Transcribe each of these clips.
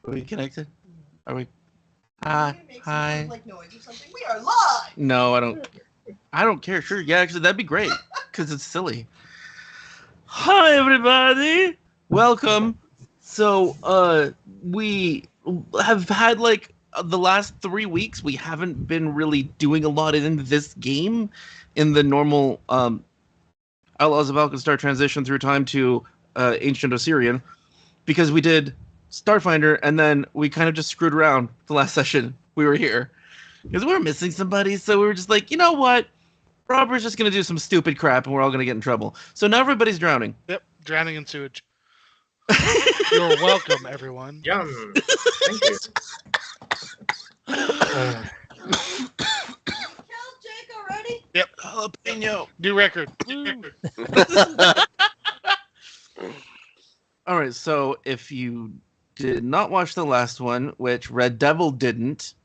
Are we connected? Are we? Hi. Hi. Like noise or something. We are live. No, I don't. I don't care. Sure, yeah, actually, that'd be great because it's silly. Hi, everybody. Welcome. So, we have had like the last 3 weeks. We haven't been really doing a lot in this game, in the normal Outlaws of Alkenstar transition through time to Ancient Osirion, because we did Starfinder, and then we kind of just screwed around the last session we were here. Because we were missing somebody, so we were just like, you know what? Robert's just going to do some stupid crap, and we're all going to get in trouble. So now everybody's drowning. Yep, drowning in sewage. You're welcome, everyone. Yum. Thank you. Kill Jake already? Yep. Jalapeno. New record. All right, so if you did not watch the last one, which Red Devil didn't,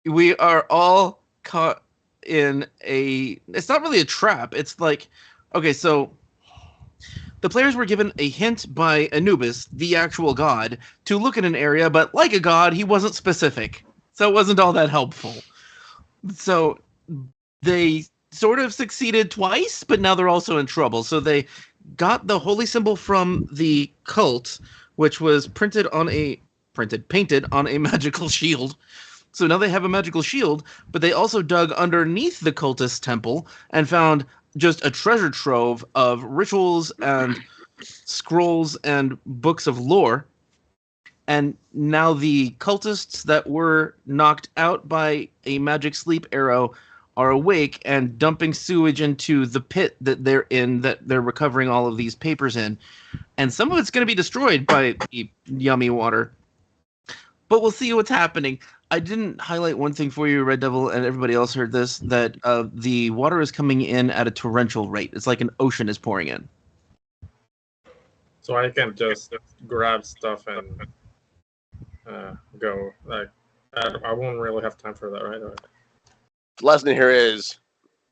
we are all caught in a... It's not really a trap. It's like... Okay, so the players were given a hint by Anubis, the actual god, to look at an area, but like a god, he wasn't specific. So it wasn't all that helpful. So they sort of succeeded twice, but now they're also in trouble. So they got the holy symbol from the cult, which was painted on a magical shield. So now they have a magical shield, but they also dug underneath the cultist temple and found just a treasure trove of rituals and scrolls and books of lore. And now the cultists that were knocked out by a magic sleep arrow are awake and dumping sewage into the pit that they're in, that they're recovering all of these papers in. And some of it's going to be destroyed by the yummy water. But we'll see what's happening. I didn't highlight one thing for you, Red Devil, and everybody else heard this, that the water is coming in at a torrential rate. It's like an ocean is pouring in. So I can just grab stuff and go. Like, I won't really have time for that, right? Or... The lesson here is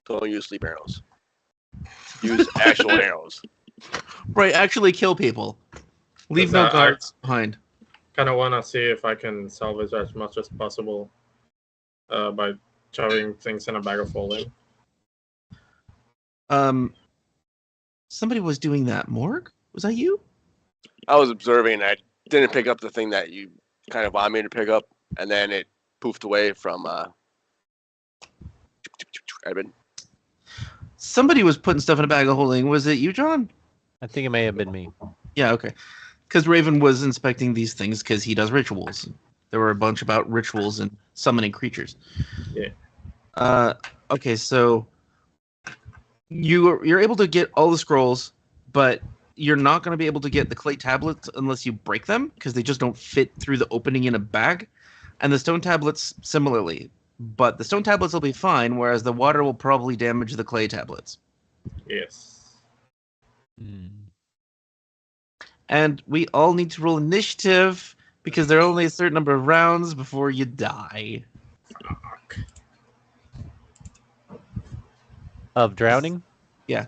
don't use sleep arrows. Use actual arrows. Right, actually kill people. Leave no guards behind. Kind of want to see if I can salvage as much as possible by shoving things in a bag of holding. Somebody was doing that. Morg? Was that you? I was observing. I didn't pick up the thing that you kind of wanted me to pick up, and then it poofed away from Edmond. Somebody was putting stuff in a bag of holding. Was it you, John? I think it may have been me. Yeah, okay. Because Raven was inspecting these things because he does rituals. There were a bunch about rituals and summoning creatures. Yeah. Okay, so you're able to get all the scrolls, but you're not going to be able to get the clay tablets unless you break them, because they just don't fit through the opening in a bag. And the stone tablets similarly. But the stone tablets will be fine, whereas the water will probably damage the clay tablets. Yes. And we all need to roll initiative, because there are only a certain number of rounds before you die. Fuck. Of drowning? Yeah.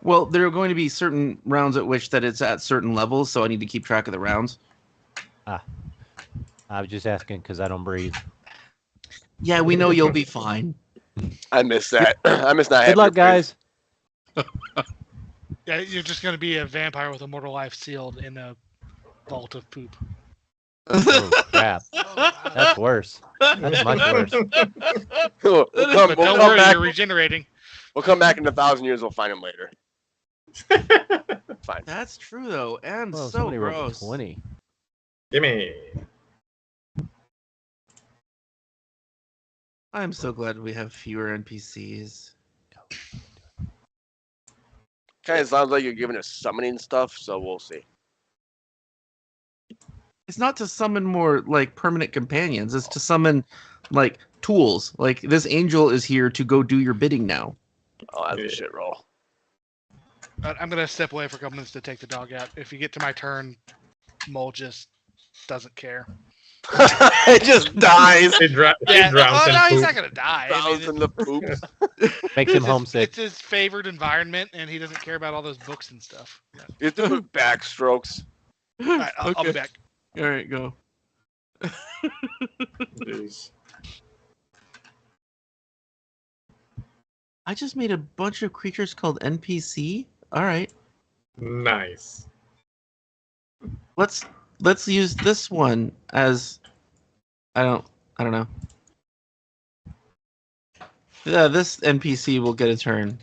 Well, there are going to be certain rounds at which that it's at certain levels, so I need to keep track of the rounds. I was just asking because I don't breathe. Yeah, we know you'll be fine. I miss that. I miss not having. Good luck, guys. Yeah, you're just going to be a vampire with immortal life sealed in a vault of poop. Oh, crap. That's worse. That's much worse. We'll But don't worry, back. you're regenerating. We'll come back in 1,000 years. We'll find him later. Fine. That's true, though, and Well, so somebody rolled a gross. 20. Gimme. I'm so glad we have fewer NPCs. Kind of sounds like you're giving us summoning stuff, so we'll see. It's not to summon more, like, permanent companions. It's to summon, like, tools. Like, this angel is here to go do your bidding now. Oh, that's a shit roll. I'm going to step away for a couple minutes to take the dog out. If you get to my turn, Mull just doesn't care. It just dies. He drowns in no, he's poop. not going to die. Drowns in the poop. Makes him homesick. It's his favored environment, and he doesn't care about all those books and stuff. You have to put backstrokes. All right, I'll be back. All right, go. Jeez. I just made a bunch of creatures called NPC. All right, Nice. let's use this one as I don't know. Yeah, this NPC will get a turn.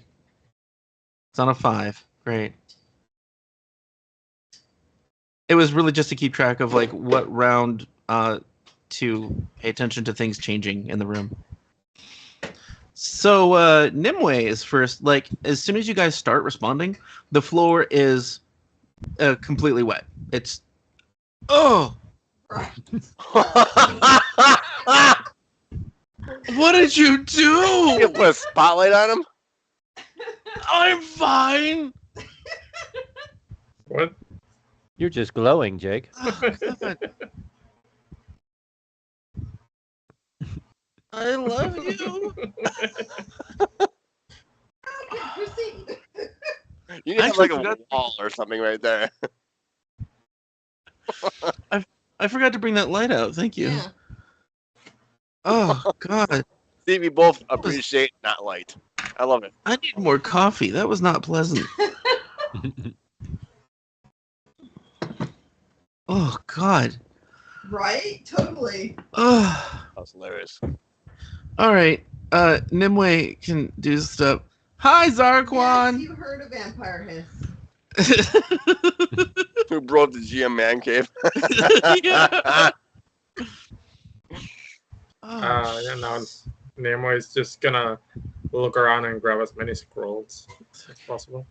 It's on a 5. Great. It was really just to keep track of like what round to pay attention to things changing in the room. So Nimue is first. Like as soon as you guys start responding, the floor is completely wet. It's what did you do? You put a spotlight on him? I'm fine. What? You're just glowing, Jake. Oh, God. I love you. Proceed. You need to have Actually like a forgot- wall or something right there. I forgot to bring that light out. Thank you. Yeah. Oh God, See, we both appreciate not light. I love it. I need more coffee. That was not pleasant. Oh God. Right? Totally. Oh. That was hilarious. All right. Nimue can do stuff. Hi, Yes, Zarquan. you heard a vampire hiss. Who brought the GM man cave? Yeah. Oh, Yeah, now Nimue is just gonna look around and grab as many scrolls as possible.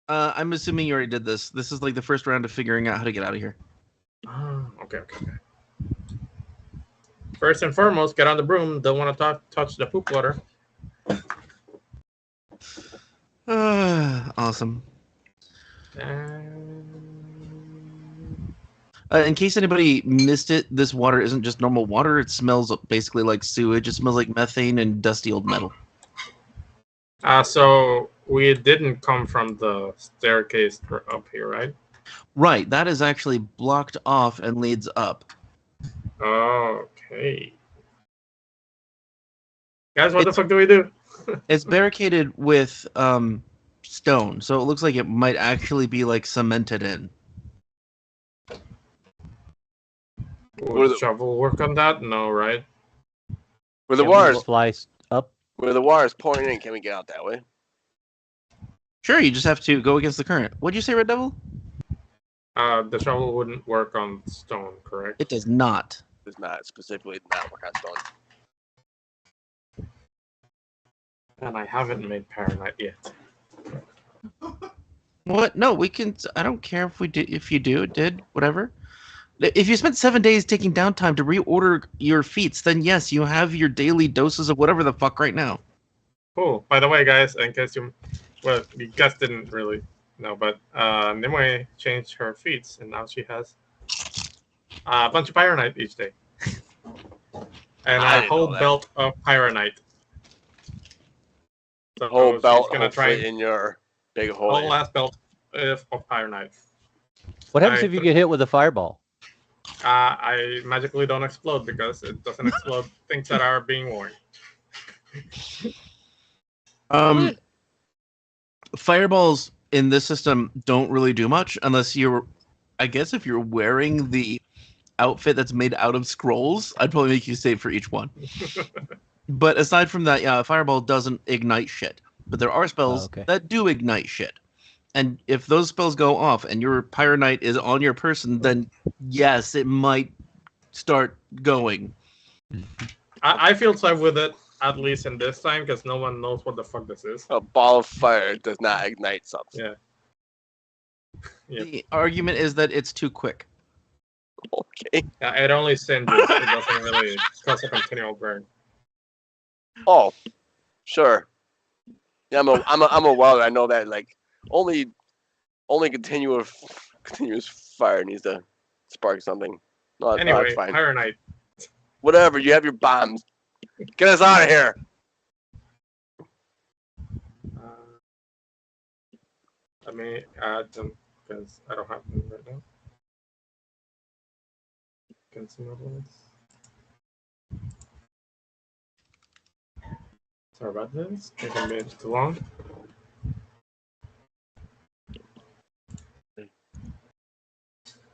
I'm assuming you already did this. This is like the first round of figuring out how to get out of here. Okay. First and foremost, get on the broom. Don't want to touch the poop water. Awesome. In case anybody missed it, this water isn't just normal water. It smells basically like sewage. It smells like methane and dusty old metal. So we didn't come from the staircase up here, right? Right. That is actually blocked off and leads up. Okay. Guys, what the fuck do we do? It's barricaded with stone, so it looks like it might actually be like cemented in. Would the shovel work on that? No, right? Where the Can we water's fly up? where the water's pouring in, can we get out that way? Sure, you just have to go against the current. What'd you say, Red Devil? The shovel wouldn't work on stone, correct? It does not. It's not specifically not work on stone. And I haven't made Paranite yet. What? No, we can. I don't care if we did. If you did, whatever. If you spent 7 days taking downtime to reorder your feats, then yes, you have your daily doses of whatever the fuck right now. Cool. By the way, guys, in case you guys didn't really know, but Nimue changed her feats, and now she has a bunch of Pyronite each day. And I a didn't whole know that. belt of Pyronite. So Whole she's belt gonna try hopefully in your big whole hole. last belt of Pyronite. What happens I if you get hit with a fireball? I magically don't explode because it doesn't explode things that are being worn. Fireballs in this system don't really do much unless you're. I guess if you're wearing the outfit that's made out of scrolls, I'd probably make you save for each one. But aside from that, yeah, a fireball doesn't ignite shit. But there are spells okay. that do ignite shit. And if those spells go off and your Pyronite is on your person, then yes, it might start going. I feel safe with it, at least in this time, because no one knows what the fuck this is. A ball of fire does not ignite something. Yeah. Yep. The argument is that it's too quick. Okay. Yeah, it only singes. It doesn't really cause a continual burn. Oh, sure. Yeah, I'm a welder. I know that like only continuous fire needs to spark something. No, no, Anyway, it's fine. Pyronite. Whatever. You have your bombs. Get us out of here. Let me add them. because I don't have them right now. Consumables. Sorry about this. Taking a bit too long.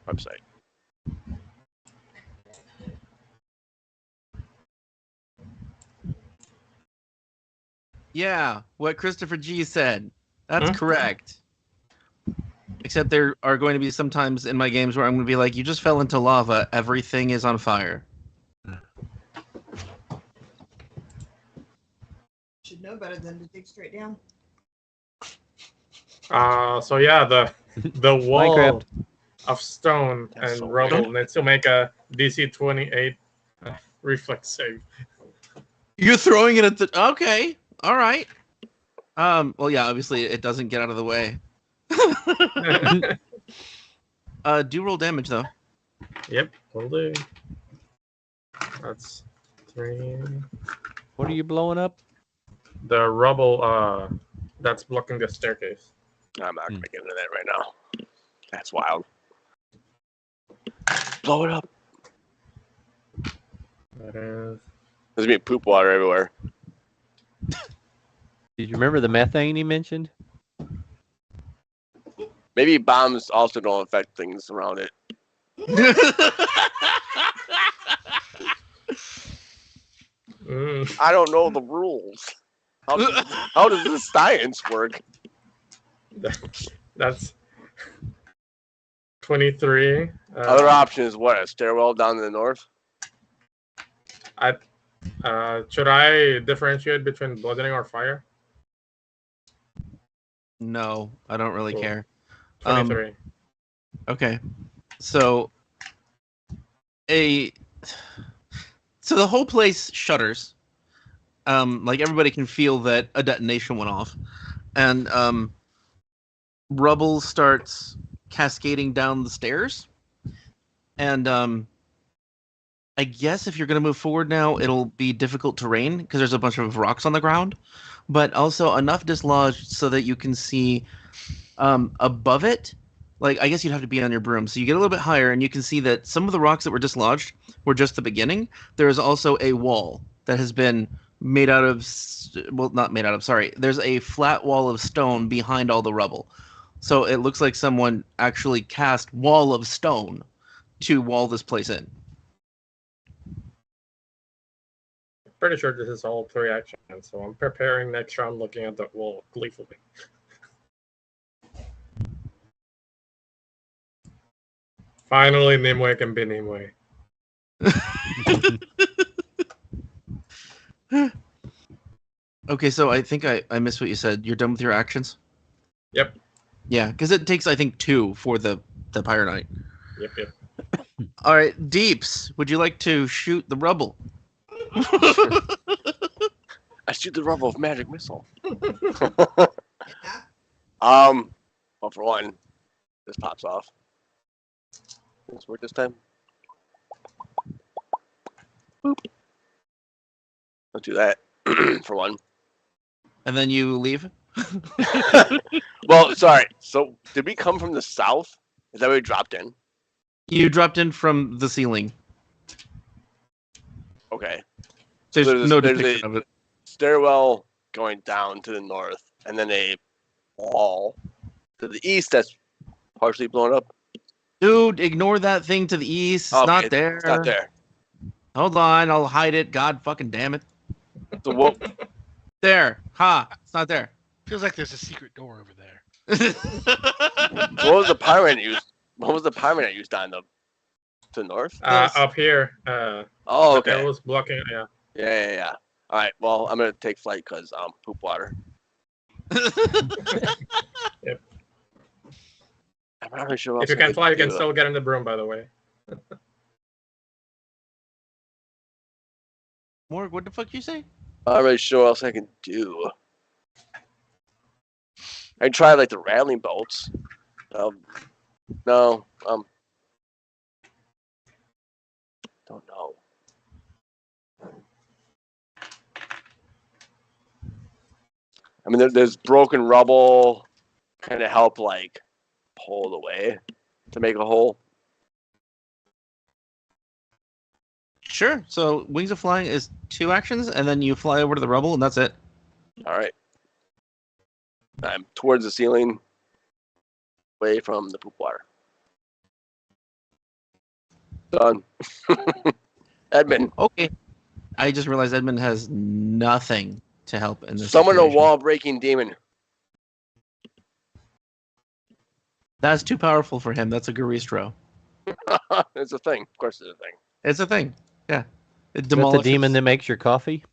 Website. Yeah, what Christopher G said. That's Hmm? correct. Except there are going to be some times in my games where I'm going to be like, you just fell into lava. Everything is on fire. Should know better than to dig straight down. So yeah, the wall Minecraft. of stone That's and so rubble weird. needs to make a DC 28 reflex save. You're throwing it at the... Okay. All right. Well, yeah, obviously it doesn't get out of the way. Do roll damage, though. Yep, will do. That's 3. What are you blowing up? The rubble that's blocking the staircase. I'm not gonna get into that right now. That's wild. Blow it up. That is. There's gonna be poop water everywhere. Did you remember the methane he mentioned? Maybe bombs also don't affect things around it. I don't know the rules. How does this science work? That's 23. Other option is what? A stairwell down to the north? Should I differentiate between bludgeoning or fire? No, I don't really Cool. care. 23. Okay. So the whole place shudders. Like everybody can feel that a detonation went off. And rubble starts cascading down the stairs. And I guess if you're going to move forward now, it'll be difficult terrain because there's a bunch of rocks on the ground, but also enough dislodged so that you can see above it. Like, I guess you'd have to be on your broom. So you get a little bit higher and you can see that some of the rocks that were dislodged were just the beginning. There is also a wall that has been made out of, well, not made out of, sorry. There's a flat wall of stone behind all the rubble. So it looks like someone actually cast wall of stone to wall this place in. Pretty sure this is all 3 actions, so I'm preparing next round looking at the wall gleefully. Finally, Nimue can be Nimue. Okay, so I think I missed what you said. You're done with your actions? Yep. Yeah, because it takes, I think, 2 for the Pyre Knight. Yep. All right, Deeps, would you like to shoot the rubble? I shoot the rubble of magic missile. Yeah. Well, for one, this pops off. Does this work this time? Boop. Let's do that for one. And then you leave? Well, sorry. So, did we come from the south? Is that where we dropped in? You dropped in from the ceiling. Okay. There's There's no a depiction of it. stairwell going down to the north, and then a wall to the east that's partially blown up. Dude, ignore that thing to the east. It's Okay, not there. It's not there. Hold on, I'll hide it. God fucking damn it. So what? There. Ha. It's not there. Feels like there's a secret door over there. What was the pirate used? What was the pirate used on the to the north? Up here. Oh, It okay. was blocking. Yeah. Yeah. All right. Well, I'm gonna take flight because poop water. Yep. I'm not really sure what If you else I can could fly, you can do. still get in the broom. By the way. Morg, what the fuck you say? I'm not really sure what else I can do. I tried like the rattling bolts. No. Don't know. I mean, there's broken rubble, kind of help like pull it away to make a hole? Sure. So Wings of Flying is 2 actions, and then you fly over to the rubble, and that's it. All right. I'm towards the ceiling, away from the poop water. Done. Edmond. Okay. I just realized Edmond has nothing to help in this Summon a situation. wall-breaking demon. That's too powerful for him. That's a Garistro. It's a thing. Of course, it's a thing. It's a thing. Yeah. It Is that the demolishes. demon that makes your coffee?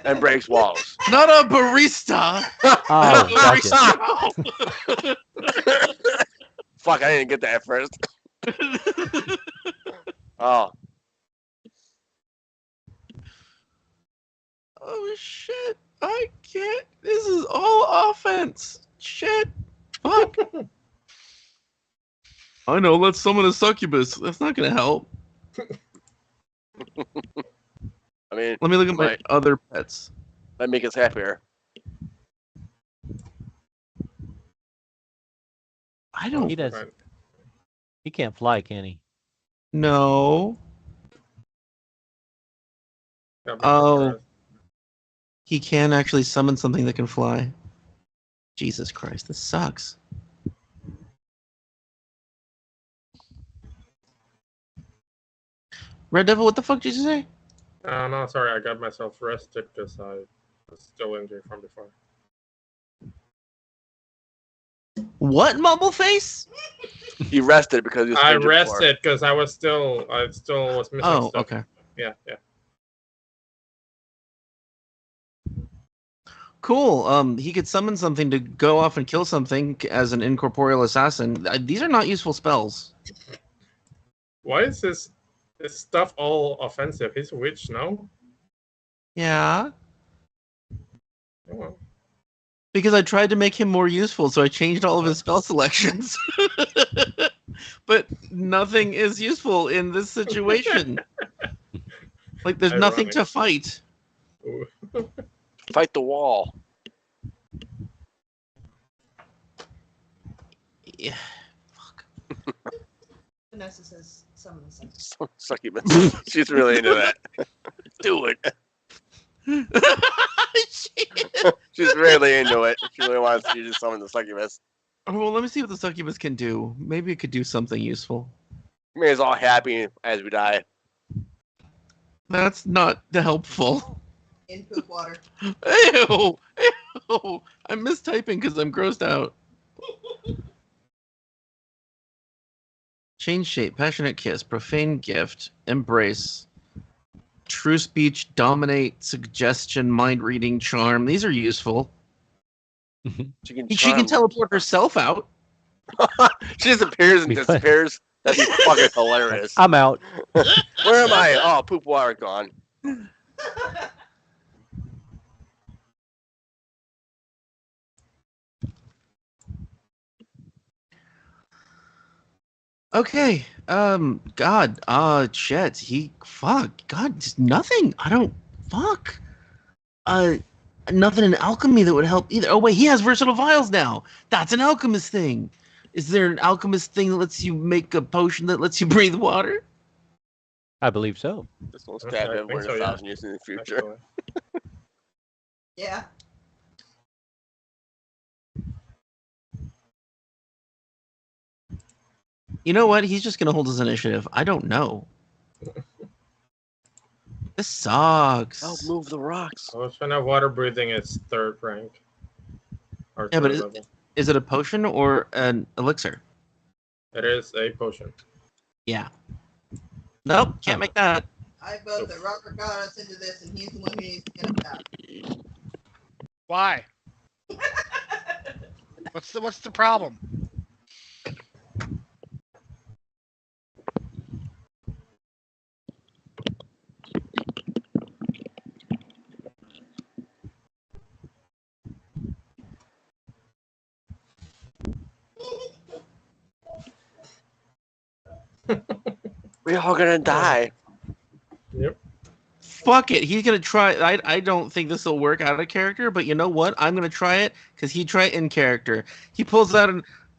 And breaks walls. Not a barista. Oh, gotcha. Fuck, I didn't get that at first. Oh, Oh shit! I can't. This is all offense. Shit. Fuck. I know. Let's summon a succubus. That's not gonna help. I mean, Let me look at my Right. other pets. that make us happier. I don't He does. Right. He can't fly, can he? know. Gotta be Oh. surprised. He can actually summon something that can fly. Jesus Christ, this sucks. Red Devil, what the fuck did you say? No, sorry, I got myself rested because I was still injured from before. What, Mumbleface? He rested because he was I injured before. rested because I still was missing Oh, stuff. okay. Yeah. Cool. He could summon something to go off and kill something as an incorporeal assassin. These are not useful spells. Why is this stuff all offensive? He's a witch, no? Yeah. Oh, well. Because I tried to make him more useful, so I changed all of his spell selections. But nothing is useful in this situation. Like, there's nothing Ironic. to fight. Ooh. Fight the wall. Yeah. Vanessa says summon the sun. Succubus. She's really into that. Do it. She's really into it. She really wants you to summon the succubus. Well, let me see what the succubus can do. Maybe it could do something useful. Made us all happy as we die. That's not helpful. In poop water. Ew! Ew! I'm mistyping because I'm grossed out. Change shape, passionate kiss, profane gift, embrace, true speech, dominate, suggestion, mind reading, charm. These are useful. She can, She can charm. teleport herself out. She disappears and Be fun. disappears. That'd be fucking hilarious. I'm out. Where am I? Oh, poop water gone. Okay. God. Shit. God, just nothing. I don't. Fuck. Nothing in alchemy that would help either. Oh wait, he has versatile vials now. That's an alchemist thing. Is there an alchemist thing that lets you make a potion that lets you breathe water? I believe so. This will Okay, stab I think everyone in so, a yeah. 1,000 years in the future. Actually. Yeah. You know what? He's just gonna hold his initiative. I don't know. This sucks. Help move the rocks. Potion of water breathing is 3rd rank. Or Yeah, but 3rd level. Is it a potion or an elixir? It is a potion. Yeah. Nope, can't make that. I vote that Robert got us into this, and he's the one who needs to get us out. Why? What's the problem? We're all gonna die. Yep. Fuck it. He's gonna try. I don't think this will work out of character, but you know what? I'm gonna try it because he tried in character. He pulls out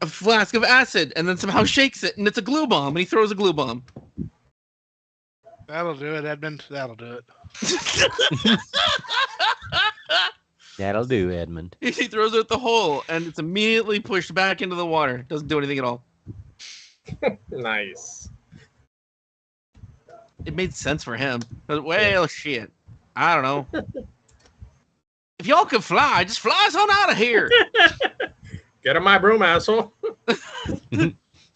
a flask of acid and then somehow shakes it, and it's a glue bomb, and he throws a glue bomb. That'll do it, Edmond. That'll do it. That'll do, Edmond. He throws it at the hole, and it's immediately pushed back into the water. Doesn't do anything at all. Nice. It made sense for him. But, well, shit. I don't know. If y'all could fly, just fly us on out of here. Get on my broom, asshole.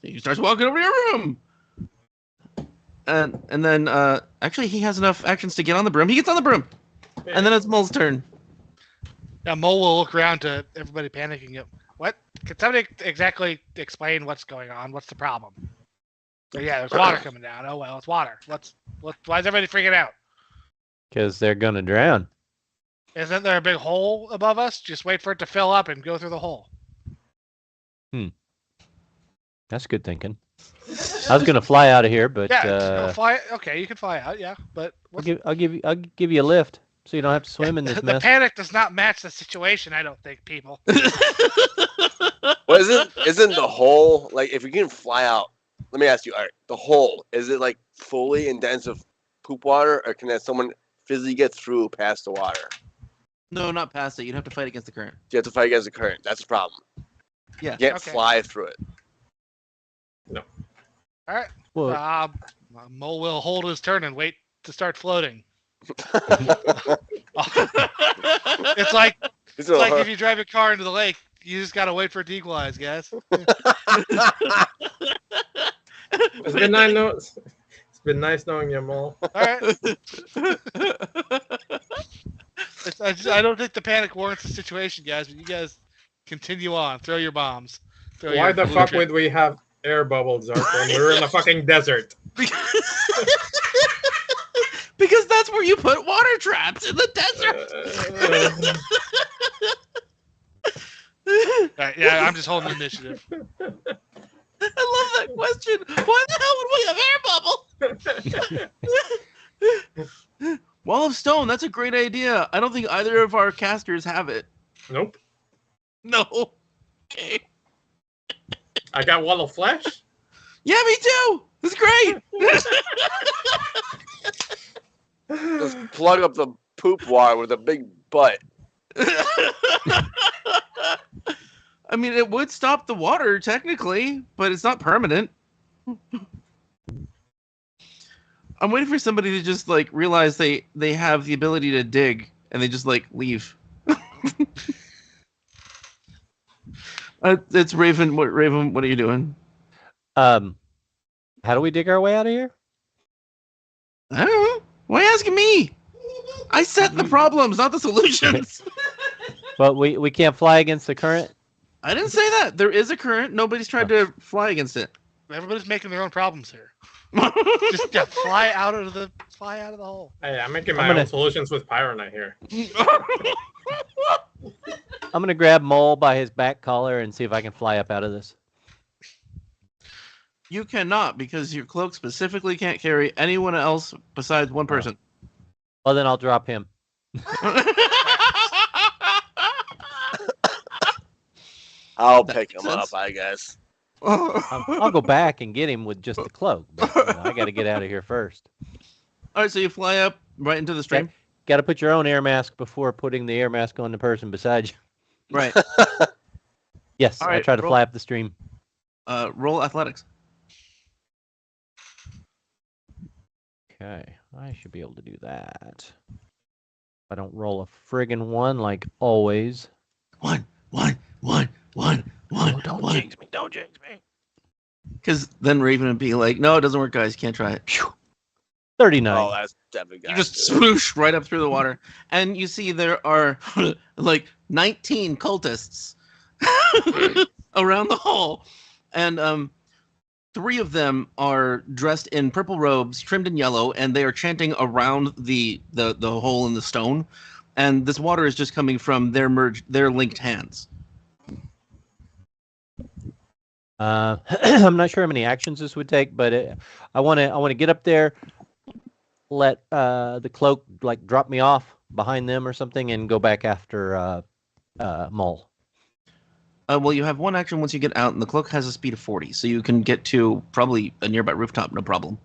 He starts walking over to your room. And then, actually, he has enough actions to get on the broom. He gets on the broom. And then it's Mull's turn. Now, Mull will look around to everybody panicking. What? Can somebody exactly explain what's going on? What's the problem? So, yeah, there's water coming down. Oh, well, it's water. Why is everybody freaking out? Because they're going to drown. Isn't there a big hole above us? Just wait for it to fill up and go through the hole. That's good thinking. I was going to fly out of here, but Yeah, fly. Okay, you can fly out, yeah. But I'll give you a lift so you don't have to swim in this the mess. panic does not match the situation, I don't think, people. Well, isn't the hole, like, if you can fly out, let me ask you, all right, the hole, is it, like, fully in dense of poop water, or can someone physically get through past the water? No, not past it. You'd have to fight against the current. You have to fight against the current. That's the problem. Yeah. You can't Okay. fly through it. All right. Well, Mull will hold his turn and wait to start floating. It's like if you drive your car into the lake, you just gotta wait for it to equalize, guys. It's been nice. It's been nice knowing you, Mull. All right. I don't think the panic warrants the situation, guys. But you guys continue on. Throw your bombs. Why the fuck would we have air bubbles, Zark, when we're in the fucking desert? Because that's where you put water traps, in the desert. Right, yeah, I'm just holding the initiative. I love that question. Why the hell would we have air bubbles? Wall of Stone, that's a great idea. I don't think either of our casters have it. Nope. No. Okay. I got Wall of Flesh. Yeah, me too. It's great. Just plug up the poop water with a big butt. I mean, it would stop the water technically, but it's not permanent. I'm waiting for somebody to just like realize they have the ability to dig, and they just like leave. It's Raven. What Raven? What are you doing? how do we dig our way out of here? I don't know. Why are you asking me? I set the problems, not the solutions. But we can't fly against the current. I didn't say that. There is a current. Nobody's tried to fly against it. Everybody's making their own problems here. Just fly out of the hole. Hey, I'm making my own solutions with Pyronite here. I'm gonna grab Mull by his back collar and see if I can fly up out of this. You cannot, because your cloak specifically can't carry anyone else besides one person. Well, then I'll drop him. I'll pick him up, I guess. I'll go back and get him with just the cloak. But, I got to get out of here first. All right, so you fly up right into the stream. Got to put your own air mask before putting the air mask on the person beside you. Right. Yes, All I right, try to fly up the stream. Roll athletics. Okay, I should be able to do that. If I don't roll a friggin' 1 like always. One. Oh, don't jinx me! Don't jinx me! Because then Raven would be like, "No, it doesn't work, guys. You can't try it." 39. Oh, that's definitely You just swoosh right up through the water, and you see there are like 19 cultists around the hall, and 3 of them are dressed in purple robes, trimmed in yellow, and they are chanting around the hole in the stone, and this water is just coming from their linked hands. I'm not sure how many actions this would take, but I want to get up there, let the cloak like drop me off behind them or something, and go back after Mull. Well, you have one action once you get out, and the cloak has a speed of 40, so you can get to probably a nearby rooftop, no problem.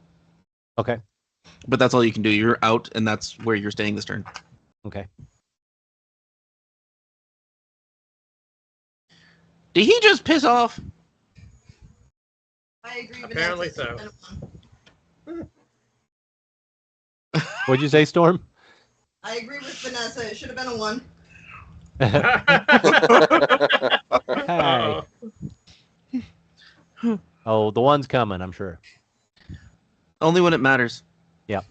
Okay. But that's all you can do. You're out, and that's where you're staying this turn. Okay. Did he just piss off? I agree. Apparently Vanessa. so. What'd you say, Storm? I agree with Vanessa. It should have been a 1. Hey. Oh, the one's coming, I'm sure. Only when it matters. Yeah.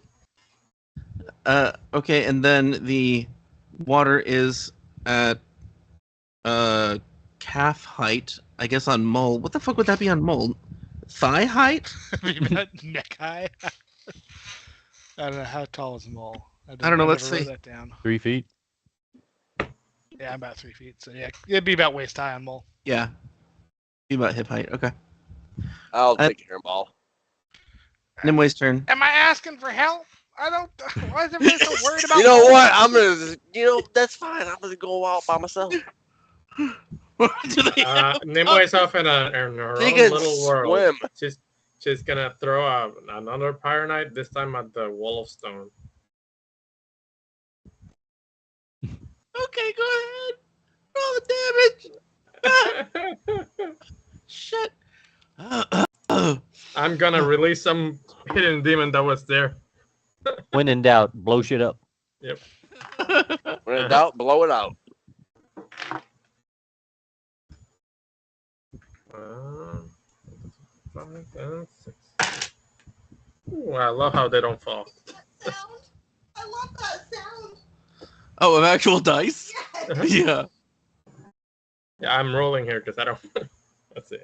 Okay, and then the water is at calf height, I guess, on Mull. What the fuck would that be on Mull? Thigh height? Neck high. I don't know how tall is Mull. I don't know, never let's wrote see. that down. 3 feet. Yeah, I'm about 3 feet. So yeah, it'd be about waist high on Mull. Yeah. Be about hip height. Okay. I'll take care of them all. Nimue's turn. Am I asking for help? I don't. Why is everybody so worried about? You know Mull? what? I'm gonna. That's fine. I'm gonna go out by myself. Do they have- Nimue's off in her She own can little world. swim. She's gonna throw another Pyre Knight, this time at the Wall of Stone. Okay, go ahead. Roll the damage. Shit. I'm gonna release some hidden demon that was there. When in doubt, blow shit up. When in doubt, blow it out. Five and 6. Ooh, I love how they don't fall. That sound. I love that sound. Oh, of actual dice? Yes. Yeah. Yeah, I'm rolling here because I don't. Let's see.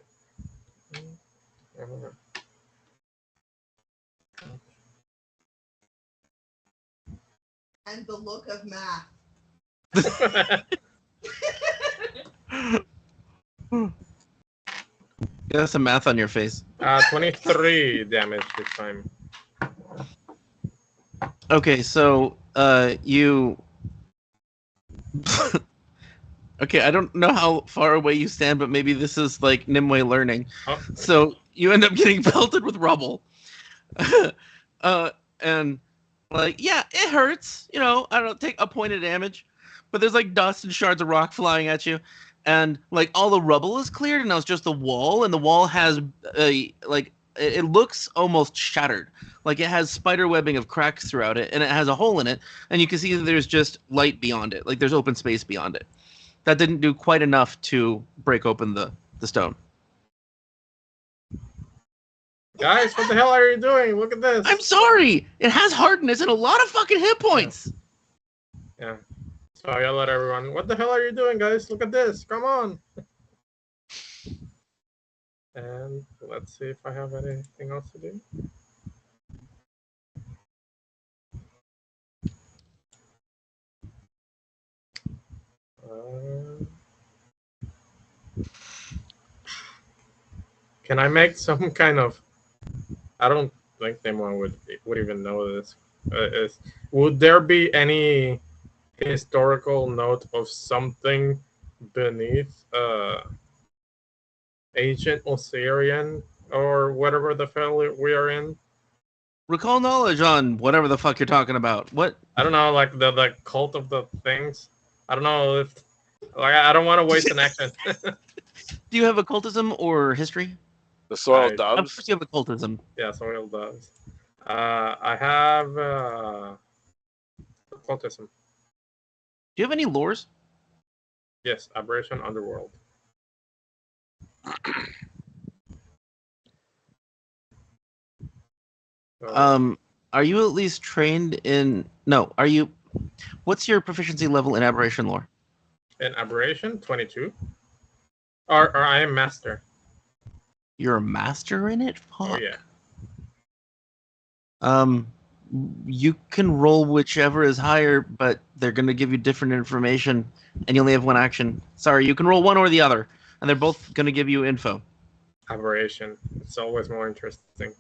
And the look of math. Yeah, some math on your face. 23 damage this time. Okay, so you. Okay, I don't know how far away you stand, but maybe this is like Nimue learning. Oh. So you end up getting pelted with rubble, and like, yeah, it hurts. You know, I don't know, take a point of damage, but there's like dust and shards of rock flying at you, and like all the rubble is cleared, and now it's just the wall, and the wall has a like it looks almost shattered. Like it has spider webbing of cracks throughout it, and it has a hole in it, and you can see that there's just light beyond it. Like there's open space beyond it. That didn't do quite enough to break open the stone. Guys, what the hell are you doing? Look at this. I'm sorry. It has hardness and a lot of fucking hit points. Yeah. So I yell at everyone, what the hell are you doing, guys? Look at this. Come on. And let's see if I have anything else to do. Can I make some kind of? I don't think anyone would even know this. Would there be any historical note of something beneath ancient Osirion or whatever the hell we are in? Recall knowledge on whatever the fuck you're talking about. What? I don't know, like the cult of the things. I don't know if, like, I don't want to waste an action. Do you have occultism or history? The soil Of doves. course you have occultism. Yeah, Soil does. I have occultism. Do you have any lores? Yes, Aberration Underworld. So, Are you at least trained in? No. Are you? What's your proficiency level in aberration lore? in Aberration, 22. Or I am Master. You're a master in it? Fuck. Oh, yeah. You can roll whichever is higher, but they're going to give you different information, and you only have one action. Sorry, you can roll one or the other, and they're both going to give you info. Aberration. It's always more interesting.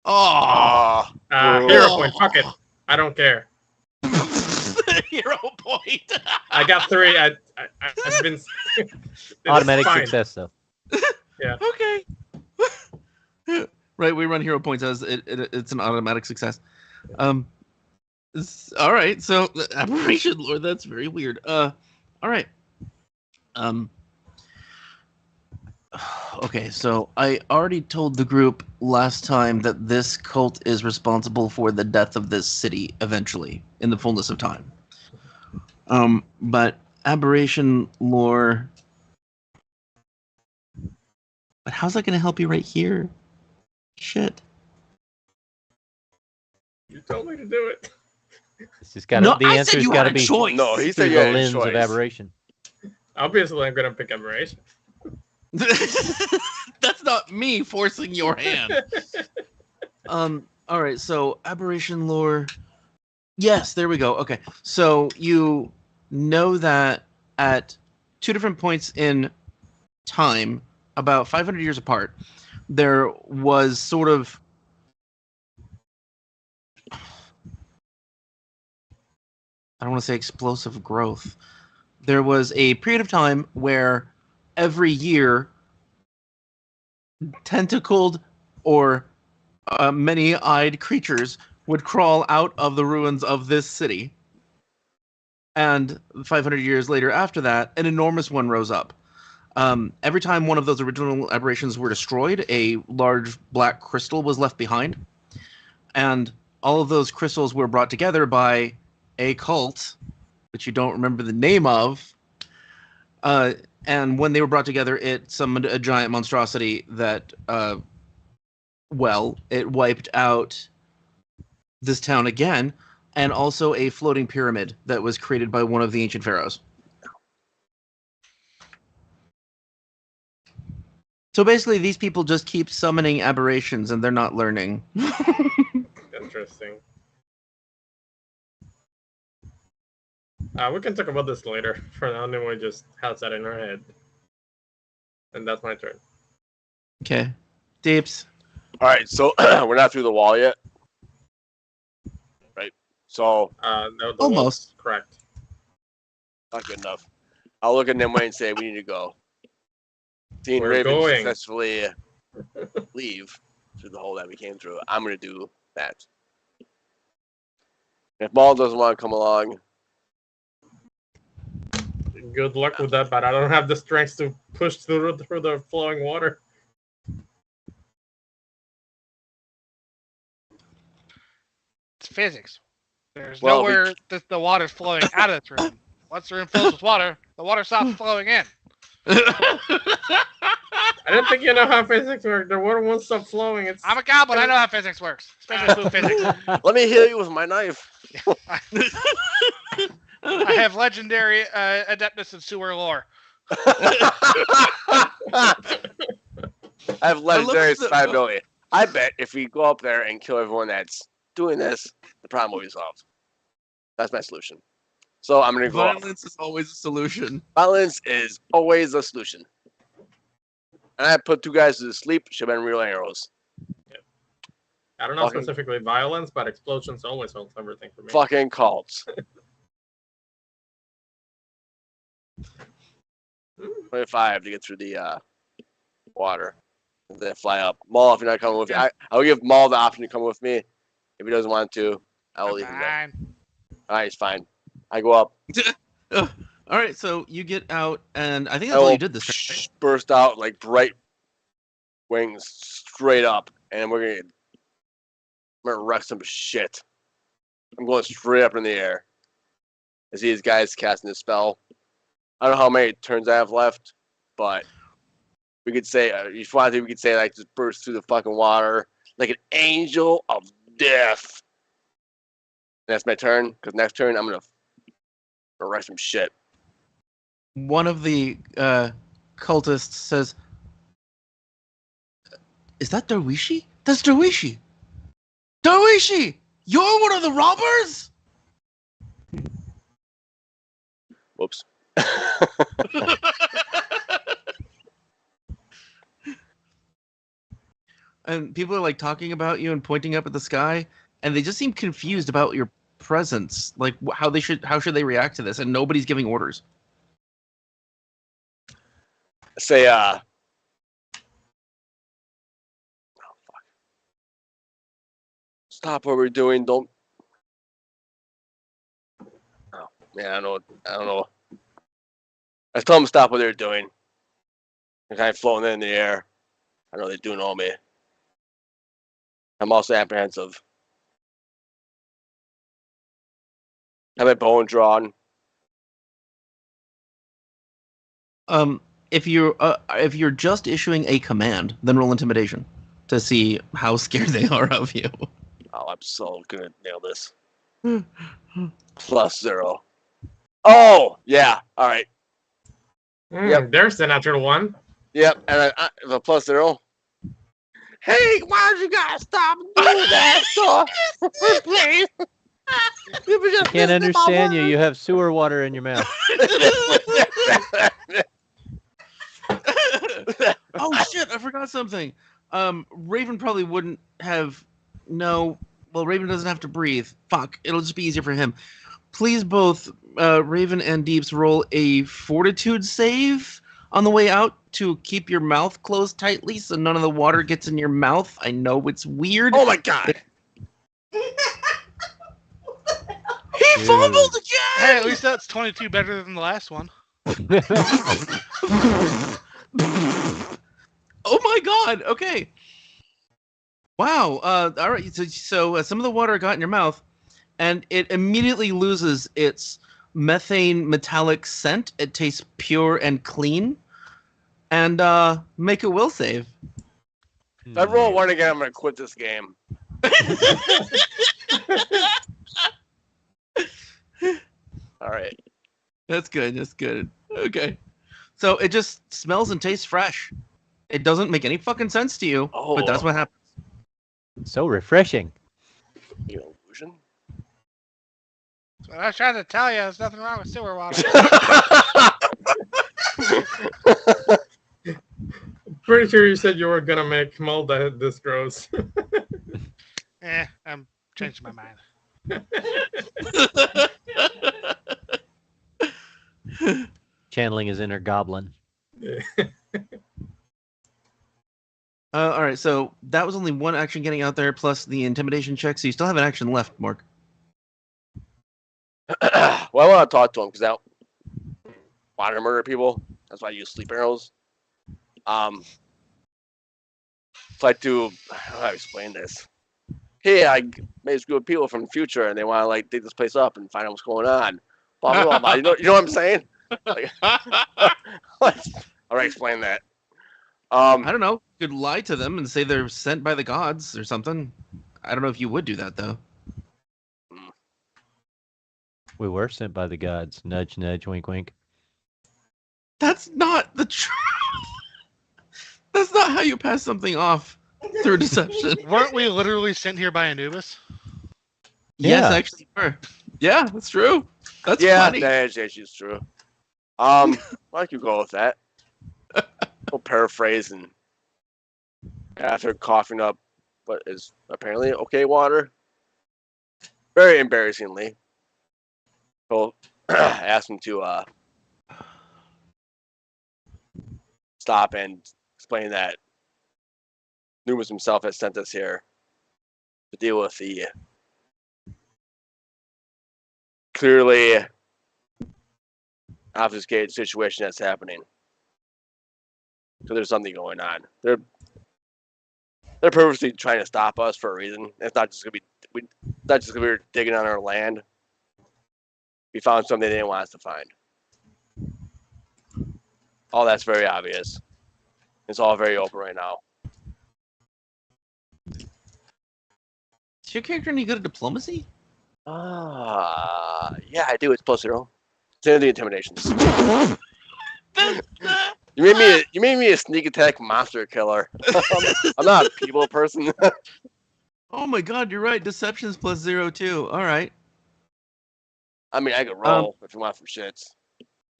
Oh! Ah, Hero point. Fuck it. I don't care. hero point. I got 3. I've been it's Automatic fine. success, though. Okay. Right, we run hero points as it's an automatic success. All right, so aberration lord, that's very weird. All right. Okay, so I already told the group last time that this cult is responsible for the death of this city eventually, in the fullness of time. But aberration lore. But how's that going to help you right here? Shit. You told me to do it. It's just got No, the I answer's said you got to had a be choice. No, he through said you the had a lens of choice. aberration. Obviously, I'm gonna pick aberration. That's not me forcing your hand. All right, so aberration lore. Yes, there we go. Okay, so you know that at 2 different points in time, about 500 years apart, there was sort of I don't want to say explosive growth. There was a period of time where every year tentacled or many-eyed creatures would crawl out of the ruins of this city. And 500 years later after that, an enormous one rose up. Every time one of those original aberrations were destroyed, a large black crystal was left behind. And all of those crystals were brought together by a cult, which you don't remember the name of. And when they were brought together, it summoned a giant monstrosity that, it wiped out this town again, and also a floating pyramid that was created by one of the ancient pharaohs. So basically, these people just keep summoning aberrations, and they're not learning. Interesting. We can talk about this later. For now, Nimue just has that in her head. And that's my turn. Okay. Deeps. All right, so we're not through the wall yet, right? So No, the Almost. wall's correct. not good enough. I'll look at Nimue and say we need to go. Seeing We're Raven going. successfully leave through the hole that we came through, I'm gonna do that. If Mull doesn't want to come along, Good luck with that, but I don't have the strength to push through the flowing water. It's physics. There's Well, nowhere that the water's flowing out of this room. Once the room fills with water, the water stops flowing in. I didn't think you know how physics work. The water won't stop flowing. I'm a goblin. I know how physics works, especially food physics. let me heal you with my knife. I have legendary adeptness in sewer lore. I have legendary the- survivability. I bet if we go up there and kill everyone that's doing this, the problem will be solved. That's my solution. So I'm gonna go up. Violence is always a solution. Violence is always the solution. And I put 2 guys to sleep. Should have been real arrows. I don't know Fucking- specifically violence, but explosions always solve everything for me. Fucking cults. 25 to get through the water. And then fly up. Mull, if you're not coming with me, I'll give Mull the option to come with me. If he doesn't want to, I will leave him there. Fine. Alright, it's fine. I go up. All right, so you get out, and I think I that's all will you did this time. burst out like bright wings straight up, and we're gonna wreck some shit. I'm going straight up in the air. I see these guys casting a spell. I don't know how many turns I have left, but we could say, if you want to, we could say like just burst through the fucking water like an angel of death. And that's my turn, because next turn I'm gonna wreck some shit. One of the cultists says, "Is that Darwishi? That's Darwishi! Darwishi! You're one of the robbers?" Whoops. And people are like talking about you and pointing up at the sky, and they just seem confused about your presence, like how should they react to this, and nobody's giving orders. Say, stop what we're doing. Don't. Oh man, I don't know. I tell them to stop what they're doing. They're kind of floating in the air. I know they do know me. I'm also apprehensive. Have my bone drawn. If you're just issuing a command, then roll intimidation to see how scared they are of you. Oh, I'm so gonna nail this. +0. Oh, yeah. All right. Yep. There's the natural one. Yep. And the +0. Hey, why don't you guys stop doing that stuff? Please. I can't understand you. You have sewer water in your mouth. Oh shit! I forgot something. Raven probably wouldn't have. No. Well, Raven doesn't have to breathe. Fuck. It'll just be easier for him. Please, both Raven and Deeps roll a fortitude save on the way out to keep your mouth closed tightly so none of the water gets in your mouth. I know it's weird. Oh my god. He fumbled again! Hey, at least that's 22 better than the last one. Oh my god! Okay. Wow. All right. So some of the water got in your mouth, and it immediately loses its methane metallic scent. It tastes pure and clean. And make a will save. If I roll 1 again, I'm gonna quit this game. All right. That's good. That's good. Okay. So it just smells and tastes fresh. It doesn't make any fucking sense to you, but that's what happens. So refreshing. Illusion. That's what I was trying to tell you. There's nothing wrong with sewer water. Pretty sure you said you were gonna make Mull this gross. I'm changing my mind. Channeling his inner goblin. All right, so that was only one action getting out there, plus the intimidation check, so you still have an action left, Mark. Well, I want to talk to him because I want to murder people. That's why I use sleep arrows. So I do. How do I explain this? Hey, I made this group of people from the future, and they want to like dig this place up and find out what's going on. Blah blah blah. You know what I'm saying? Like, how do I explain that? I don't know. You could lie to them and say they're sent by the gods or something. I don't know if you would do that though. We were sent by the gods. Nudge, nudge, wink, wink. That's not the truth. That's not how you pass something off through deception. Weren't we literally sent here by Anubis? Yes, Yeah. actually, you were. Yeah, that's true. That's Yeah, funny. that is true. Why don't you go with that? We'll paraphrase and after coughing up what is apparently okay water. Very embarrassingly. We'll ask him to stop and explain that Numas himself has sent us here to deal with the clearly obfuscated situation that's happening. So there's something going on. They're purposely trying to stop us for a reason. It's not just gonna be we're digging on our land. We found something they didn't want us to find. All that's very obvious. It's all very open right now. Is your character any good at diplomacy? Yeah, I do. It's +0. It's in the intimidations. You made me a sneak attack monster killer. I'm not a people person. Oh my god, you're right. Deception's +0 too. All right. I mean, I could roll if you want for shits.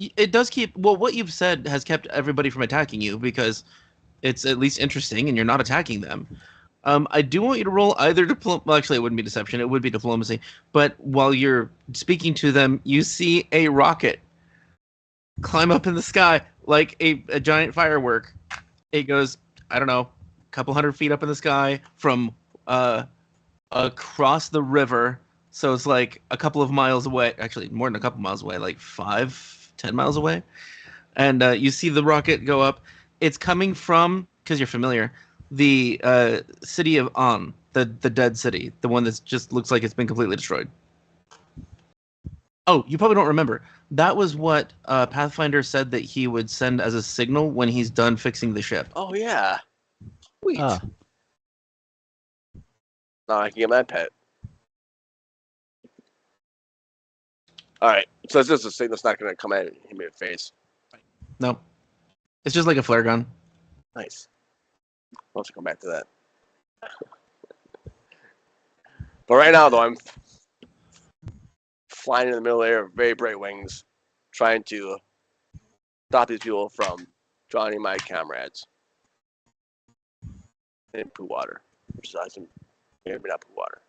It does keep. Well, what you've said has kept everybody from attacking you because it's at least interesting, and you're not attacking them. I do want you to roll either well, actually, it wouldn't be deception. It would be diplomacy. But while you're speaking to them, you see a rocket climb up in the sky like a giant firework. It goes, I don't know, a couple 100 feet up in the sky from across the river. So it's like a couple of miles away. Actually, more than a couple miles away, like 5-10 miles away. And you see the rocket go up. It's coming from, because you're familiar, the city of On, the dead city, the one that just looks like it's been completely destroyed. Oh, you probably don't remember. That was what Pathfinder said that he would send as a signal when he's done fixing the ship. Oh yeah. Sweet. Ah. Now I can get my pet. All right. So it's just a signal that's not going to come at him in the face. No. It's just like a flare gun. Nice. I'll have to come back to that. But right now, though, I'm flying in the middle of the air with very bright wings, trying to stop these people from drowning my comrades in poo water. Besides, maybe not poo water.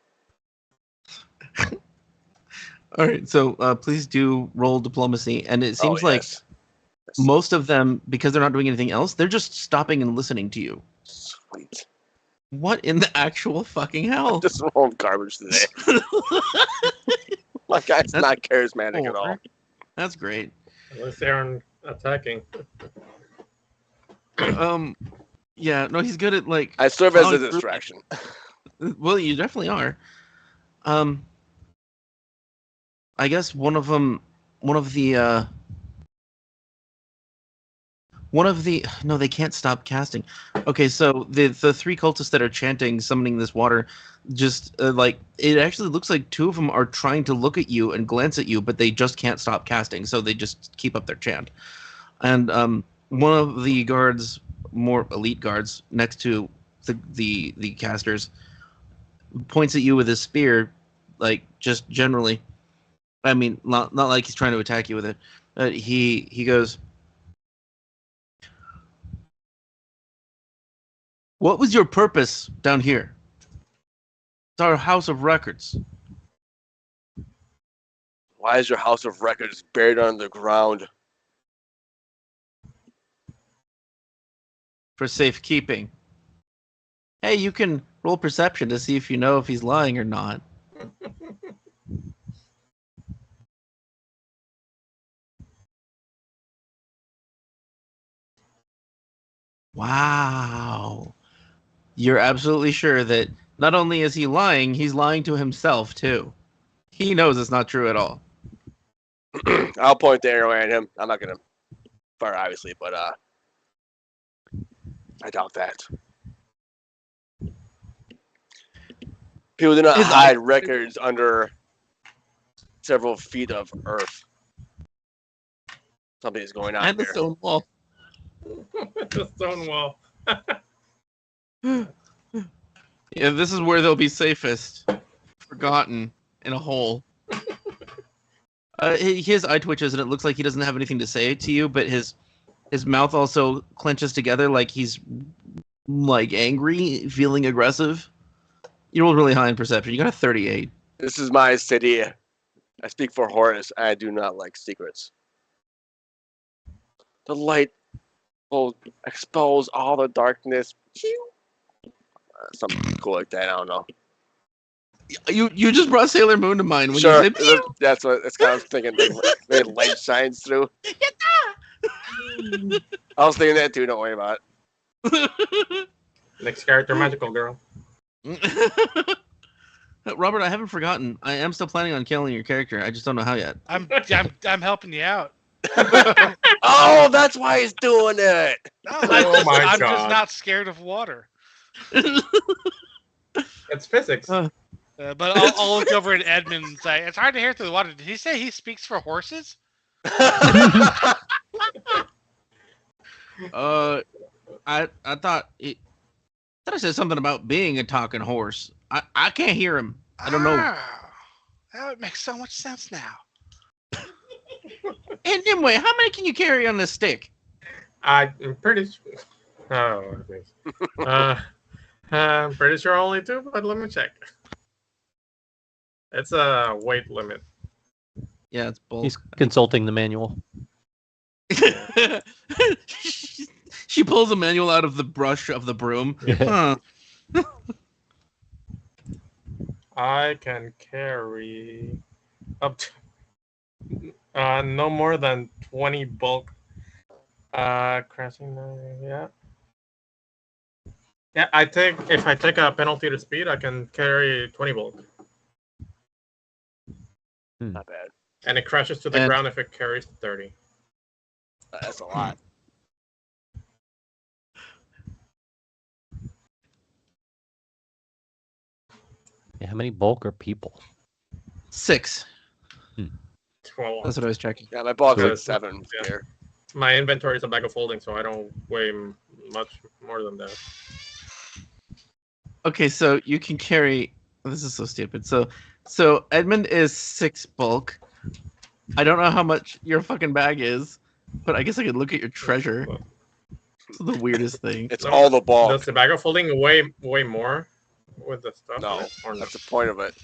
All right, so please do roll diplomacy. And it seems like Yes. most of them, because they're not doing anything else, they're just stopping and listening to you. Sweet. What in the actual fucking hell? Just rolling garbage today. My guy's That's not charismatic at all. That's great. Unless they're attacking. Yeah, no, he's good at like. I serve as a following through. distraction. Well, you definitely are. I guess one of the no, they can't stop casting. Okay, so the three cultists that are chanting, summoning this water, just like it actually looks like two of them are trying to look at you and glance at you, but they just can't stop casting, so they just keep up their chant. And one of the guards, more elite guards, next to the casters, points at you with his spear, like just generally. I mean, not like he's trying to attack you with it. He goes, "What was your purpose down here? It's our house of records." Why is your house of records buried under the ground? For safekeeping. Hey, you can roll perception to see if you know if he's lying or not. Wow. You're absolutely sure that not only is he lying, he's lying to himself, too. He knows it's not true at all. I'll point the arrow at him. I'm not gonna fire, obviously, but I doubt that. People do not hide records under several feet of earth. Something is going on And the there. stone wall. The stone wall. Yeah, this is where they'll be safest. Forgotten in a hole. His eye twitches and it looks like he doesn't have anything to say to you, but his mouth also clenches together like he's like angry, feeling aggressive. You rolled really high in perception. You got a 38. This is my city. I speak for Horus. I do not like secrets. The light will expose all the darkness. Something cool like that. I don't know. You just brought Sailor Moon to mind when Sure, you said that's what it's kind of thinking. Maybe light shines through. I was thinking that too. Don't worry about it. Next character, magical girl. Robert, I haven't forgotten. I am still planning on killing your character. I just don't know how yet. I'm helping you out. Oh, that's why he's doing it. No, my I'm just God. not scared of water. It's physics. But I'll look over at Edmond and say, "It's hard to hear through the water." Did he say he speaks for horses? I thought I said something about being a talking horse. I can't hear him. I don't know. Ah, that would make so much sense now. And Nimue, how many can you carry on this stick? I'm pretty sure. Oh, I'm pretty sure only 2, but let me check. It's a weight limit. Yeah, it's bulk. He's consulting the manual. She pulls a manual out of the brush of the broom. Huh. I can carry up to no more than 20 bulk. Crashing. Yeah. Yeah, if I take a penalty to speed, I can carry 20 bulk, Not bad. and it crashes to the And- ground if it carries 30. That's a lot. Yeah, how many bulk are people? 6. 12. That's what I was checking. Yeah, my bulk So- is 7 yeah. here. My inventory is a bag of holding, so I don't weigh much more than that. Okay, so you can carry. This is so stupid. So Edmond is 6 bulk. I don't know how much your fucking bag is, but I guess I could look at your treasure. It's the weirdest thing. It's all the bulk. Does the bag of holding weigh more with the stuff? No, in it, or no? that's the point of it.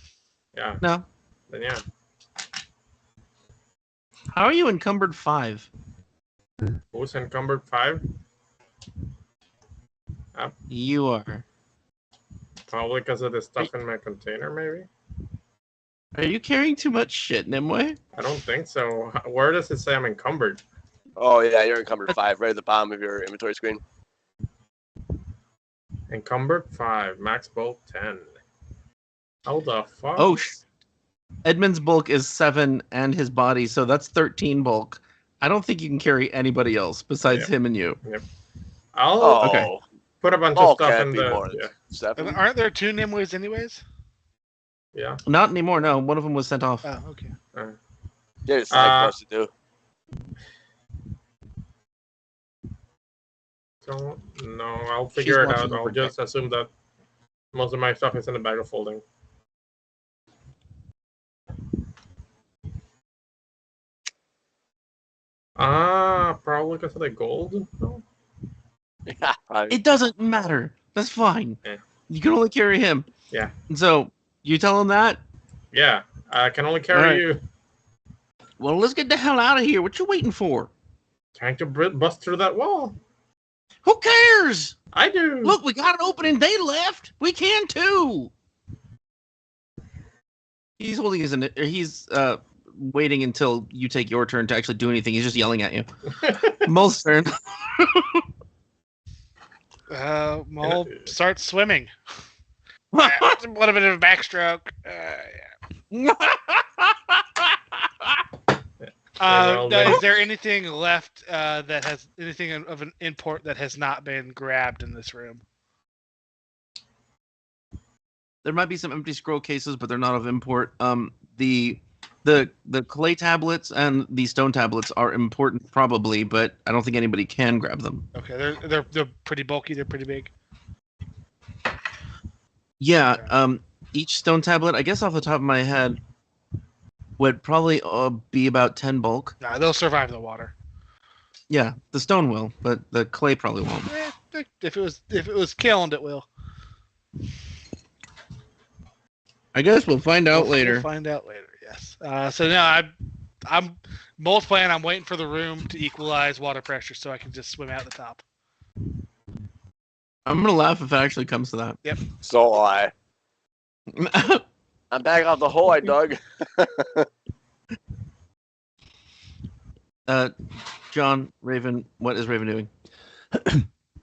Yeah. No. Then yeah. How are you encumbered 5? Who's encumbered 5? You are. Probably because of the stuff in my container, maybe. Are you carrying too much shit, Nimue? I don't think so. Where does it say I'm encumbered? Oh yeah, you're encumbered 5, right at the bottom of your inventory screen. Encumbered 5, max bulk 10. How the fuck? Oh, Edmund's bulk is 7 and his body, so that's 13 bulk. I don't think you can carry anybody else besides him and you. I'll Oh, Okay. put a bunch bulk of stuff can't in be the. more than Yeah. 7. Aren't there 2 Nimues anyways? Yeah. Not anymore. No, one of them was sent off. Oh, okay. Yeah, it's side quest to do. Don't no, I'll figure it watching out. the I'll projector. just assume that most of my stuff is in the bag of holding. Probably because of the gold. No? Yeah, probably. It doesn't matter. That's fine. Yeah. You can only carry him. Yeah. And so you tell him that. Yeah, I can only carry Alright. you. Well, let's get the hell out of here. What you waiting for? Trying to bust through that wall. Who cares? I do. Look, we got an opening. They left. We can too. He's holding his. He's waiting until you take your turn to actually do anything. He's just yelling at you. Mull's turn. Mull starts swimming. A little bit of a backstroke. Is there anything left that has anything of an import that has not been grabbed in this room? There might be some empty scroll cases, but they're not of import. The clay tablets and the stone tablets are important, probably, but I don't think anybody can grab them. Okay, they're pretty bulky. They're pretty big. Yeah. Okay. Each stone tablet, I guess off the top of my head, would probably be about 10 bulk. Nah, they'll survive the water. Yeah, the stone will, but the clay probably won't. If it was kilned, it will. I guess we'll find out later. We'll find out later. Yes. So now I'm Mull's plan. I'm waiting for the room to equalize water pressure so I can just swim out the top. I'm gonna laugh if it actually comes to that. Yep. So will I. I'm back out the hole I dug. John, Raven, what is Raven doing?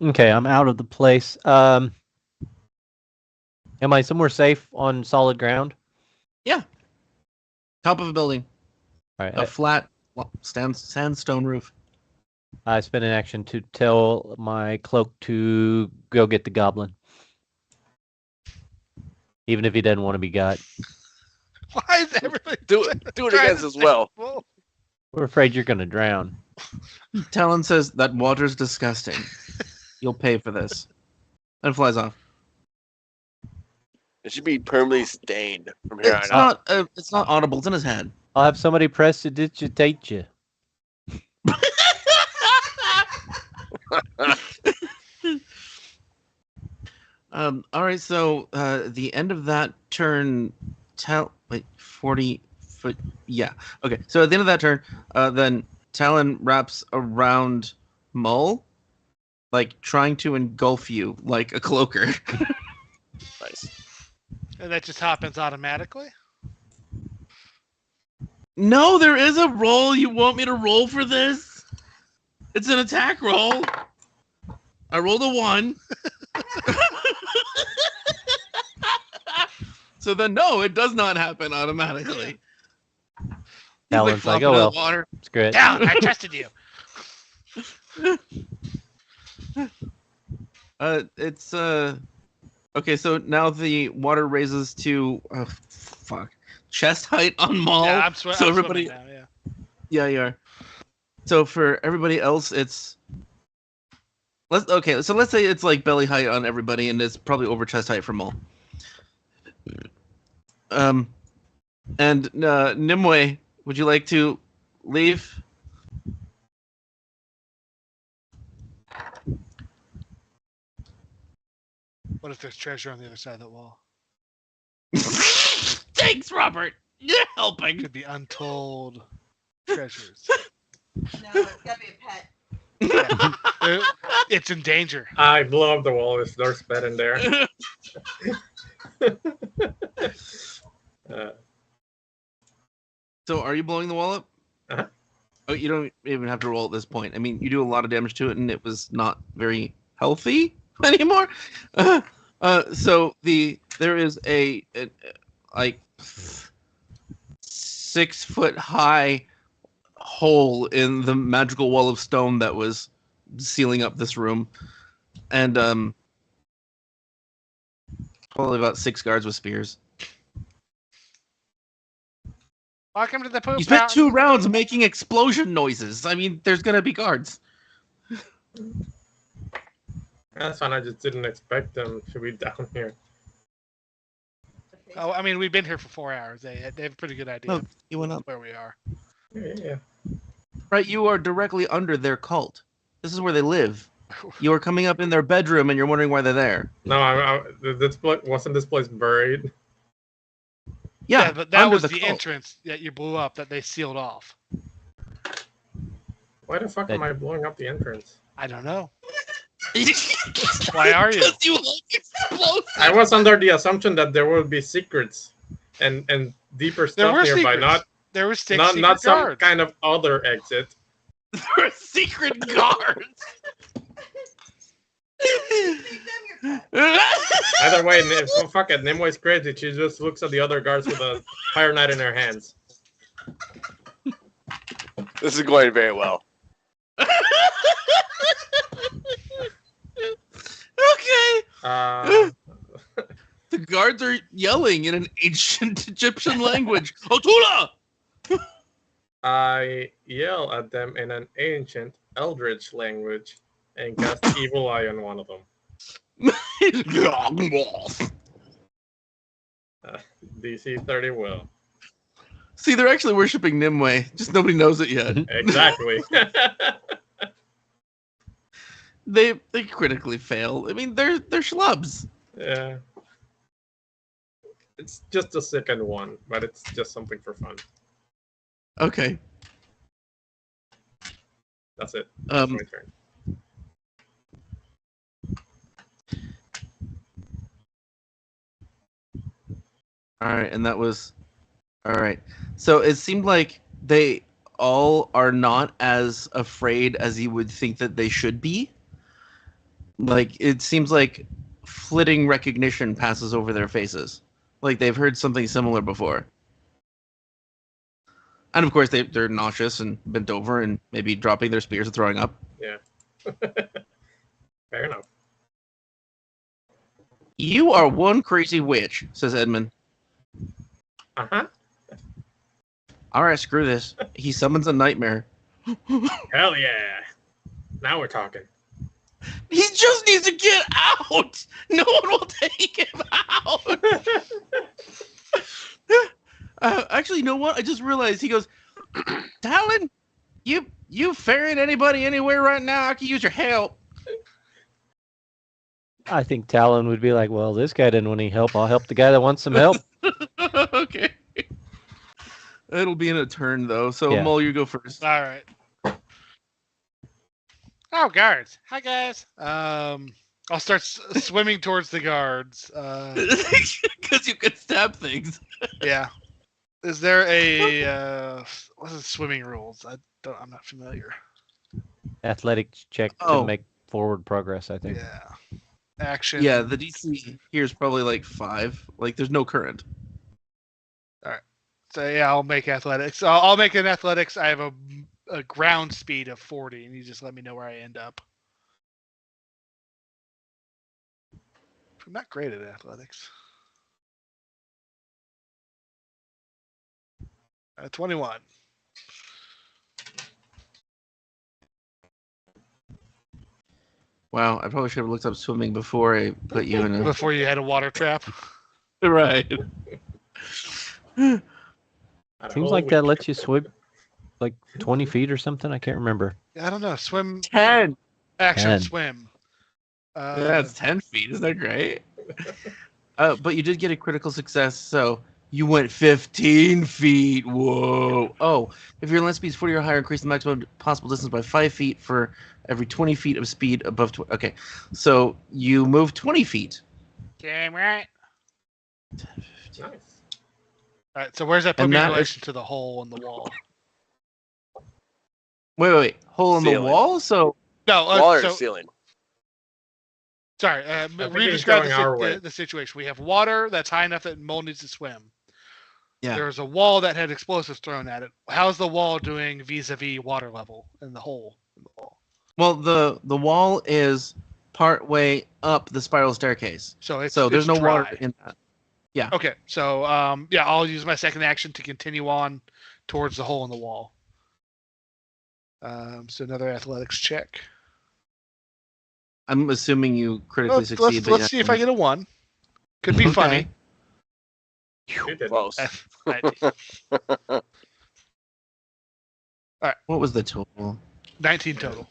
Okay, I'm out of the place. Am I somewhere safe on solid ground? Top of a building, All right. a flat sandstone roof. I spend an action to tell my cloak to go get the goblin. Even if he doesn't want to be got. Why is everybody Do it trying against to as well. save Mull? We're afraid you're going to drown. Talon says that water's disgusting. You'll pay for this, and flies off. It should be permanently stained from here It's on out. not. It's not audible. It's in his head. I'll have somebody press to digitate you. All right. So the end of that turn. 40 foot. Yeah. Okay. So at the end of that turn, then Talon wraps around Mull, like trying to engulf you like a cloaker. Nice. And that just happens automatically. No, there is a roll. You want me to roll for this? It's an attack roll. I rolled a 1. So then, no, it does not happen automatically. He's Talon's like, flopping oh in the well, water. screw it. Down. I trusted you. It's okay. So now the water raises to chest height on Mull. Yeah, I'm so swimming everybody, now. Yeah. yeah, you are. So for everybody else, it's so let's say it's like belly height on everybody, and it's probably over chest height for Mull. And Nimue, would you like to leave? What if there's treasure on the other side of that wall? Thanks, Robert. You're helping. Could be untold treasures. No, it's gotta be a pet. It's in danger. I blow up the wall. There's bed in there. So are you blowing the wall up? Uh-huh. Oh, you don't even have to roll at this point. I mean, you do a lot of damage to it, and it was not very healthy anymore. So there is a like 6 foot high hole in the magical wall of stone that was sealing up this room, and probably about 6 guards with spears. Welcome to the poop You spent mountain. 2 rounds making explosion noises. I mean, there's gonna be guards. That's fine. I just didn't expect them to be down here. Oh, I mean, we've been here for 4 hours. They have a pretty good idea Look, you went up. where we are. Yeah. Right, you are directly under their cult. This is where they live. You are coming up in their bedroom, and you're wondering why they're there. No, wasn't this place buried? Yeah, but that under was the the cult. entrance that you blew up that they sealed off. Why the fuck am I blowing up the entrance? I don't know. Why are you? Because you like explosives. I was under the assumption that there would be secrets and deeper There stuff were nearby, secrets. There were 6 not secret some guards. kind of other exit. There are secret guards. Make them your pet. Either way, fuck it. Nimue's crazy. She just looks at the other guards with a fire knife in her hands. This is going very well. Okay. The guards are yelling in an ancient Egyptian language. Otula! I yell at them in an ancient eldritch language and cast Evil Eye on one of them. DC 30 will. See, they're actually worshiping Nimue. Just nobody knows it yet. Exactly. They critically fail. I mean, they're schlubs. Yeah. It's just a second one, but it's just something for fun. Okay. That's it. That's my turn. All right, and that was all right. So it seemed like they all are not as afraid as you would think that they should be. Like, it seems like flitting recognition passes over their faces. Like they've heard something similar before. And of course, they're nauseous and bent over and maybe dropping their spears and throwing up. Yeah. Fair enough. You are one crazy witch, says Edmond. Uh-huh. All right, screw this. He summons a nightmare. Hell yeah. Now we're talking. He just needs to get out. No one will take him out. Actually, you know what? I just realized he goes, Talon, you ferrying anybody anywhere right now? I could use your help. I think Talon would be like, well, this guy didn't want any help. I'll help the guy that wants some help. Okay. It'll be in a turn though. So Yeah. Mull, you go first. All right. Oh, guards. Hi, guys. I'll start swimming towards the guards. Because you can stab things. Yeah. Is there a what's the swimming rules? I'm not familiar. Athletics check Oh. to make forward progress, I think. Yeah. Action. Yeah, the DC here is probably like 5. Like, there's no current. So yeah, I'll make athletics. I'll make an athletics. I have a ground speed of 40, and you just let me know where I end up. I'm not great at athletics. 21. Wow, I probably should have looked up swimming before I put you in a... Before you had a water trap. Right. Seems like that lets you swim like 20 feet or something. I can't remember. I don't know. Swim. 10. Action 10. swim. That's 10 feet. Isn't that great? But you did get a critical success, so you went 15 feet. Whoa. Oh, if your land speed is 40 or higher, increase the maximum possible distance by 5 feet for every 20 feet of speed above 20. Okay, so you move 20 feet. Damn right. Nice. All right. So where's that put And me in that relation to the hole in the wall? Wait. Hole in the Ceiling. wall? So, No. Wall or So, ceiling? sorry. think Re-describe he's going our way. the situation. We have water that's high enough that Mull needs to swim. yeah. There's a wall that had explosives thrown at it. How's the wall doing vis-a-vis water level in the hole in the wall? Well, the wall is part way up the spiral staircase. So it's So there's it's no dry. water in that. Okay, so yeah, I'll use my second action to continue on towards the hole in the wall. So another athletics check. I'm assuming you critically Let's succeed. but let's yeah. see if I get a 1. Could be funny. You did. Close. What was the total? 19 total.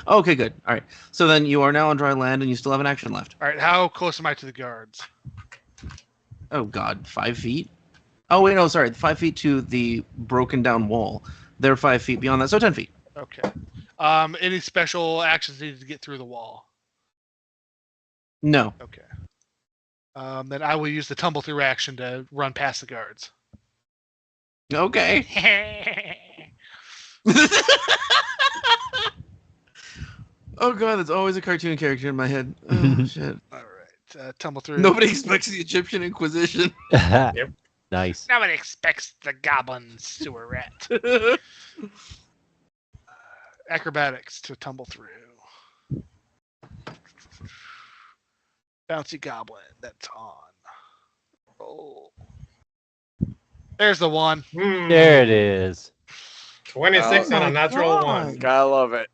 Okay, good. All right. So then you are now on dry land, and you still have an action left. All right, how close am I to the guards? Oh God, 5 feet. Oh wait, no, sorry, 5 feet to the broken down wall. They're 5 feet beyond that, so 10 feet. Okay. Any special actions needed to get through the wall? No. Okay. Then I will use the tumble through action to run past the guards. Okay. Oh God, that's always a cartoon character in my head. Oh shit. All right, tumble through. Nobody expects the Egyptian Inquisition. Nice. Nobody expects the goblin sewer rat. Acrobatics to tumble through. Bouncy goblin. That's on. Roll. There's the 1. There it is. 26 Oh on a my natural God. 1. Gotta love it.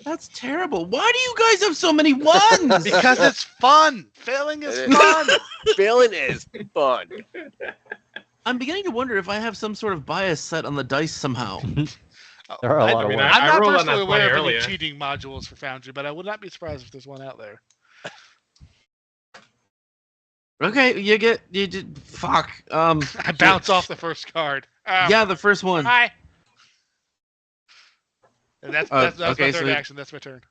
That's terrible. Why do you guys have so many ones? Because it's fun. Failing is It is. fun. Failing is fun. I'm beginning to wonder if I have some sort of bias set on the dice somehow. There are a lot I of mean, ways. I'm I not rolled on personally that aware 20 of any earlier. cheating modules for Foundry, but I would not be surprised if there's one out there. Okay, you did. Fuck. I bounce off the first card. Yeah, the first one. Hi. And that's okay, my so third he- action. That's my turn.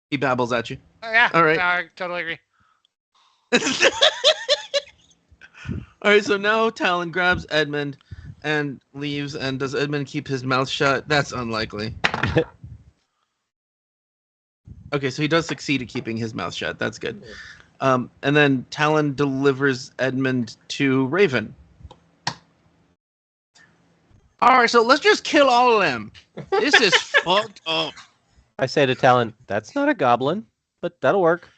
He babbles at you. Oh, yeah. All right. No, I totally agree. All right, so now Talon grabs Edmond and leaves. And does Edmond keep his mouth shut? That's unlikely. Okay, so he does succeed at keeping his mouth shut. That's good. And then Talon delivers Edmond to Raven. All right, so let's just kill all of them. This is fucked up. I say to Talon, that's not a goblin, but that'll work.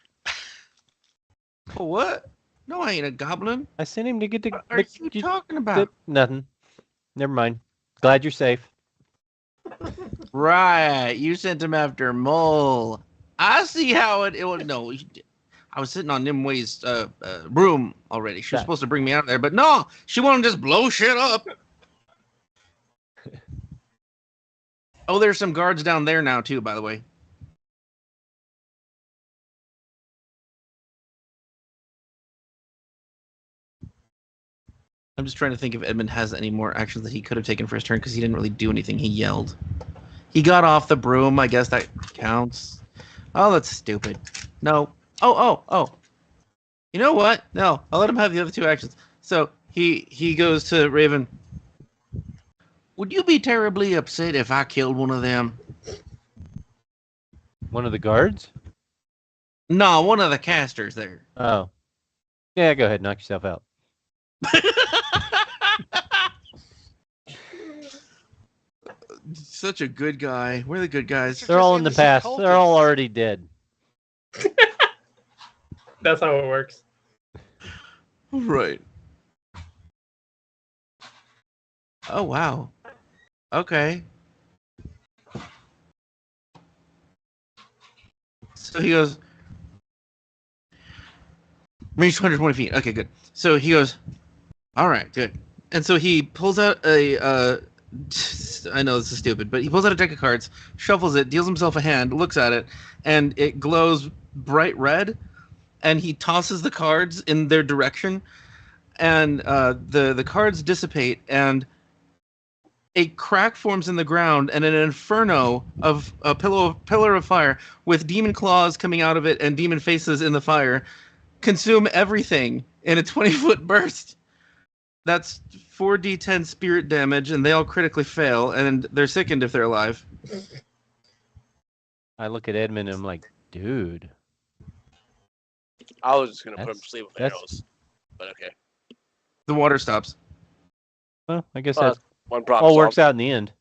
Oh, what? No, I ain't a goblin. I sent him to get to. What are you talking about? Nothing. Never mind. Glad you're safe. Right, you sent him after Mull. I see how it was. No, I was sitting on Nimue's room already. She was That- supposed to bring me out there, but no, she wanted to just blow shit up. Oh, there's some guards down there now too, by the way. I'm just trying to think if Edmond has any more actions that he could have taken for his turn because he didn't really do anything. He yelled. He got off the broom. I guess that counts. Oh, that's stupid. No. Oh. You know what? No, I'll let him have the other two actions. So he goes to Raven. Would you be terribly upset if I killed one of them? One of the guards? No, one of the casters there. Oh. Yeah, go ahead, knock yourself out. Such a good guy. We're the good guys. They're all in the past. They're all already dead. That's how it works. Right. Oh, wow. Okay. So he goes, range 220 feet. Okay, good. So he goes, all right, good. And so he pulls out a, I know this is stupid, but he pulls out a deck of cards, shuffles it, deals himself a hand, looks at it, and it glows bright red, and he tosses the cards in their direction, and the cards dissipate, and a crack forms in the ground, and an inferno of a pillar of fire with demon claws coming out of it and demon faces in the fire consume everything in a 20-foot burst. That's 4d10 spirit damage, and they all critically fail, and they're sickened if they're alive. I look at Edmund and I'm like, dude. I was just gonna put him to sleep with that's- arrows, but okay. The water stops. Well, I guess Well, that one problem all works solved. out in the end.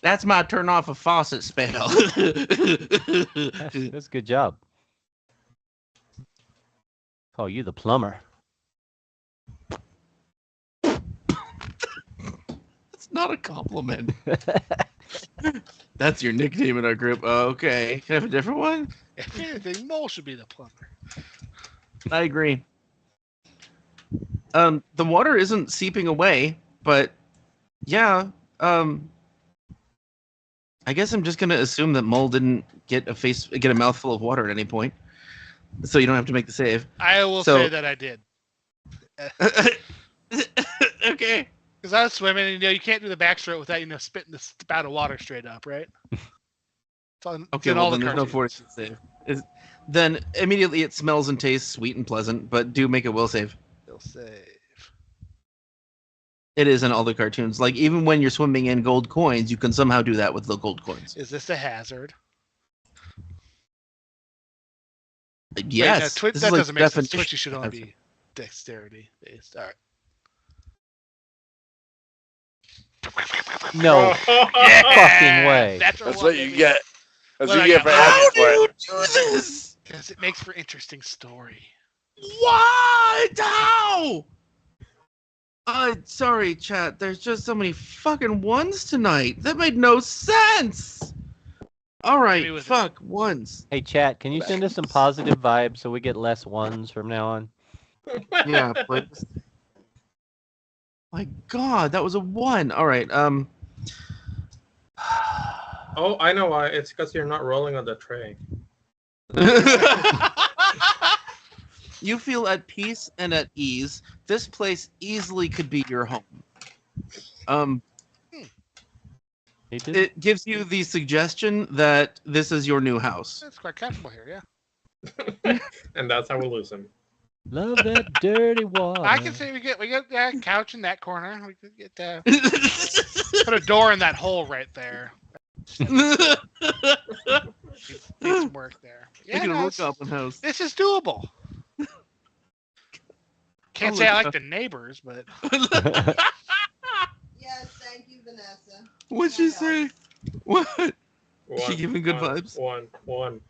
That's my turn off a faucet spell. That's a good job. Call you the plumber. That's not a compliment. That's your nickname in our group. Okay. Can I have a different one? If anything, Mull should be the plumber. I agree. The water isn't seeping away, but yeah. I guess I'm just gonna assume that Mull didn't get a mouthful of water at any point, so you don't have to make the save. I will So- say that I did. Okay. Because I was swimming, and you can't do the backstroke without spitting the spout of water straight up, right? It's Okay. in Well, all then the there's no cartoons. fortitude save. Then immediately it smells and tastes sweet and pleasant, but do make a will save. They'll save. It is in all the cartoons. Like even when you're swimming in gold coins, you can somehow do that with the gold coins. Is this a hazard? Yes. Wait, no, this that is like doesn't make sense. definition Twitchy should only hazard. be dexterity based. All right. No fucking way. That's What you baby. get. That's What what I you get got. for How asking do for you it. do this? Because it makes for interesting story. What? How? Sorry, chat. There's just so many fucking ones tonight. That made no sense. All Agree right, with it. fuck ones. Hey, chat, can you send us some positive vibes so we get less ones from now on? Yeah, please. My God, that was a one. All right. Oh, I know why. It's because you're not rolling on the tray. You feel at peace and at ease. This place easily could be your home. He did. It gives you the suggestion that this is your new house. It's quite comfortable here, yeah. And that's how we lose him. Love that dirty water. I can say we get that couch in that corner. We could get put a door in that hole right there. Need some work there. Make Yeah, it a no, real it's- goblin house. this is doable. Can't Holy say I like cow. the neighbors, but Yes, thank you, Vanessa. What'd she say? What? Is she giving good one, vibes? One.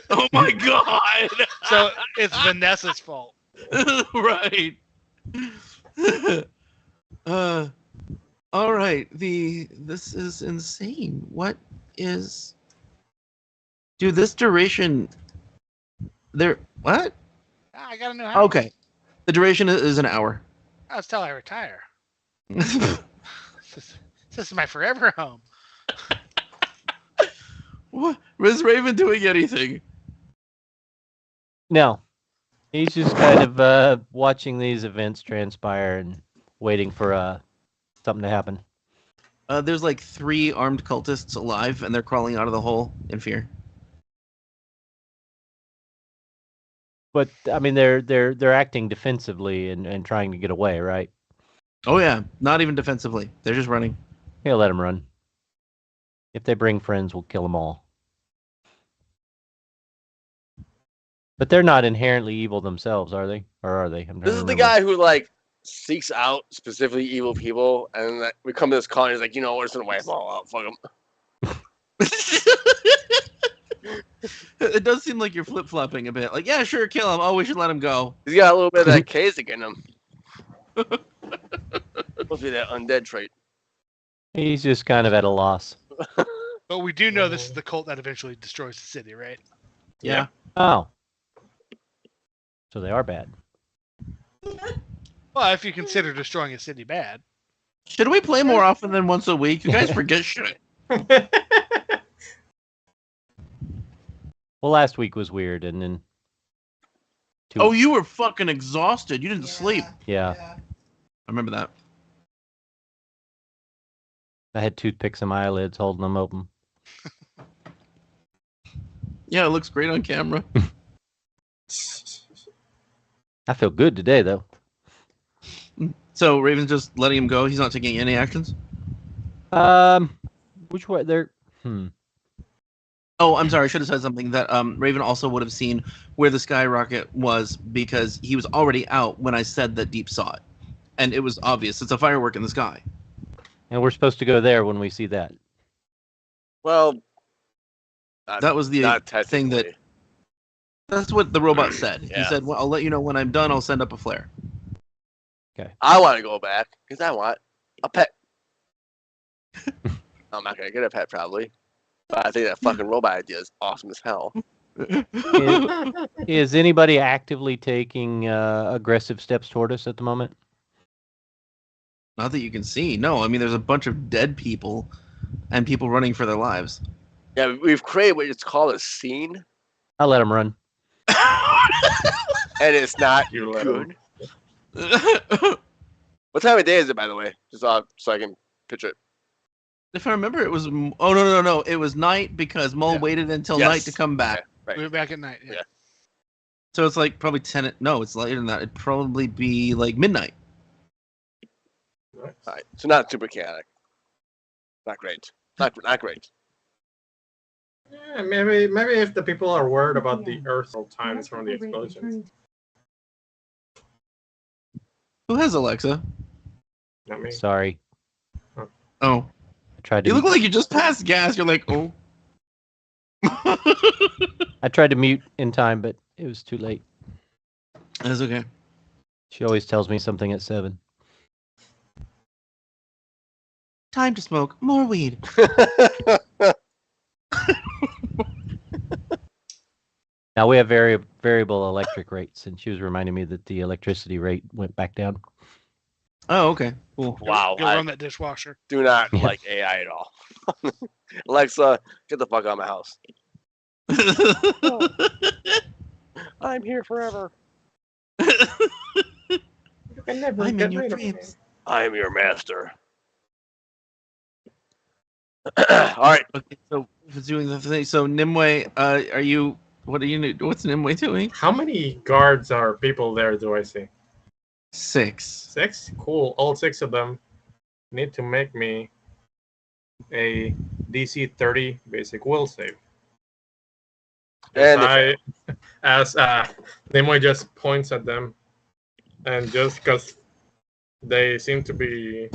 Oh my God! so it's Vanessa's fault. Right. All right. This is insane. What is? Dude, this duration. What? Ah, I got a new house. Okay. The duration is an hour. That's till I retire. This is my forever home. What? Is Raven doing anything? No. He's just kind of watching these events transpire and waiting for something to happen. There's like 3 armed cultists alive, and they're crawling out of the hole in fear. But I mean, they're acting defensively and trying to get away, right? Oh yeah, not even defensively. They're just running. Yeah, let them run. If they bring friends, we'll kill them all. But they're not inherently evil themselves, are they? Or are they? I'm trying This to is the remember. guy who like seeks out specifically evil people, and like, we come to this con. He's like, we're just gonna wipe them all out. Fuck them. It does seem like you're flip-flopping a bit. Like, yeah, sure, kill him. Oh, we should let him go. He's got a little bit of that Kasich in him. Must be that undead trait. He's just kind of at a loss. But we do know this is the cult that eventually destroys the city, right? Yeah. Oh. So they are bad. Well, if you consider destroying a city bad. Should we play more often than once a week? You guys forget shit. Well, last week was weird, and then. Oh, you were fucking exhausted. You didn't sleep. Yeah. I remember that. I had toothpicks in my eyelids, holding them open. Yeah, it looks great on camera. I feel good today, though. So Raven's just letting him go. He's not taking any actions. Which way? They're. Oh, I'm sorry. I should have said something that Raven also would have seen where the skyrocket was because he was already out when I said that Deep saw it, and it was obvious. It's a firework in the sky. And we're supposed to go there when we see that. Well, That was the not thing that. technically. That's what the robot said. He Yeah. said, "Well, I'll let you know when I'm done. I'll send up a flare." I want to go back because I want a pet. I'm not gonna get a pet probably, but I think that fucking robot idea is awesome as hell. Is anybody actively taking aggressive steps toward us at the moment? Not that you can see. No, I mean there's a bunch of dead people, and people running for their lives. Yeah, we've created what it's called a scene, I'll let them run. and it's not You let good. What time of day is it, by the way? Just so I can picture it. If I remember, it was no. It was night because Mull Yeah. waited until Yes. night to come back. Right. We were back at night. Yeah. Yeah. So it's like probably 10. No, it's later than that. It'd probably be like midnight. All right. So not super chaotic. Not great. Not great. Yeah, maybe if the people are worried about the Earth all times from the explosions. Who has Alexa? Not me. Oh, Sorry. I tried to. you look like you just passed gas. You're like, oh. I tried to mute in time, but it was too late. That's okay. She always tells me something at 7. Time to smoke more weed. Now we have variable electric rates, and she was reminding me that the electricity rate went back down. Oh, okay. Cool. Wow. Go I run that dishwasher. do not Yeah. like AI at all. Alexa, get the fuck out of my house. I'm here forever. You can never I'm get in your rid of me. dreams. I am your master. All right. Okay, so for doing the thing. So Nimue, are you? What are you? What's Nimue doing? How many guards or people there do I see? 6. 6? Cool. All 6 of them need to make me a DC 30 basic will save. And As Nimue just points at them, and just because they seem to be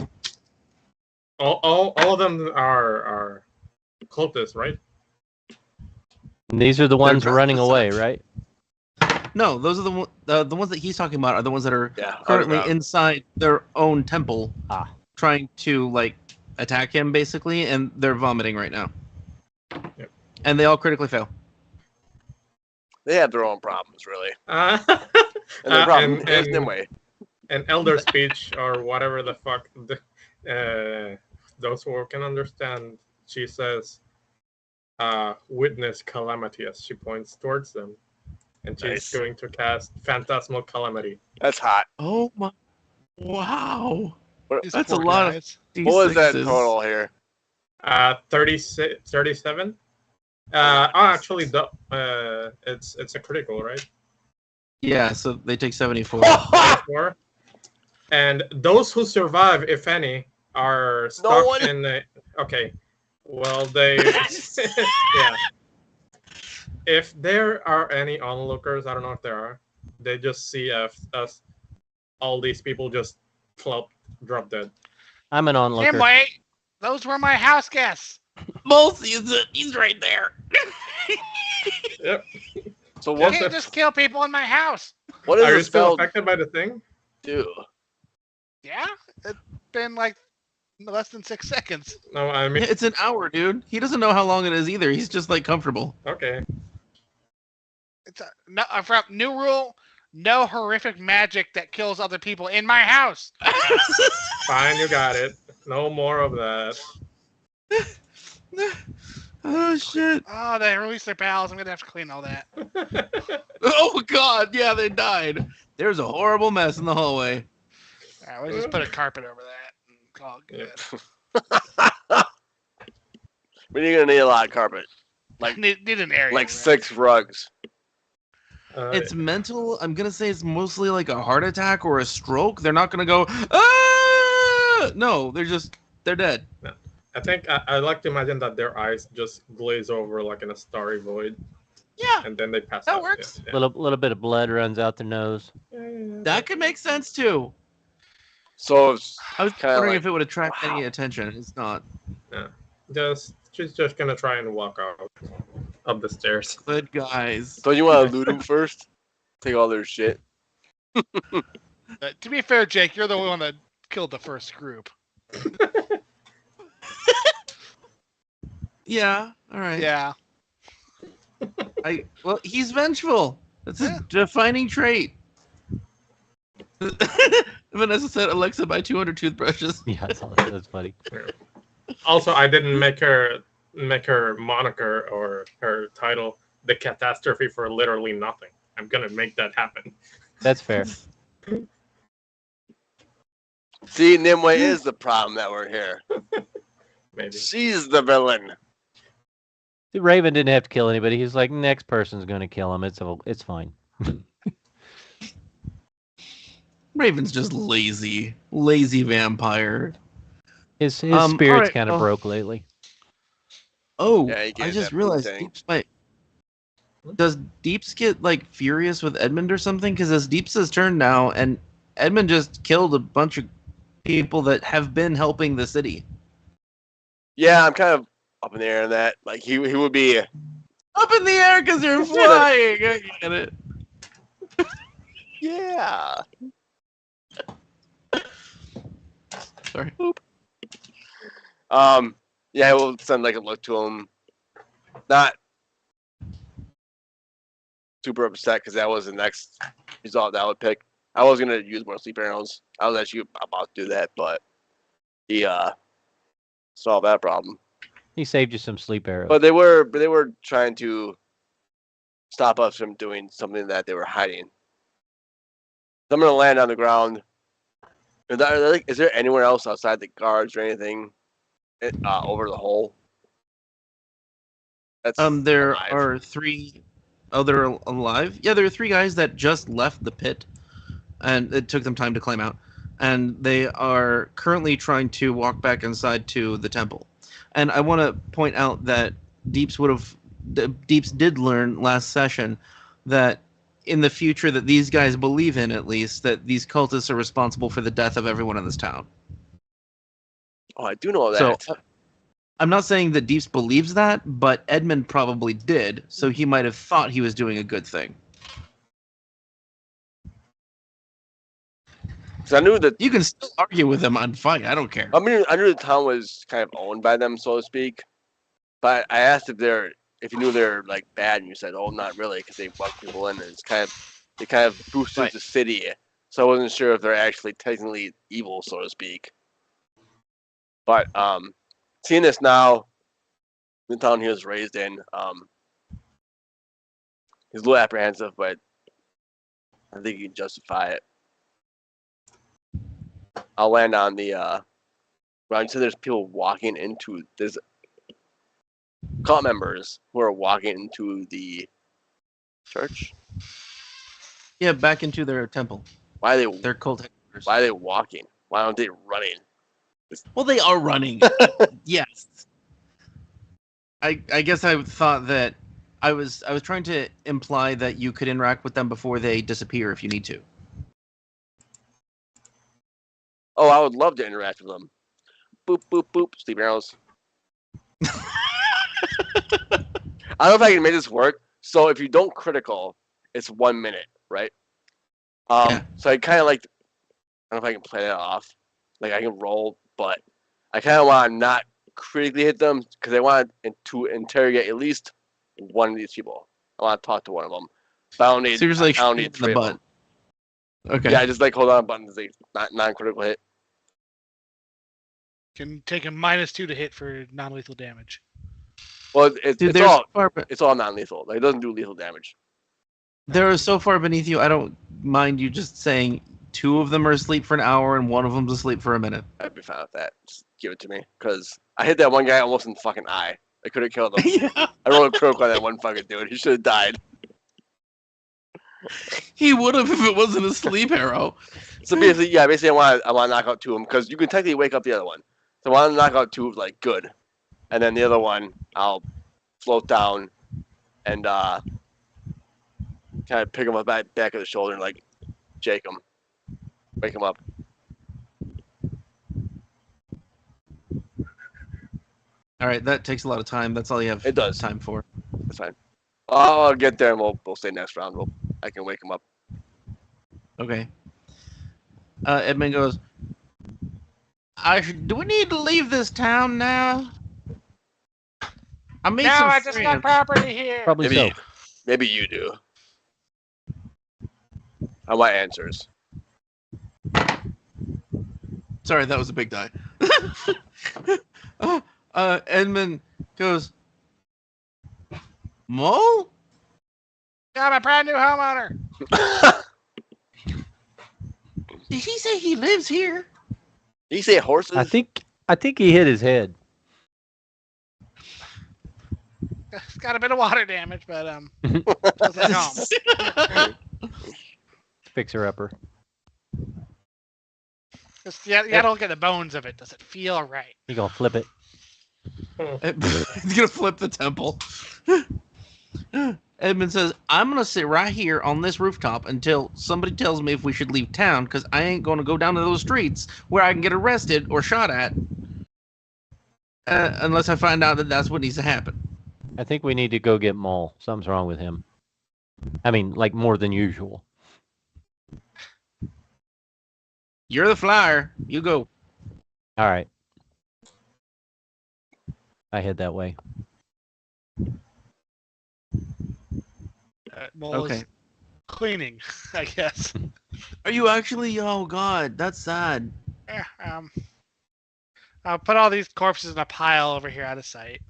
all of them are cultists, right? And these are the ones dressed running as away, such. right? No, those are the ones that he's talking about are the ones that are yeah, currently underground. inside their own temple, trying to like attack him basically, and they're vomiting right now. Yep. And they all critically fail. They have their own problems, really. And And the problem is Nimue. an elder speech or whatever the fuck. Those who can understand, she says, "Witness calamity" as she points towards them. and she's Nice. going to cast Phantasmal Calamity. That's hot. Oh my! Wow, These that's a poor lot guys. of What was that D6s. total here? 37. Actually, it's a critical, right? Yeah, so they take 74. 4. And those who survive, if any, are stuck one. in the. Okay, well they. Yeah. If there are any onlookers, I don't know if there are. They just see us, all these people just drop dead. I'm an onlooker. Nimue, those were my house guests. Most he's right there. Yep. So You what? can't just kill people in my house. What does Are the you still spell affected by the thing? do? Yeah, it's been like less than 6 seconds. No, I mean. Yeah, it's an hour, dude. He doesn't know how long it is either. He's just like comfortable. Okay. It's from new rule: no horrific magic that kills other people in my house. Fine, you got it. No more of that. Oh shit! Oh, they released their pals. I'm gonna have to clean all that. Oh god! Yeah, they died. There's a horrible mess in the hallway. All right, we'll just put a carpet over that. And call it good. But you're gonna need a lot of carpet, like Need an area. like right? 6 rugs. It's mental. I'm gonna say it's mostly like a heart attack or a stroke. They're not gonna go. Ah! No, they're dead. I think I like to imagine that their eyes just glaze over like in a starry void, Yeah, and then they pass that out. works. Yeah. Little bit of blood runs out their nose. that could make sense too. So it's I was Kinda wondering like- if it would attract any wow. attention. It's not. She's just gonna try and walk out up the stairs. Good guys. don't you want to loot them first? Take all their shit. To be fair, Jake, you're the one that killed the first group. Yeah. All right. Yeah. Well, he's vengeful. That's Yeah. a defining trait. Vanessa said, "Alexa, buy 200 toothbrushes." Yeah, that's funny. Also, I didn't make her moniker or her title the catastrophe for literally nothing. I'm gonna make that happen. That's fair. See, Nimue is the problem that we're here. Maybe. She's the villain. Raven didn't have to kill anybody. He's like, next person's gonna kill him. It's fine. Raven's just lazy vampire. His All spirit's right, kind of well- broke lately. Oh, Yeah, he I gave just that realized thing. Deeps might. Does Deeps get like furious with Edmond or something? Because it's Deeps' turn now, and Edmond just killed a bunch of people that have been helping the city. Yeah, I'm kind of up in the air on that. Like he would be. Up in the air because you're flying. I get it. Yeah. Sorry. Yeah, we'll send like a look to him. Not super upset because that was the next result that I would pick. I was gonna use more sleep arrows. I was actually about to do that, but he solved that problem. He saved you some sleep arrows. But they were trying to stop us from doing something that they were hiding. So I'm gonna land on the ground. Is there anywhere else outside the guards or anything over the hole? That's There alive. are 3. Oh, they're alive. Yeah, there are 3 guys that just left the pit, and it took them time to climb out, and they are currently trying to walk back inside to the temple. And I want to point out that Deeps did learn last session that in the future that these guys believe in, at least, that these cultists are responsible for the death of everyone in this town. Oh, I do know So that. I'm not saying that Deeps believes that, but Edmond probably did, so he might have thought he was doing a good thing. 'Cause I knew that. You can still argue with him on fight. I don't care. I knew the town was kind of owned by them, so to speak. But I asked if you knew they're like bad, and you said, "Oh, not really," because they brought people in, and it kind of boosted Right. the city. So I wasn't sure if they're actually technically evil, so to speak. But seeing this now, the town he was raised in, He's a little apprehensive, but I think he can justify it. I'll land on the Ron said there's people walking into there's cult members who are walking into the church. Yeah, back into their temple. Why are they Their cult headquarters. why are they walking? Why aren't they running? Well, they are running. Yes. I guess I thought that I was trying to imply that you could interact with them before they disappear if you need to. Oh, I would love to interact with them. Boop boop boop. Sleep arrows. I don't know if I can make this work. So if you don't critical, it's 1 minute, right? Yeah. So I kind of like. I don't know if I can play that off. Like I can roll, but I kind of want to not critically hit them because I want to interrogate at least one of these people. I want to talk to one of them. But I don't need, So you're just like I don't shooting need in the three of butt. them. Okay. Yeah, I just like hold on buttons. Like non-critical hit. Can take a -2 to hit for non-lethal damage. Well, Dude, it's they're all so far, it's all non-lethal. Like, it doesn't do lethal damage. they're so far beneath you. I don't mind you just saying 2 of them are asleep for an hour and 1 of them's asleep for a minute. I'd be fine with that. Just give it to me because I hit that one guy almost in the fucking eye. I could have killed him. Yeah. I rolled a critical on that one fucking dude. He should have died. He would have if it wasn't a sleep arrow. So basically, I want to knock out 2 of them because you can technically wake up the other one. So I want to knock out 2 of like good, and then the other one I'll float down and kind of pick him up back of the shoulder and like shake him, wake him up. All right, that takes a lot of time. That's all you have It does. time for. That's fine. I'll get there and we'll stay next round. I can wake him up. Okay. Edmond goes, do we need to leave this town now? I made No, some I just got friends. property here. Probably so. Maybe you do. I want answers. Sorry, that was a big die. Edmund goes, Mull? Yeah, I'm a brand new homeowner. Did he say he lives here? Did you say horses? I think he hit his head. It's got a bit of water damage, but feels like home. Fixer upper. Just, you gotta look at the bones of it. Does it feel right? You gonna flip it? He's gonna flip the temple. Edmund says, I'm gonna sit right here on this rooftop until somebody tells me if we should leave town, because I ain't gonna go down to those streets where I can get arrested or shot at unless I find out that that's what needs to happen. I think we need to go get Mull. Something's wrong with him. I mean, like more than usual. You're the flyer. You go. All right. I head that way. Mull Okay. is cleaning, I guess. Are you actually? Oh God, that's sad. Yeah, I'll put all these corpses in a pile over here out of sight.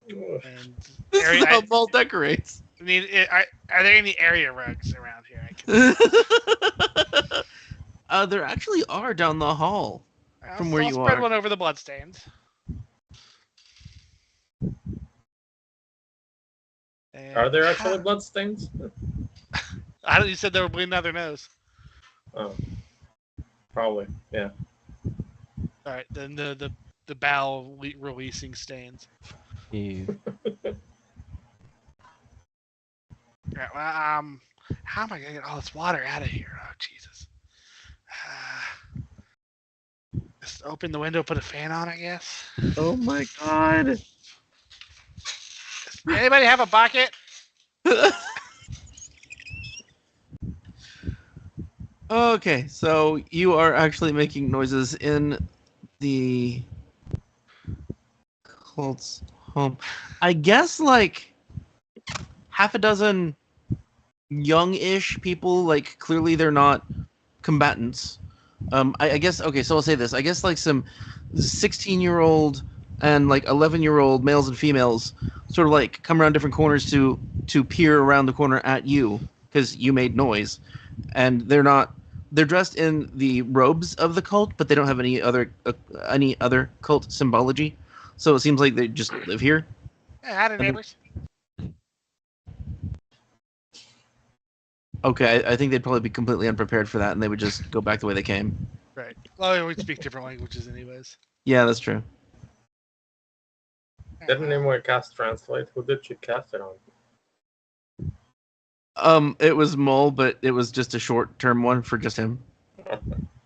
And This area, is how Mull decorates. are there any area rugs around here? There actually are down the hall. From where I'll you spread are. one over the bloodstains. Are there actually bloodstains? You said they were bleeding out their nose. Oh, probably. Yeah. All right, then the bowel releasing stains. You. All right, well, how am I gonna get all this water out of here? Oh Jesus! Just open the window, put a fan on, I guess. Oh my God. Does anybody have a bucket? Okay, so you are actually making noises in the cult's home. I guess like half a dozen young-ish people, like clearly they're not combatants. I guess, okay, so I'll say this. I guess like some 16-year-old and like 11-year-old males and females sort of like come around different corners to peer around the corner at you because you made noise, and they're dressed in the robes of the cult, but they don't have any other cult symbology, so it seems like they just live here. Yeah, howdy, neighbors. Okay, I think they'd probably be completely unprepared for that, and they would just go back the way they came. Right. Well, we speak different languages, anyways. Yeah, that's true. Didn't Nimue cast Translate? Who did she cast it on? It was Mull, but it was just a short-term one for just him.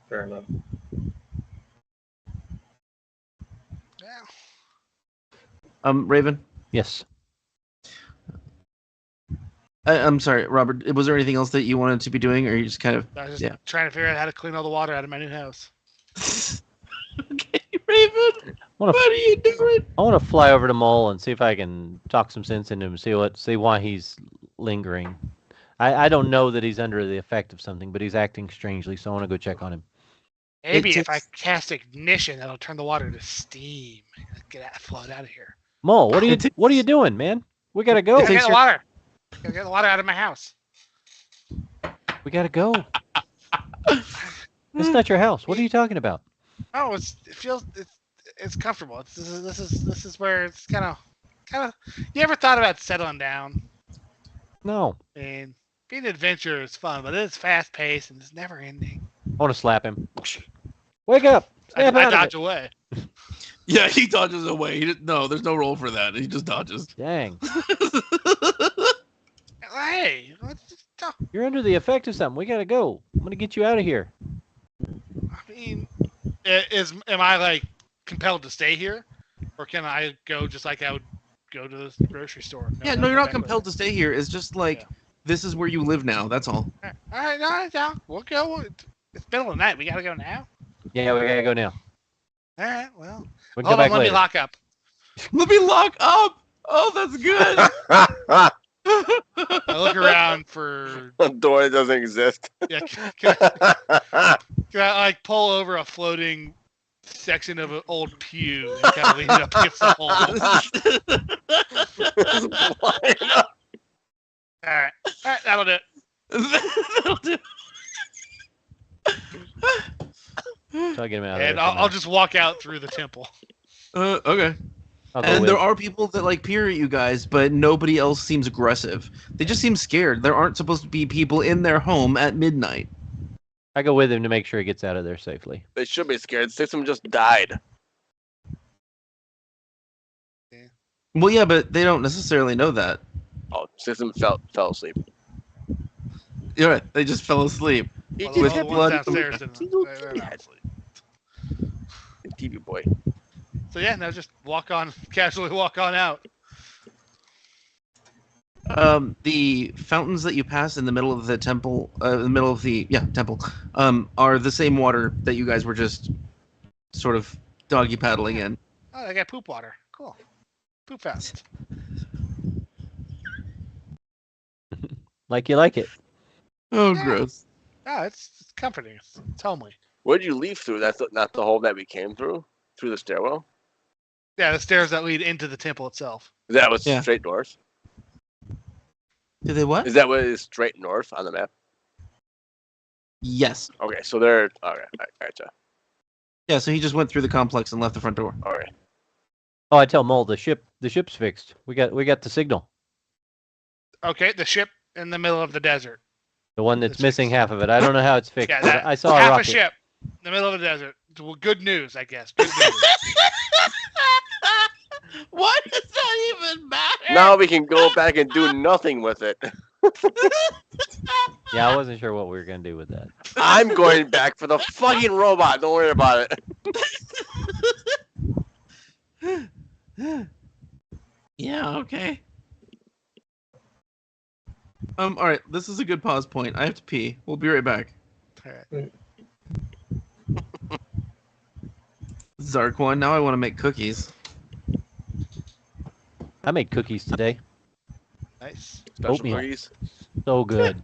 Fair enough. Yeah. Raven? Yes. I'm sorry, Robert. Was there anything else that you wanted to be doing, or you just kind of... I was just Yeah. trying to figure out how to clean all the water out of my new house. Okay, Raven, what are you doing? I want to fly over to Mull and see if I can talk some sense into him, see why he's lingering. I don't know that he's under the effect of something, but he's acting strangely, so I want to go check on him. Maybe It if I takes- cast ignition, that'll turn the water to steam. Float out of here. Mull, what are you doing, man? We gotta go. Gotta get the water. Gotta get the water out of my house. We gotta go. It's not your house. What are you talking about? Oh, it's comfortable. This is where it's kind of. You ever thought about settling down? No. And being an adventurer is fun, but it's fast paced and it's never ending. I want to slap him. Wake up! Snap I out of dodge it. away. Yeah, he dodges away. No, there's no roll for that. He just dodges. Dang. Hey, You're under the effect of something. We gotta go. I'm gonna get you out of here. I mean, am I like compelled to stay here, or can I go just like I would go to the grocery store? Yeah, no, you're not compelled to stay here. It's just like, this is where you live now. That's all. All right, no, we'll go. It's middle of the night. We gotta go now. Yeah, we gotta go now. All right, well, We can hold go on, back let me later. lock up. Let me lock up! Oh, that's good! I look around for. A door that doesn't exist. Yeah, can I like pull over a floating section of an old pew and kind of lean it up against the wall? All right, that'll do it. That'll do. So I get him out of And there. I'll just walk out through the temple. Okay. I'll go And with there him. are people that like peer at you guys, but nobody else seems aggressive. They just seem scared. There aren't supposed to be people in their home at midnight. I go with him to make sure he gets out of there safely. They should be scared. Six of them just died. Well, yeah, but they don't necessarily know that. Oh, six of them fell asleep. You're right. They just fell asleep. Well, With the ones blood- downstairs didn't. They're not asleep. TV boy. So yeah, no, just casually walk on out. The fountains that you pass in the middle of the temple, temple, are the same water that you guys were just sort of doggy paddling in. Oh, they got poop water. Cool. Poop fountains. Like you like it. Oh, Yeah. gross. Oh, it's comforting. It's homely. Where did you leave through? That's not the hole that we came through? Through the stairwell? Yeah, the stairs that lead into the temple itself. That was Yeah. straight north. Did they what? Is that what is straight north on the map? Yes. Okay, so they're okay. I gotcha. Yeah, so he just went through the complex and left the front door. All right. Oh, I tell Mull the ship's fixed. We got the signal. Okay, the ship in the middle of the desert. The one that's It's missing fixed. half of it. I don't know how it's fixed. Yeah, but that, I saw a half rocket. a ship in the middle of the desert. Well, good news, I guess. Good news. What does that even matter? Now we can go back and do nothing with it. Yeah, I wasn't sure what we were gonna do with that. I'm going back for the fucking robot. Don't worry about it. Yeah, okay. All right, this is a good pause point. I have to pee. We'll be right back. All right. Zarquan, now I want to make cookies. I made cookies today. Nice. Special Oatmeal. breeze. So good.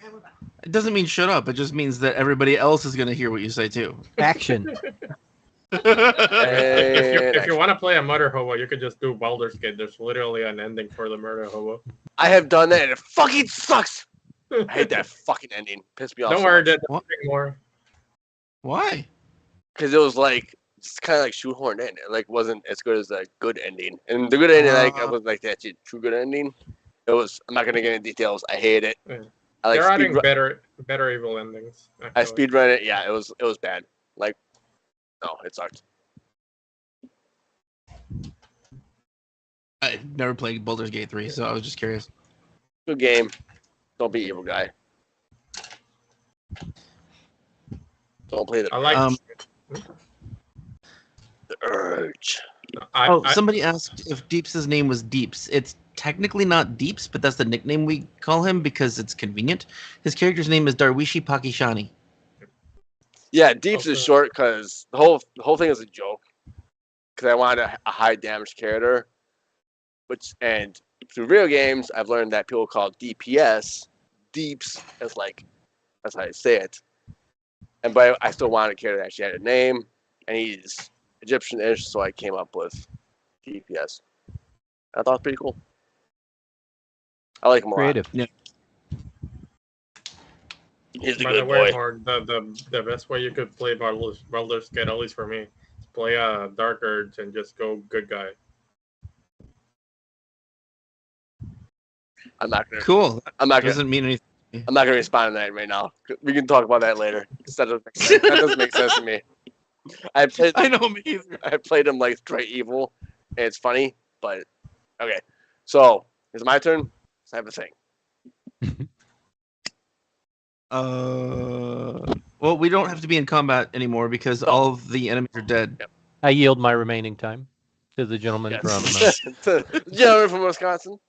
And we're back. It doesn't mean shut up. It just means that everybody else is going to hear what you say too. Action. If you want to play a murder hobo, you could just do Baldur's Gate. There's literally an ending for the murder hobo. I have done that and it fucking sucks. I hate that fucking ending. Pissed me off. Don't worry, there's more. Why? Because it was like it's kind of like shoehorned in. It like wasn't as good as the good ending. And the good ending, like it was like that true good ending. It was. I'm not gonna get into details. I hate it. Yeah. I like They're adding better evil endings. I Actually. speedrun it. Yeah, it was bad. Like, no, it sucked. I never played Baldur's Gate 3, so I was just curious. Good game. Don't be evil guy. Don't play the I like. the urge. Somebody asked if Deeps' name was Deeps. It's technically not Deeps, but that's the nickname we call him because it's convenient. His character's name is Darwishi Pakishani. Yeah, Deeps is short because the whole thing is a joke. Because I wanted a high damage character, and through video games, I've learned that people call DPS Deeps as like that's how I say it. But I still wanted a character that actually had a name, and he's Egyptian-ish, so I came up with DPS. I thought it was pretty cool. I like him a lot. Creative. Yeah. He's a By the good way, boy. Mark, the best way you could play Baldur's Gate, at least for me, is play a Dark Urge and just go good guy. I'm not gonna. Cool. I'm not gonna. Doesn't mean anything. I'm not gonna respond to that right now. We can talk about that later. That doesn't make sense to me. I know me either. I played him like straight evil, and it's funny. But okay, so it's my turn. I have a thing. Well, we don't have to be in combat anymore because all of the enemies are dead. Yep. I yield my remaining time. To the gentleman Yes. from. To the gentleman from Wisconsin.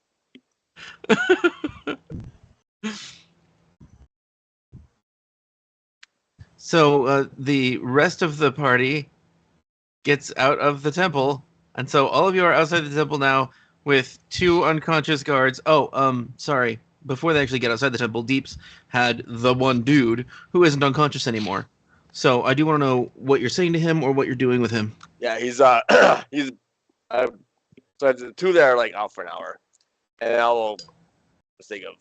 So the rest of the party gets out of the temple, and so all of you are outside the temple now with 2 unconscious guards. Oh, sorry. Before they actually get outside the temple, Deeps had the one dude who isn't unconscious anymore. So I do want to know what you're saying to him or what you're doing with him. Yeah, he's he's so the 2 that are like out for an hour, and I will think of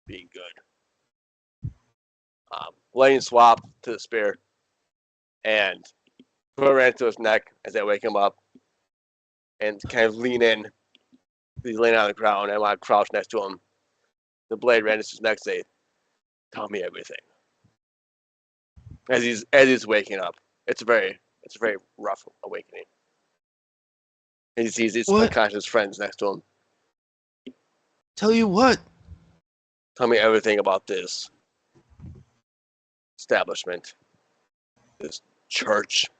being good. Letting swap to the spear, and put it right to his neck as I wake him up, and kind of lean in. He's laying on the ground, and I want to crouch next to him. The blade right into his neck, say, "Tell me everything." As he's waking up, it's a very rough awakening. And he sees his What? unconscious friends next to him. Tell you what. Tell me everything about this establishment, this church.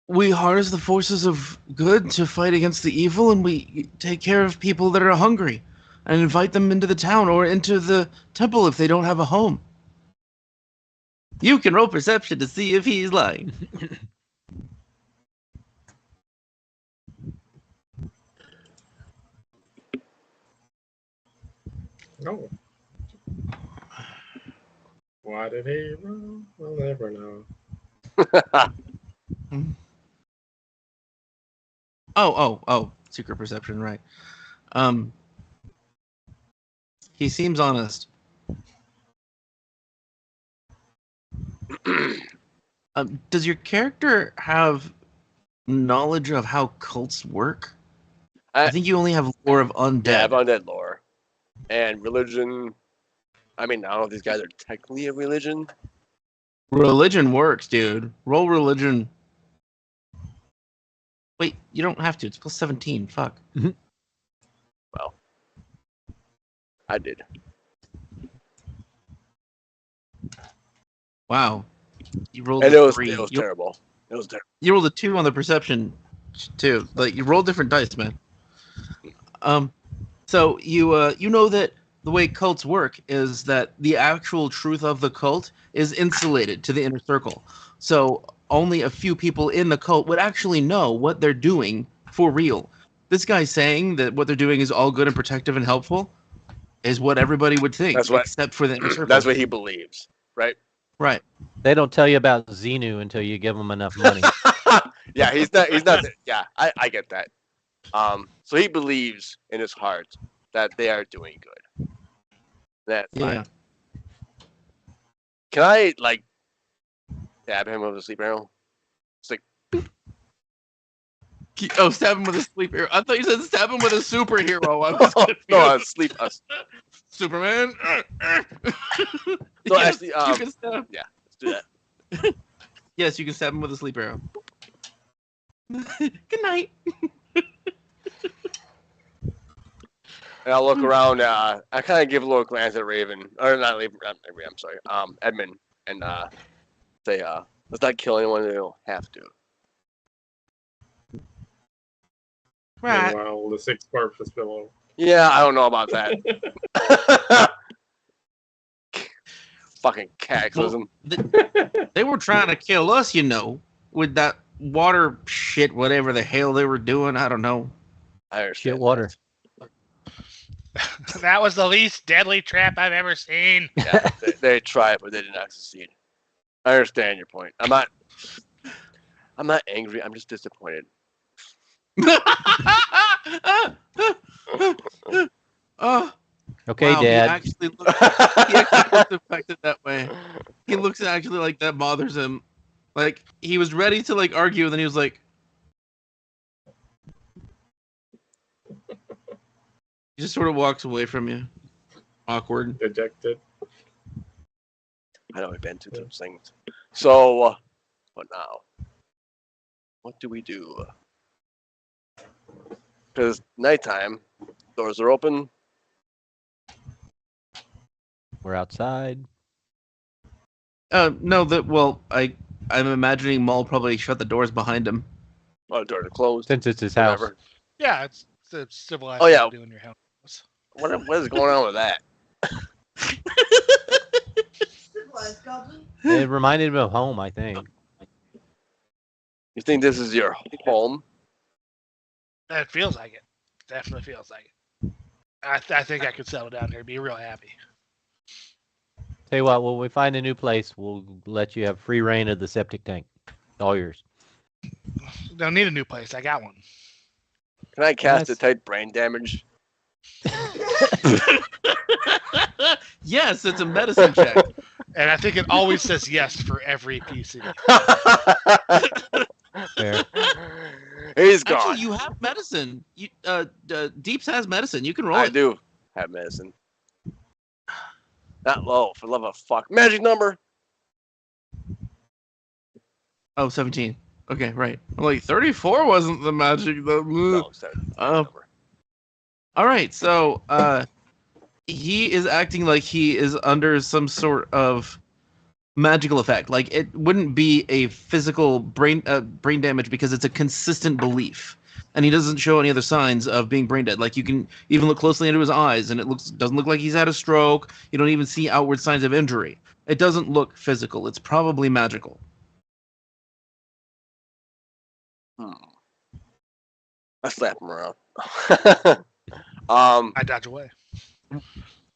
We harness the forces of good to fight against the evil, and we take care of people that are hungry and invite them into the town or into the temple if they don't have a home. You can roll perception to see if he's lying. No. Why did he run? We'll never know. Oh, secret perception, right. He seems honest. Does your character have knowledge of how cults work? I think you only have lore of undead. Yeah, I have undead lore. And religion. I mean, I don't know if these guys are technically a religion. Religion works, dude. Roll religion. Wait, you don't have to. It's plus 17. Fuck. Well, I did. Wow. You rolled And a it was 3. terrible. It was terrible. You rolled a 2 on the perception, too. Like, you roll different dice, man. So you know that the way cults work is that the actual truth of the cult is insulated to the inner circle. So only a few people in the cult would actually know what they're doing for real. This guy saying that what they're doing is all good and protective and helpful is what everybody would think, except for the inner circle. That's what he believes, right? Right. They don't tell you about Xenu until you give them enough money. Yeah, he's not. Yeah, I get that. So he believes in his heart that they are doing good. That's fine. Can I stab him with a sleep arrow? It's like, oh, stab him with a sleep arrow. I thought you said stab him with a superhero. I was no, sleep us. Superman. So actually, you can stab. Yeah, let's do that. Yes, you can stab him with a sleep arrow. Good night. And I'll look around. I kind of give a little glance at Raven, or not Raven. I'm sorry, Edmond, and say, let's not kill anyone. They don't have to. Right. Meanwhile, the 6 corpses below. Yeah, I don't know about that. Fucking cataclysm. They were trying to kill us, with that water shit, whatever the hell they were doing. I don't know. I understand. Shit water. That was the least deadly trap I've ever seen. Yeah, they tried, but they did not succeed. I understand your point. I'm not angry. I'm just disappointed. Oh, Okay, wow, Dad. he actually looks affected that way. He looks actually like that bothers him. Like, he was ready to argue, and then he was like, he just sort of walks away from you. Awkward. Dejected. I know I've been through those things. So, what now? What do we do? Because nighttime, doors are open, We're outside. No, I'm imagining Mull probably shut the doors behind him. Oh, the doors are closed. Since it's his house. Whatever. Yeah, it's the civilized Oh, yeah. thing to do in your house. What is going on with that? Civilized goblin. It reminded him of home, I think. You think this is your home? It feels like it. Definitely feels like it. I think I could settle down here and be real happy. Tell you what, when we find a new place, we'll let you have free reign of the septic tank. All yours. Don't need a new place. I got one. Can I cast Yes. detect brain damage? Yes, it's a medicine check. And I think it always says yes for every PC. Fair. He's gone. Actually, you have medicine. Deeps has medicine. You can roll I it. do have medicine. Not low, for the love of fuck. Magic number. Oh, 17. Okay, right. I'm like 34 wasn't the magic. No, 7. Number. All right, so he is acting like he is under some sort of magical effect. Like it wouldn't be a physical brain damage because it's a consistent belief, and he doesn't show any other signs of being brain dead. Like you can even look closely into his eyes, and it doesn't look like he's had a stroke. You don't even see outward signs of injury. It doesn't look physical. It's probably magical. I slap him around. I dodge away.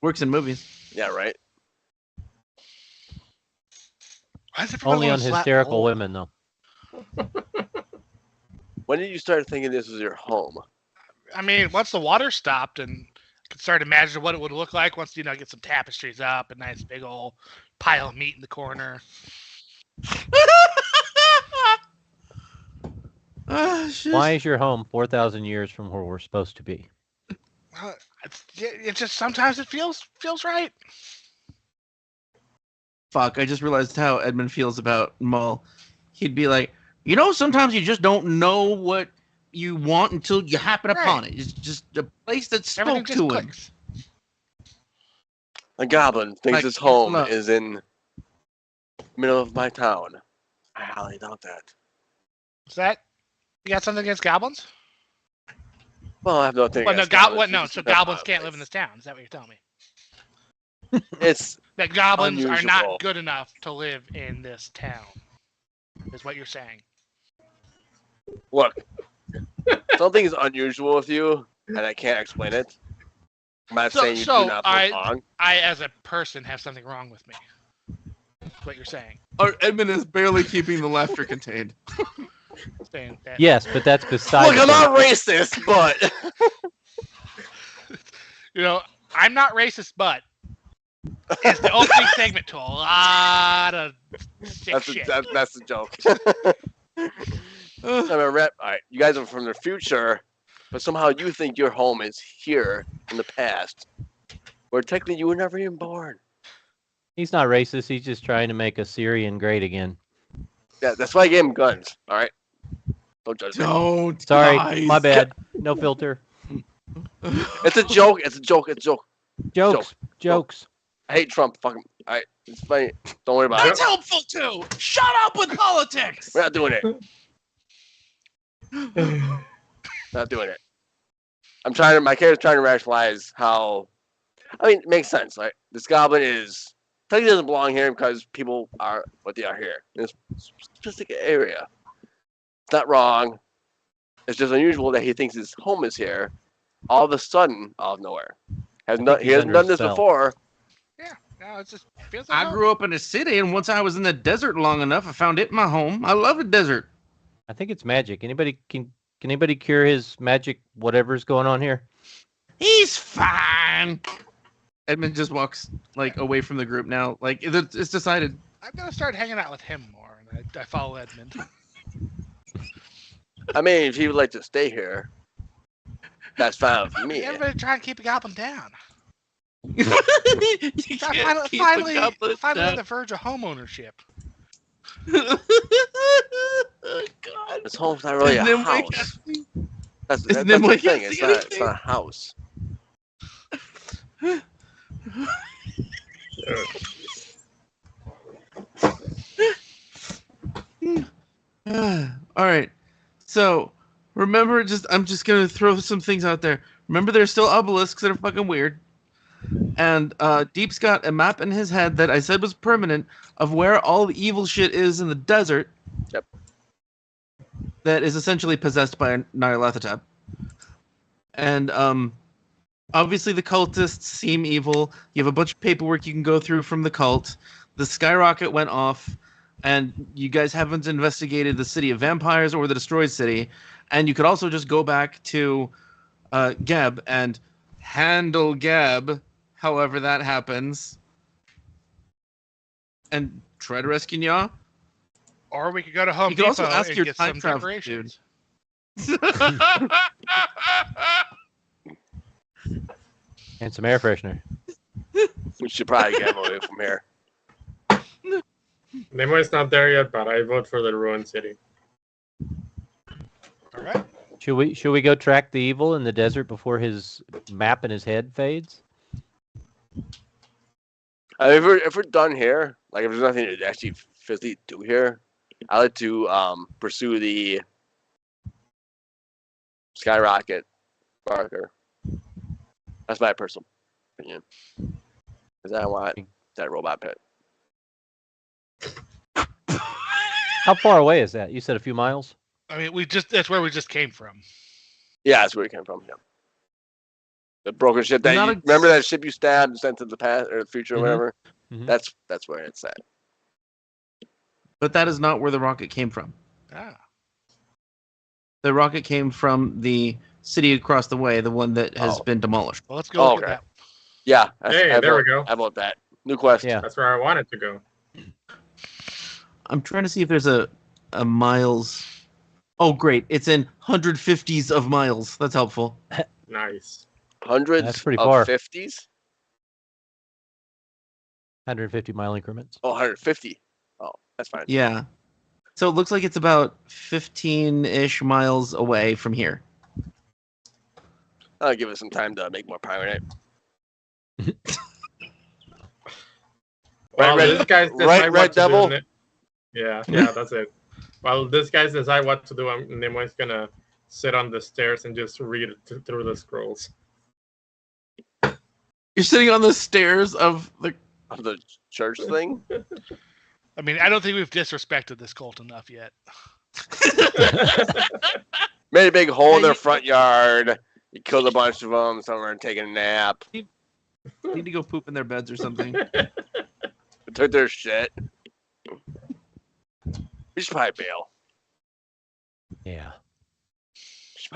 Works in movies. Yeah, right. Why does everyone Only on wanna slap hysterical Mull? women, though. When did you start thinking this was your home? I mean, once the water stopped and could start imagining what it would look like once, get some tapestries up, a nice big old pile of meat in the corner. Shit. Why is your home 4,000 years from where we're supposed to be? Well, it just sometimes it feels right. Fuck, I just realized how Edmond feels about Mull. He'd be like, sometimes you just don't know what you want until you happen upon it. It's just a place that Everything spoke just to him. clicks. A goblin thinks Like, his home look. is in middle of my town. I highly doubt that. Is that you got something against goblins? Well, I have nothing. Well, no, against goblins. no. It's So just goblins a can't place. live in this town. Is that what you're telling me? It's That goblins are Unusual. not good enough to live in this town. Is what you're saying? look. Something is unusual with you, and I can't explain it. I'm not saying you do not belong. I, as a person, have something wrong with me. That's what you're saying. Or Edmund is barely keeping the laughter contained. Saying that. Yes, but that's beside Look, the I'm point. not racist, but I'm not racist, but is the opening segment to a lot of sick shit. that's the joke. I'm a rep. All right, you guys are from the future, but somehow you think your home is here in the past, where technically you were never even born. He's not racist. He's just trying to make Osirion great again. Yeah, that's why I gave him guns. All right, don't judge me. Don't. Sorry, guys. my bad. No filter. It's a joke. It's a joke. It's a joke. Jokes. I hate Trump. Fuck him. All right, it's funny. Don't worry about That's it. helpful too. Shut up with politics. We're not doing it. Not doing it. My character's trying to rationalize how. I mean, it makes sense, right? This goblin technically doesn't belong here because people are what they are here in this specific area. It's not wrong. It's just unusual that he thinks his home is here, all of a sudden, out of nowhere. He he's hasn't under done a this spell. before. No, it just feels like I home. grew up in a city, and once I was in the desert long enough, I found it my home. I love the desert. I think it's magic. Can anybody cure his magic whatever's going on here? He's fine. Edmund just walks away from the group now. It's decided. I'm gonna start hanging out with him more, and I follow Edmond. I mean, if he would like to stay here, that's fine with me. Everybody trying to keep the goblin down. You can't keep a Finally goblin on down. the verge of home ownership. God. This home's not really a Nimue house. can't see- That's Is the Nimue thing. can't It's see not anything? a house. All right. So remember, I'm just gonna throw some things out there. Remember, there's still obelisks that are fucking weird. And Deep's got a map in his head that I said was permanent of where all the evil shit is in the desert. Yep. That is essentially possessed by Nyarlathotep. And obviously the cultists seem evil. You have a bunch of paperwork you can go through from the cult. The skyrocket went off, and you guys haven't investigated the city of vampires or the destroyed city. And you could also just go back to Geb and handle Geb, however that happens, and try to rescue Nya. Or we could go to Home You could Depot also ask and your get time some travel decorations. And some air freshener. We should probably get him away from here. Nimue's not there yet, but I vote for the ruined city. All right. Should we go track the evil in the desert before his map in his head fades? If we're done here, like if there's nothing to actually physically do here, I like to pursue the skyrocket marker. That's my personal opinion. Because I want that robot pit. How far away is that? You said a few miles? I mean, that's where we just came from. Yeah, that's where it came from. Yeah. The broken ship that remember that ship you stabbed and sent to the past or the future or whatever? Mhm. That's where it's at. But that is not where the rocket came from. Ah. The rocket came from the city across the way, the one that has been demolished. Well, let's go look Okay. at that. Yeah. Hey, there we go. I vote that. New quest. Yeah. That's where I wanted to go. I'm trying to see if there's a miles. Oh, great. It's in 150s of miles. That's helpful. Nice. Hundreds That's pretty of far. 50s? 150-mile increments. Oh, 150. Oh, that's fine. Yeah. So it looks like it's about 15-ish miles away from here. I'll give it some time to make more pyrite. Well, Red- these guys decide Red what to Devil? do. Yeah, that's it. While these guys decide what to do, Nimue's gonna sit on the stairs and just read through the scrolls. You're sitting on the stairs of the. Of the church thing? I mean, I don't think we've disrespected this cult enough yet. Made a big hole in their front yard. You killed a bunch of them. Some are taking a nap. Need to go poop in their beds or something. Took their shit. We should probably bail. Yeah. We should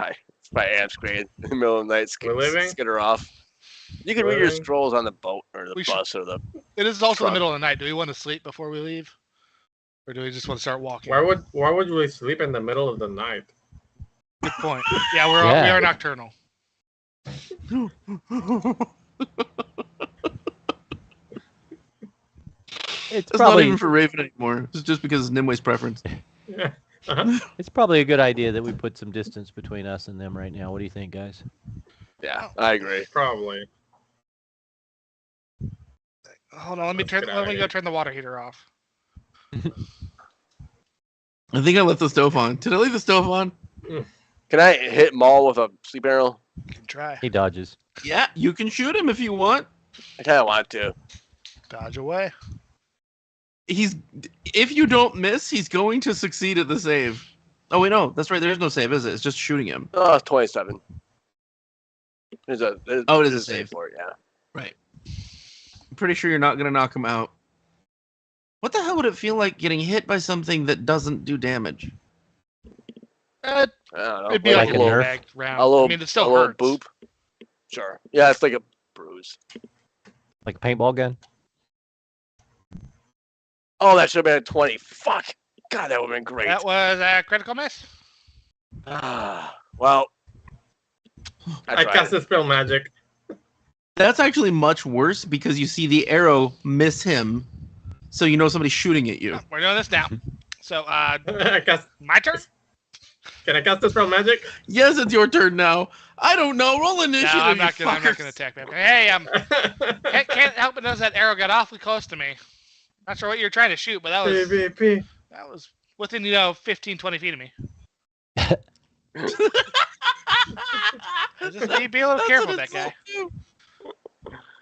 probably amp screen in the middle of the night. We're leaving? Skid her off. You can We're read your leaving? scrolls on the boat or the We should- bus or the. It is also the Truck. middle of the night. Do we want to sleep before we leave? Or do we just want to start walking? Why would we sleep in the middle of the night? Good point. Yeah, we Yeah. are nocturnal. It's It's not probably even for Raven anymore. It's just because it's Nimue's preference. Yeah. Uh-huh. it's probably a good idea that we put some distance between us and them right now. What do you think, guys? Yeah, I agree. Probably. Hold on, let me Let's get let outta me go here. turn the water heater off. I think I left the stove on. Did I leave the stove on? Can I hit Mull with a sleep arrow? You can try. He dodges. Yeah, you can shoot him if you want. I kind of want to. Dodge away. If you don't miss, he's going to succeed at the save. Oh wait, no, that's right. There's no save, is it? It's just shooting him. Oh, it's 27. There's Oh, it is there's a save. for it, yeah. Right. I'm pretty sure you're not going to knock him out. What the hell would it feel like getting hit by something that doesn't do damage? I don't know. It'd be like like a a little nerf? bag round. A little, I mean, it still a little hurts. boop. Sure. Yeah, it's like a bruise. Like a paintball gun? Oh, that should have been a 20. Fuck. God, that would have been great. That was a critical miss. Well, I tried. cast the spell magic. That's actually much worse because you see the arrow miss him, so you know somebody's shooting at you. We're doing this now. So, I cast. my turn. Can I cast Dispel Magic? Yes, it's your turn now. I don't know. Roll initiative. No, I'm not you gonna. I'm not fuckers. gonna attack him. Hey, can't help but notice that arrow got awfully close to me. Not sure what you're trying to shoot, but PvP. that was within 15, 20 feet of me. Just be a little That's careful an with that guy. insult,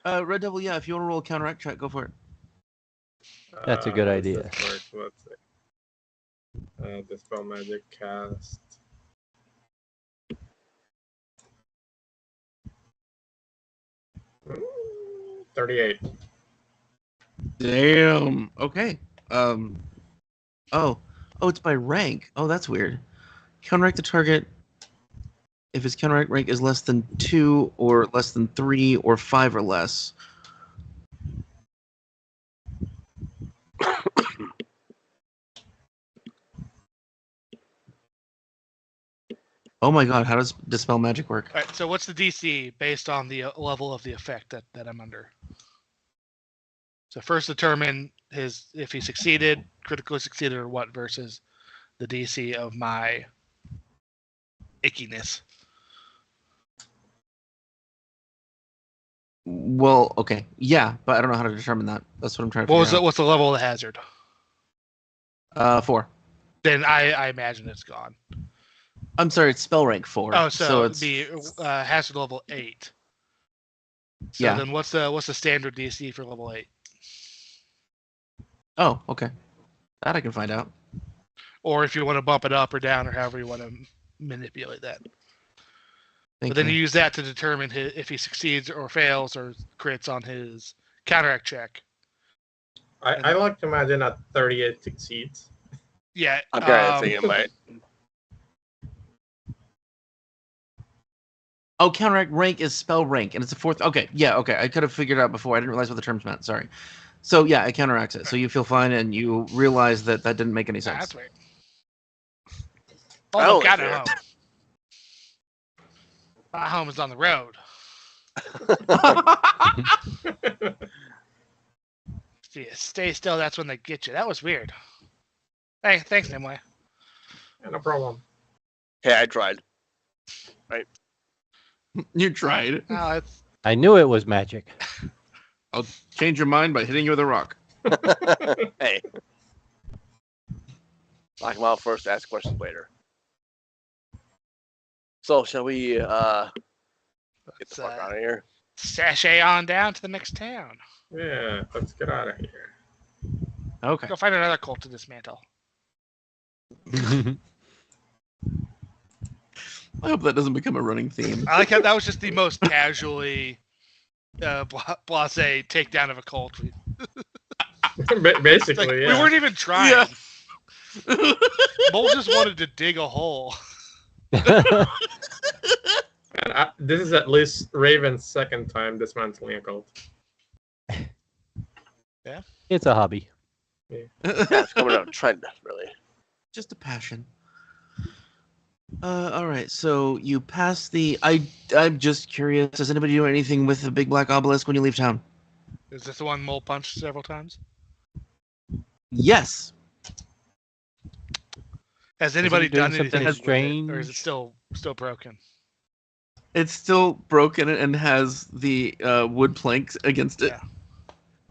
too. Red Devil, yeah, if you want to roll a counteract check, go for it. That's a good how does idea. this work? Let's see. Dispel Magic cast. Mm, 38. Damn. Okay. Oh, it's by rank. Oh, that's weird. Counteract the target if his counteract rank is less than 2 or less than 3 or 5 or less. Oh my god, how does Dispel Magic work? All right. So what's the DC based on the level of the effect that I'm under? So first determine if he succeeded, critically succeeded, or what versus the DC of my ickiness. Well, okay. Yeah, but I don't know how to determine that. That's what I'm trying to figure out. What's the level of the hazard? 4. Then I imagine it's gone. I'm sorry, it's spell rank 4. Oh, so it's the hazard level 8. So yeah. then what's the standard DC for level 8? Oh, okay. That I can find out. Or if you want to bump it up or down, or however you want to manipulate that. Thank But then you. you use that to determine if he succeeds or fails or crits on his counteract check. I like to imagine that 38 succeeds. Yeah. I'm kind of thinking, right? Oh, counteract rank is spell rank, and it's a 4th. Okay, yeah, okay. I could have figured it out before. I didn't realize what the terms meant. Sorry. So yeah, it counteracts it. So you feel fine, and you realize that didn't make any sense. That's weird. I Oh, don't got care. it home. My home is on the road. See, stay still. That's when they get you. That was weird. Hey, thanks, Nimue. Yeah, no problem. Hey, I tried. You tried. No, it's I knew it was magic. I'll change your mind by hitting you with a rock. Hey. Knock him out first, ask questions later. So, shall we get the let's fuck out of here? sashay on down to the next town. Yeah, let's get out of here. Okay. Go find another cult to dismantle. I hope that doesn't become a running theme. I like how that was just the most casually blasé takedown of a cult. Basically, Like, yeah. we weren't even trying. Yeah. Mull just wanted to dig a hole. And this is at least Raven's second time dismantling a cult. It's a hobby. It's coming out trend, really. Just a passion. All right. So you pass the. I'm just curious. Does anybody do anything with the big black obelisk when you leave town? Is this the one Mull punched several times? Yes. Has anybody doing done anything something with it, strange? or is it still broken? It's still broken and has the wood planks against it. Yeah.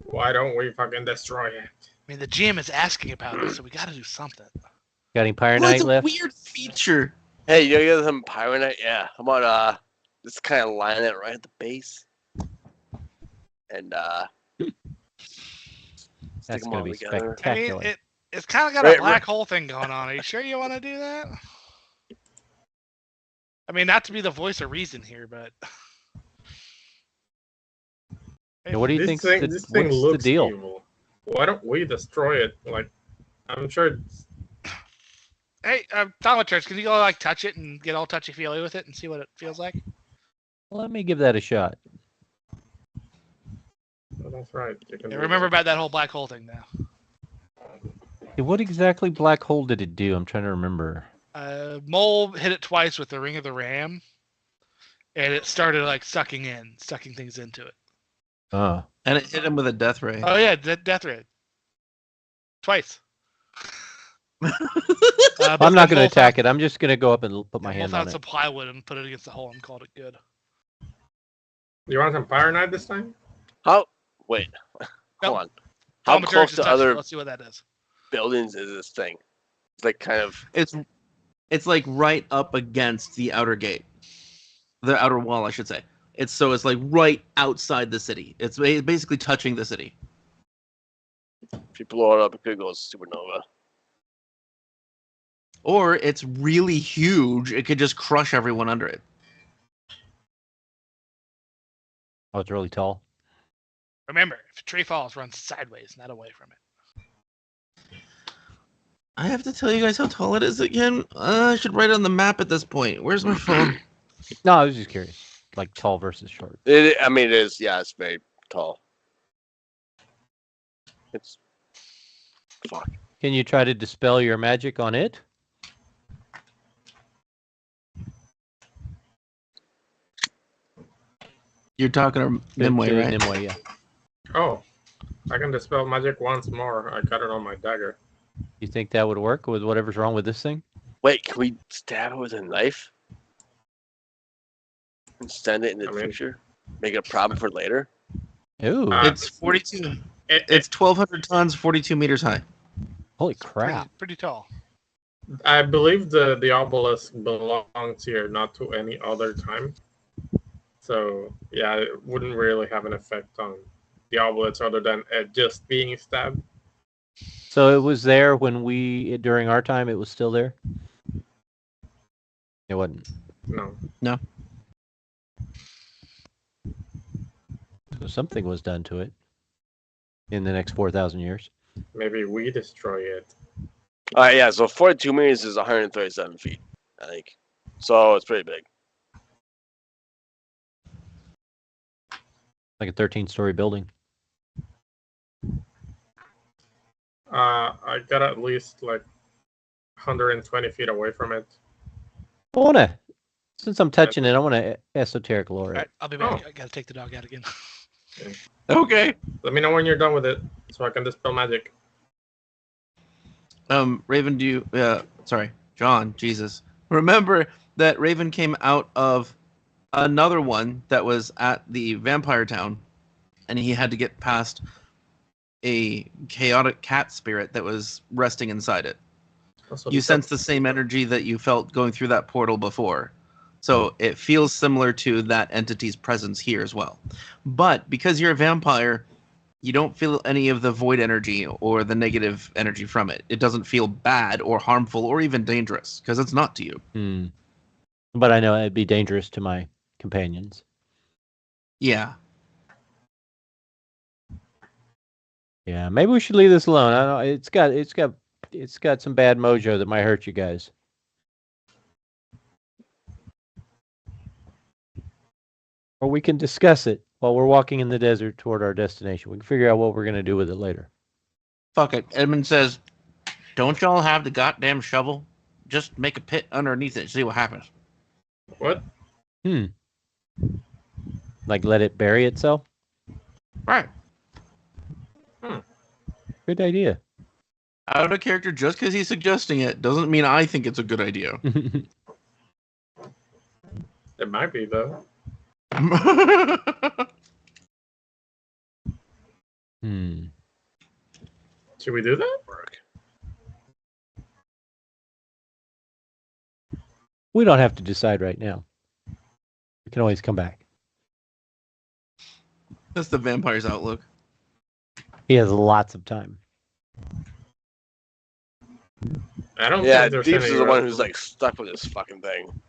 Why don't we fucking destroy it? I mean, the GM is asking about it, so we got to do something. Got any Well, pyronite it's a left? weird feature. Hey, you get some pyronite? Yeah. How about just kind of line it right at the base, and stick That's them gonna all be together. I mean, spectacular. it's kind of got Right, a black hole thing going on. Are you sure you want to do that? I mean, not to be the voice of reason here, but Now, what do you This think? thing, this thing What's the looks deal? evil. Why don't we destroy it? Like, I'm sure it's... hey, Thaumaturge, can you go like touch it and get all touchy feely with it and see what it feels like? Let me give that a shot. Oh, that's right. You can Yeah, do remember that. about that whole black hole thing now. Hey, what exactly black hole did it do? I'm trying to remember. Mull hit it twice with the Ring of the Ram, and it started like sucking things into it. Oh, And it hit him with a death ray. Oh yeah, death ray. Twice. I'm not going to attack it. I'm just going to go up and put my hand Mull on found it. some plywood and put it against the hole and called it good. You want some Fire Knight this time? How? Wait. Nope. Hold on. How Thaumaturge close is to touching other it. Let's see what that is. buildings is this thing? It's like kind of. It's like right up against the outer gate, the outer wall, I should say. It's like right outside the city. It's basically touching the city. If you blow it up, it could go supernova. Or it's really huge. It could just crush everyone under it. Oh, it's really tall. Remember, if a tree falls, run sideways, not away from it. I have to tell you guys how tall it is again. I should write it on the map at this point. Where's my phone? No, I was just curious. Like tall versus short. I mean, it is. Yeah, it's very tall. It's. Fuck. Can you try to dispel your magic on it? You're talking to Nimue, right? Nimue, yeah. Oh, I can dispel magic once more. I got it on my dagger. You think that would work with whatever's wrong with this thing? Wait, can we stab it with a knife? And send it in the future? Make it a problem for later? Ooh, It's 42. It's 1,200 tons, 42 meters high. holy crap. Pretty tall. I believe the obelisk belongs here, not to any other time. So, yeah, it wouldn't really have an effect on the obelisk other than it just being stabbed. So it was there when during our time, it was still there? It wasn't. No. So something was done to it in the next 4,000 years. Maybe we destroy it. Alright, yeah, so 42 meters is 137 feet, I think. So it's pretty big. Like a 13-story building. I got at least like 120 feet away from it. Since I'm touching it, I want to esoteric lore All it. right, I'll be back. Oh. I gotta take the dog out again. Okay. Let me know when you're done with it so I can dispel magic. Raven, John, Jesus. Remember that Raven came out of another one that was at the vampire town, and he had to get past a chaotic cat spirit that was resting inside it. You sense the same energy that you felt going through that portal before. So it feels similar to that entity's presence here as well. But because you're a vampire, you don't feel any of the void energy or the negative energy from it. It doesn't feel bad or harmful or even dangerous because it's not to you. But I know it'd be dangerous to my companions. Yeah. Yeah, maybe we should leave this alone. I don't know. It's got some bad mojo that might hurt you guys. Or we can discuss it while we're walking in the desert toward our destination. We can figure out what we're going to do with it later. Fuck it. Edmond says, don't y'all have the goddamn shovel? Just make a pit underneath it and see what happens. What? Like let it bury itself? Right. Good idea. Out of character, just because he's suggesting it doesn't mean I think it's a good idea. It might be, though. Should we do that? We don't have to decide right now. We can always come back. That's the vampire's outlook. He has lots of time. I don't Yeah, think there's Deeps any is the one other- who's like stuck with this fucking thing.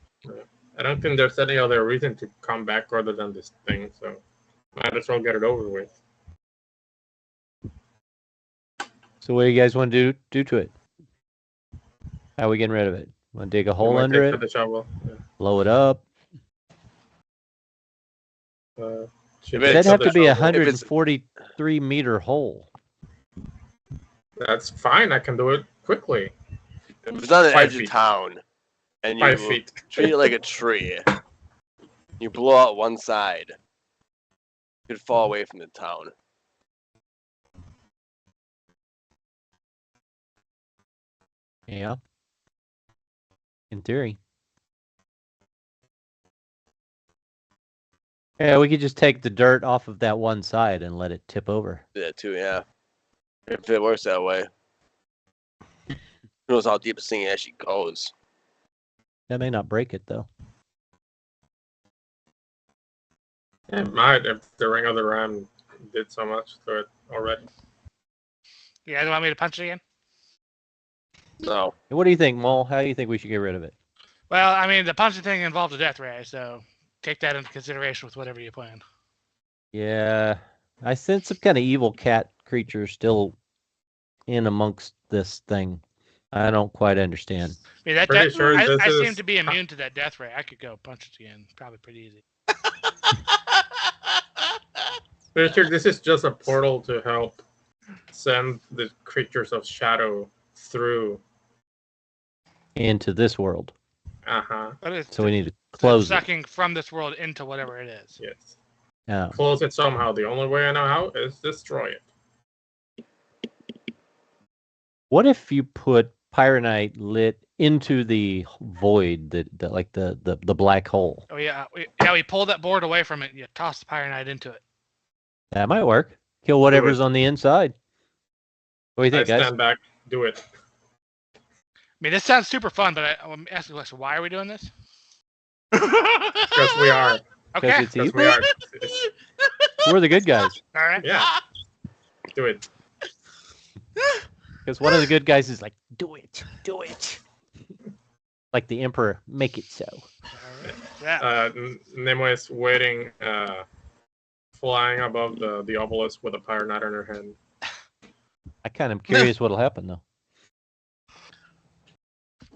I don't think there's any other reason to come back other than this thing, so might as well get it over with. So what do you guys want to do to it? How are we getting rid of it? Want to dig a hole might under take it? for the shovel. Blow it up? Should If take That'd for have the to be a shovel. 143-meter hole. That's fine. I can do it quickly. If it's on the 5 edge feet. of town, and 5 you feet. treat it like a tree, you blow out one side, it could fall away from the town. Yeah. In theory. Yeah, we could just take the dirt off of that one side and let it tip over. Yeah, too. Yeah. If it works that way. Who knows how deep the thing actually goes? That may not break it though. It might if the Ring of the Ram did so much to it already. You guys want me to punch it again? No. What do you think, Mull? How do you think we should get rid of it? Well, I mean, the punching thing involved a death ray, so take that into consideration with whatever you plan. Yeah, I sense some kind of evil cat creature still in amongst this thing. I don't quite understand. I mean, Pretty sure this I seem is- to be immune to that death ray. I could go punch it again, probably pretty easy. Pretty sure this is just a portal to help send the creatures of shadow through. Into this world. Uh-huh. But it's So we need to close it. sucking from this world into whatever it is. Yes. Yeah. Close it somehow. The only way I know how is destroy it. What if you put pyronite lit into the void, that like the black hole? Oh yeah, we pull that board away from it and you toss the pyronite into it. That might work. Kill whatever's on the inside. What do you think, I guys? stand back. Do it. I mean, this sounds super fun, but I'm asking the question: why are we doing this? Because we are. Okay, It's Because evil. we are. We're the good guys. all right. Yeah. Do it. Because one of the good guys is like, do it. Like the emperor, make it so. Yeah. Nimue is waiting, flying above the obelisk with a pyronite in her hand. I kind of curious what'll happen though.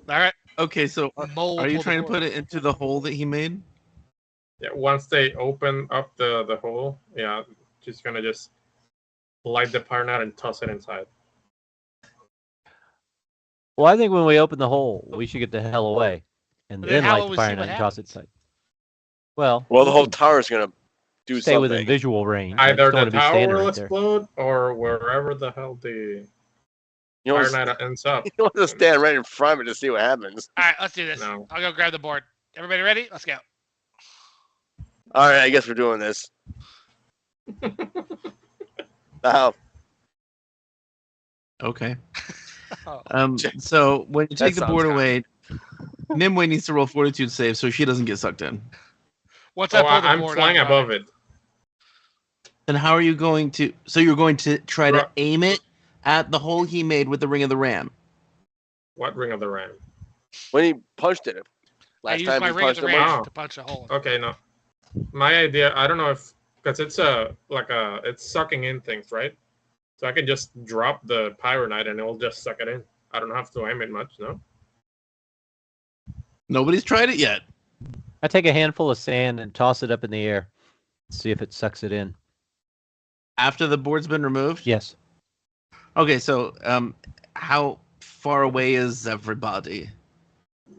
All right. Okay, so Mull will are you pull the trying to board. put it into the hole that he made? Yeah. Once they open up the hole, yeah, she's gonna just light the pyronite and toss it inside. Well, I think when we open the hole, we should get the hell away, and But then then how light will the we see pyronite what and toss it happens? inside. Well, Well, the we whole can tower's gonna do stay something. within visual range. I Either just don't the wanna be tower standing will right there. explode, or wherever the hell the You don't, pyronite ends up. you don't have to stand right in front of it to see what happens. All right, let's do this. No. I'll go grab the board. Everybody ready? Let's go. All right, I guess we're doing this. Now, Okay. Oh. So when you That take the sounds board kind. away, Nimue needs to roll Fortitude save so she doesn't get sucked in. Once I Oh, pull the I'm board, flying I'm above running. it. Then how are you going to? So you're going to try to Right. aim it at the hole he made with the Ring of the Ram. What Ring of the Ram? when he punched it, I last used time my he ring of punched the it, range Wow. to punch a hole. Okay, no. My idea, I don't know if because it's it's sucking in things, right? So I can just drop the pyronite and it'll just suck it in. I don't have to aim it much, no? Nobody's tried it yet. I take a handful of sand and toss it up in the air, see if it sucks it in. After the board's been removed. Yes. Okay, so how far away is everybody?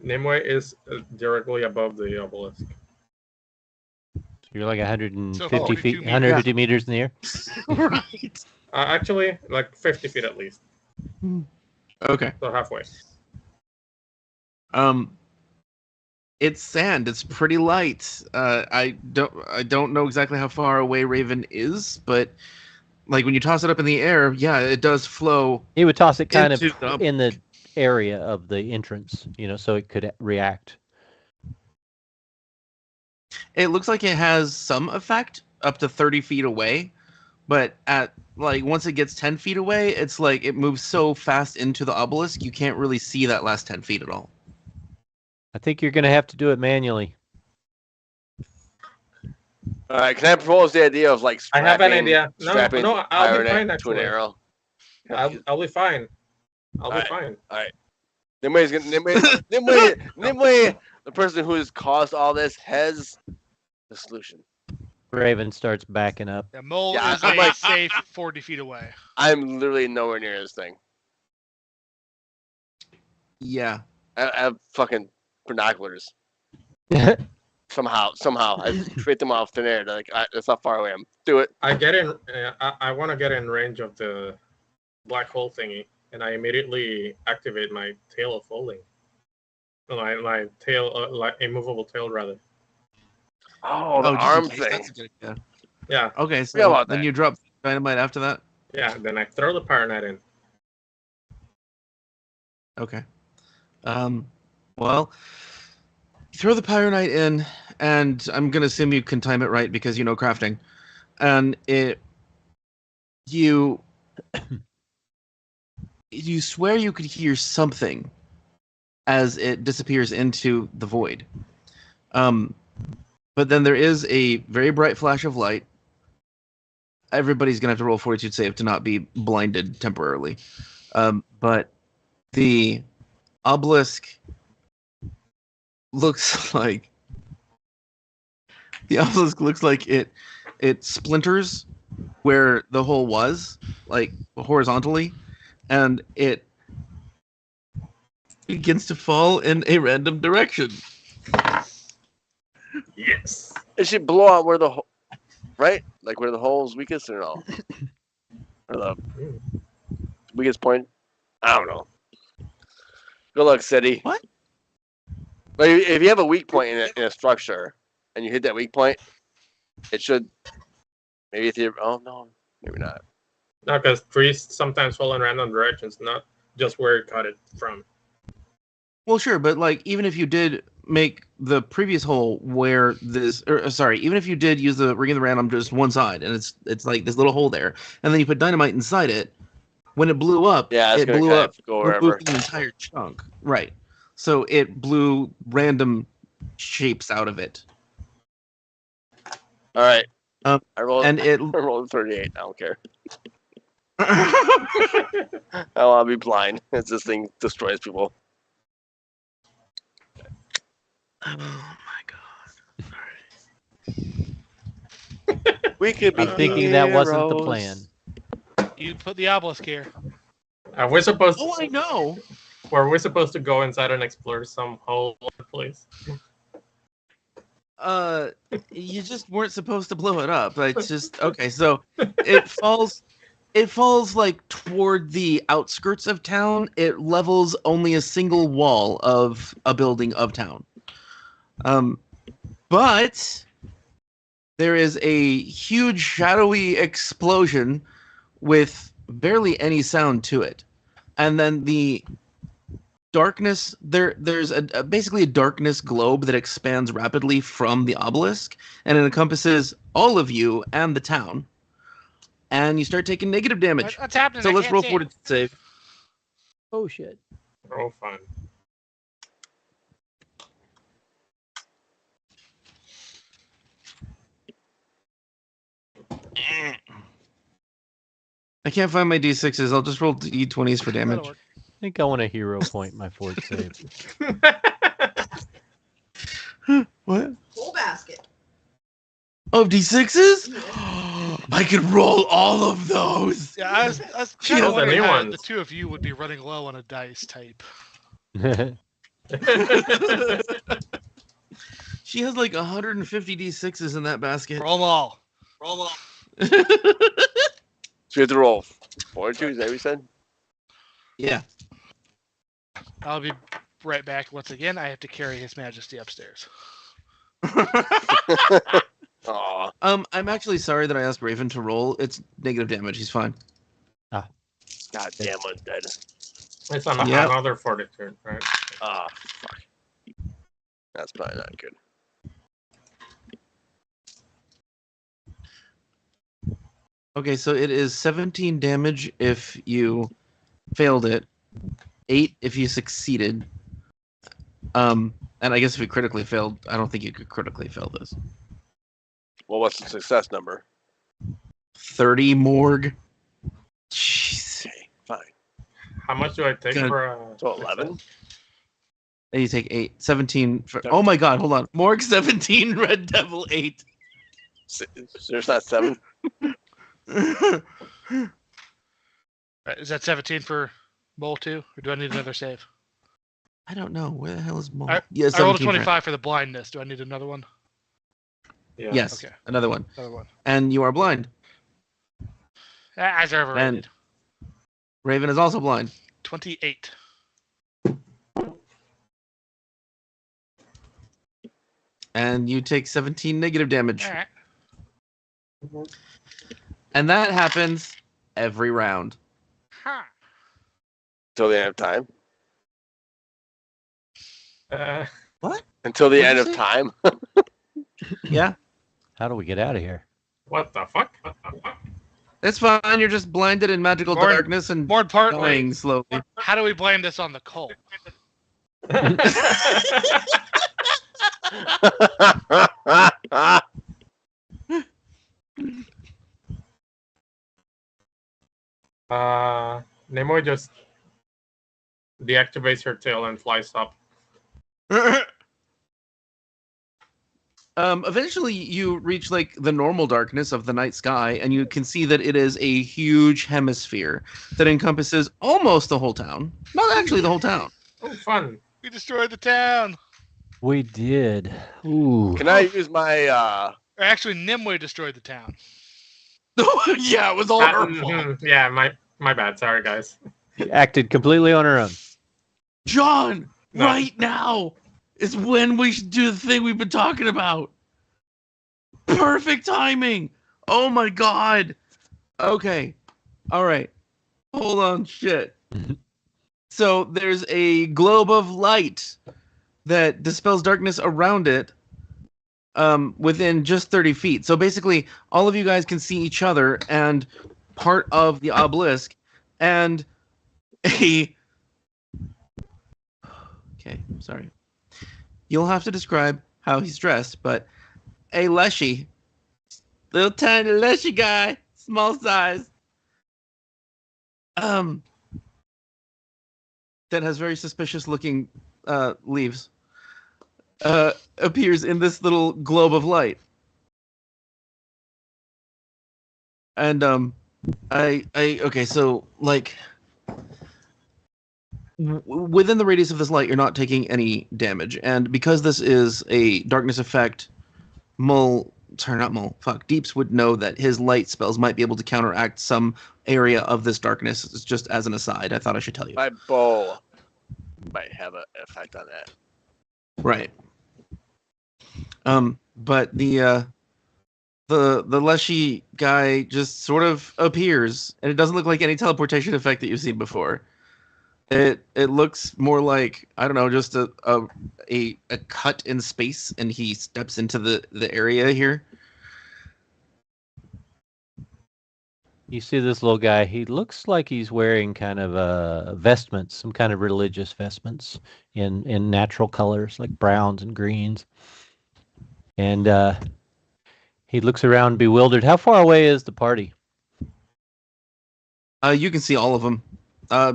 Nimue is directly above the obelisk. You're like 150 So 42 feet, meters. 150 meters in the air. Right. Actually, like 50 feet at least. Okay. So halfway. It's sand. It's pretty light. I don't know exactly how far away Raven is, but like when you toss it up in the air, yeah, it does flow. He would toss it kind of Into the- in the area of the entrance, so it could react. It looks like it has some effect up to 30 feet away, but at like once it gets 10 feet away, it's like it moves so fast into the obelisk you can't really see that last 10 feet at all. I think you're going to have to do it manually. All right, can I propose the idea of like I have an strapping- idea. No, strapping no, I'll be pyronite fine to an actually. arrow? I'll be fine. I'll be Alright. fine. Nimue's gonna Nimue, the person who has caused all this, has the solution. Raven starts backing up. The mole Yeah, is I'm a like- safe 40 feet away. I'm literally nowhere near this thing. Yeah. I have fucking binoculars. Somehow, I create them off thin air. They're like, that's how far away I am. Do it. I get in. I want to get in range of the black hole thingy and I immediately activate my tail of folding. My tail, like a movable tail, rather. Oh, the just in arm case, thing. that's a good idea. Yeah, Okay, Forget so about then that. you drop dynamite after that. yeah. Then I throw the Pyro Knight in. Okay. Well, throw the Pyro Knight in, and I'm gonna assume you can time it right because you know crafting, and you swear you could hear something as it disappears into the void. But then there is a very bright flash of light. Everybody's gonna have to roll fortitude save to not be blinded temporarily. But the obelisk looks like it splinters where the hole was, like horizontally, and it begins to fall in a random direction. Yes. It should blow out where the hole, right? Like where the hole's weakest or no? Or the weakest point? I don't know. Good luck, City. What? But if you have a weak point in a structure and you hit that weak point, it should. Maybe if you. Oh no, maybe not. No, because trees sometimes fall in random directions, not just where it cut it from. Well, sure, but like even if you did make the previous hole where this, or sorry, even if you did use the ring of the ram on just one side, and it's like this little hole there, and then you put dynamite inside it, when it blew up, Yeah, it's it gonna blew kind up, of go wherever. removing an entire chunk, right? So it blew random shapes out of it, All right. Um, I rolled. and it. I rolled 38. I don't care. I want to be blind as this thing destroys people. Oh my god! We could be. I'm thinking that wasn't the heroes. plan. You put the obelisk here. Are we supposed? Oh, I know. Were we supposed to go inside and explore some hole place? You just weren't supposed to blow it up. It's just okay. So it falls. It falls like toward the outskirts of town. It levels only a single wall of a building of town. But there is a huge shadowy explosion with barely any sound to it, and then the darkness there's basically a darkness globe that expands rapidly from the obelisk, and it encompasses all of you and the town, and you start taking negative damage. What's happening? So I let's can't roll see. fortitude save. Oh shit. Oh, fun. I can't find my d6s. I'll just roll d20s for That'll damage. work. I think I want a hero point my fort save. What? Full basket. Of d6s? I could roll all of those. Yeah, I was She kind has of the wondering new how ones. the two of you would be running low on a dice type. She has like 150 d6s in that basket. Roll them all. Roll them all. So you have to roll 42. Is that what you said? Yeah. I'll be right back. Once again, I have to carry His Majesty upstairs. Aw. I'm actually sorry that I asked Raven to roll. It's negative damage. He's fine. God damn it, dead. It's on Yep. another fortitude, right? Ah, fuck. That's probably not good. Okay, so it is 17 damage if you failed it, 8 if you succeeded. And I guess if you critically failed, I don't think you could critically fail this. Well, what's the success number? 30 morgue. Jeez. Okay, fine. How much do I take Good. for So 11? And you take 8. 17. Oh my god, hold on. Morgue 17, Red Devil 8. There's not 7? Right, is that 17 for Mull too, or do I need another save? I don't know. Where the hell is Morgue? I- Yeah, I rolled a 17 for- 25 for the blindness. Do I need another one? Yeah. Yes, Okay. another one. Another one. And you are blind. As are And overrated. Raven is also blind. 28. And you take 17 negative damage. All right. And that happens every round. Huh. Until the end of time. What? Until the What'd end you of say? time. Yeah. How do we get out of here? What the fuck? It's fine. You're just blinded in magical More- darkness and More importantly, dying slowly. how do we blame this on the cold? Nimue just deactivates her tail and flies up. Eventually, you reach like the normal darkness of the night sky, and you can see that it is a huge hemisphere that encompasses almost the whole town. Not actually the whole town. Oh, fun. We destroyed the town. We did. Ooh. Can I use my Or actually, Nimue destroyed the town. Yeah, it was all her fault. Yeah, my bad. Sorry, guys. She acted completely on her own. John, No. right now is when we should do the thing we've been talking about. Perfect timing. Oh my god. Okay. All right. Hold on. Shit. So there's a globe of light that dispels darkness around it within just 30 feet. So basically, all of you guys can see each other and part of the obelisk and a... Okay, sorry. You'll have to describe how he's dressed, but a leshy, little tiny leshy guy, small size, that has very suspicious looking leaves, appears in this little globe of light. And okay, so like within the radius of this light, you're not taking any damage, and because this is a darkness effect, Deeps would know that his light spells might be able to counteract some area of this darkness. It's just as an aside, I thought I should tell you. my bow might have an effect on that. Right. But the Leshy guy just sort of appears, and it doesn't look like any teleportation effect that you've seen before. It looks more like, I don't know, just a cut in space, and he steps into the area here. You see this little guy, he looks like he's wearing kind of vestments, some kind of religious vestments in natural colors, like browns and greens. And he looks around bewildered. How far away is the party? You can see all of them.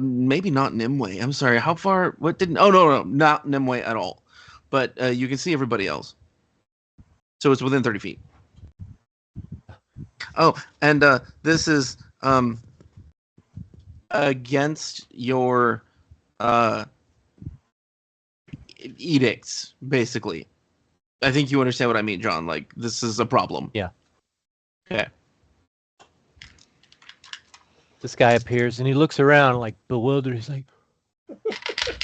Maybe not Nimue. I'm sorry. How far? What didn't? Oh no, not Nimue at all. But you can see everybody else. So it's within 30 feet. Oh, and this is against your edicts, basically. I think you understand what I mean, John. Like, this is a problem. Yeah. Okay. This guy appears and he looks around like bewildered. He's like,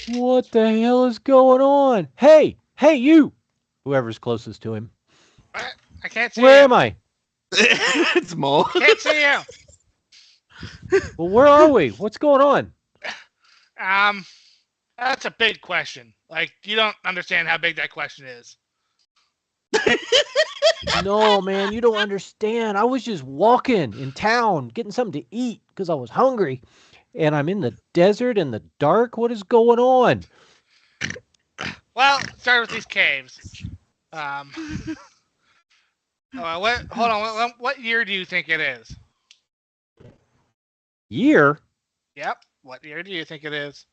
what the hell is going on? Hey, you! Whoever's closest to him. I can't see Where you. am I? It's Mull. Can't see you. Well, where are we? What's going on? That's a big question. Like, you don't understand how big that question is. No, man, you don't understand. I was just walking in town, getting something to eat because I was hungry. And I'm in the desert in the dark. What is going on? Well, start with these caves. What year do you think it is? Year? Yep. What year do you think it is?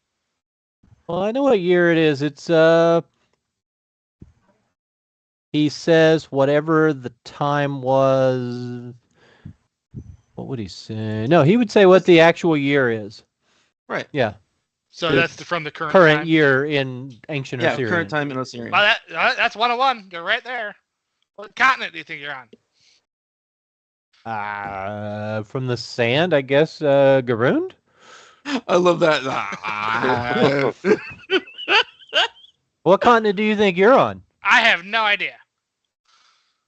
Well, I know what year it is. It's, he says whatever the time was. What would he say? No, he would say what the actual year is. Right. Yeah. So The that's from the current time. year in ancient Yeah, Osirion. current time in Osirion. Well, that's 101. You're right there. What continent do you think you're on? From the sand, I guess, Garund? I love that. Ah. What continent do you think you're on? I have no idea.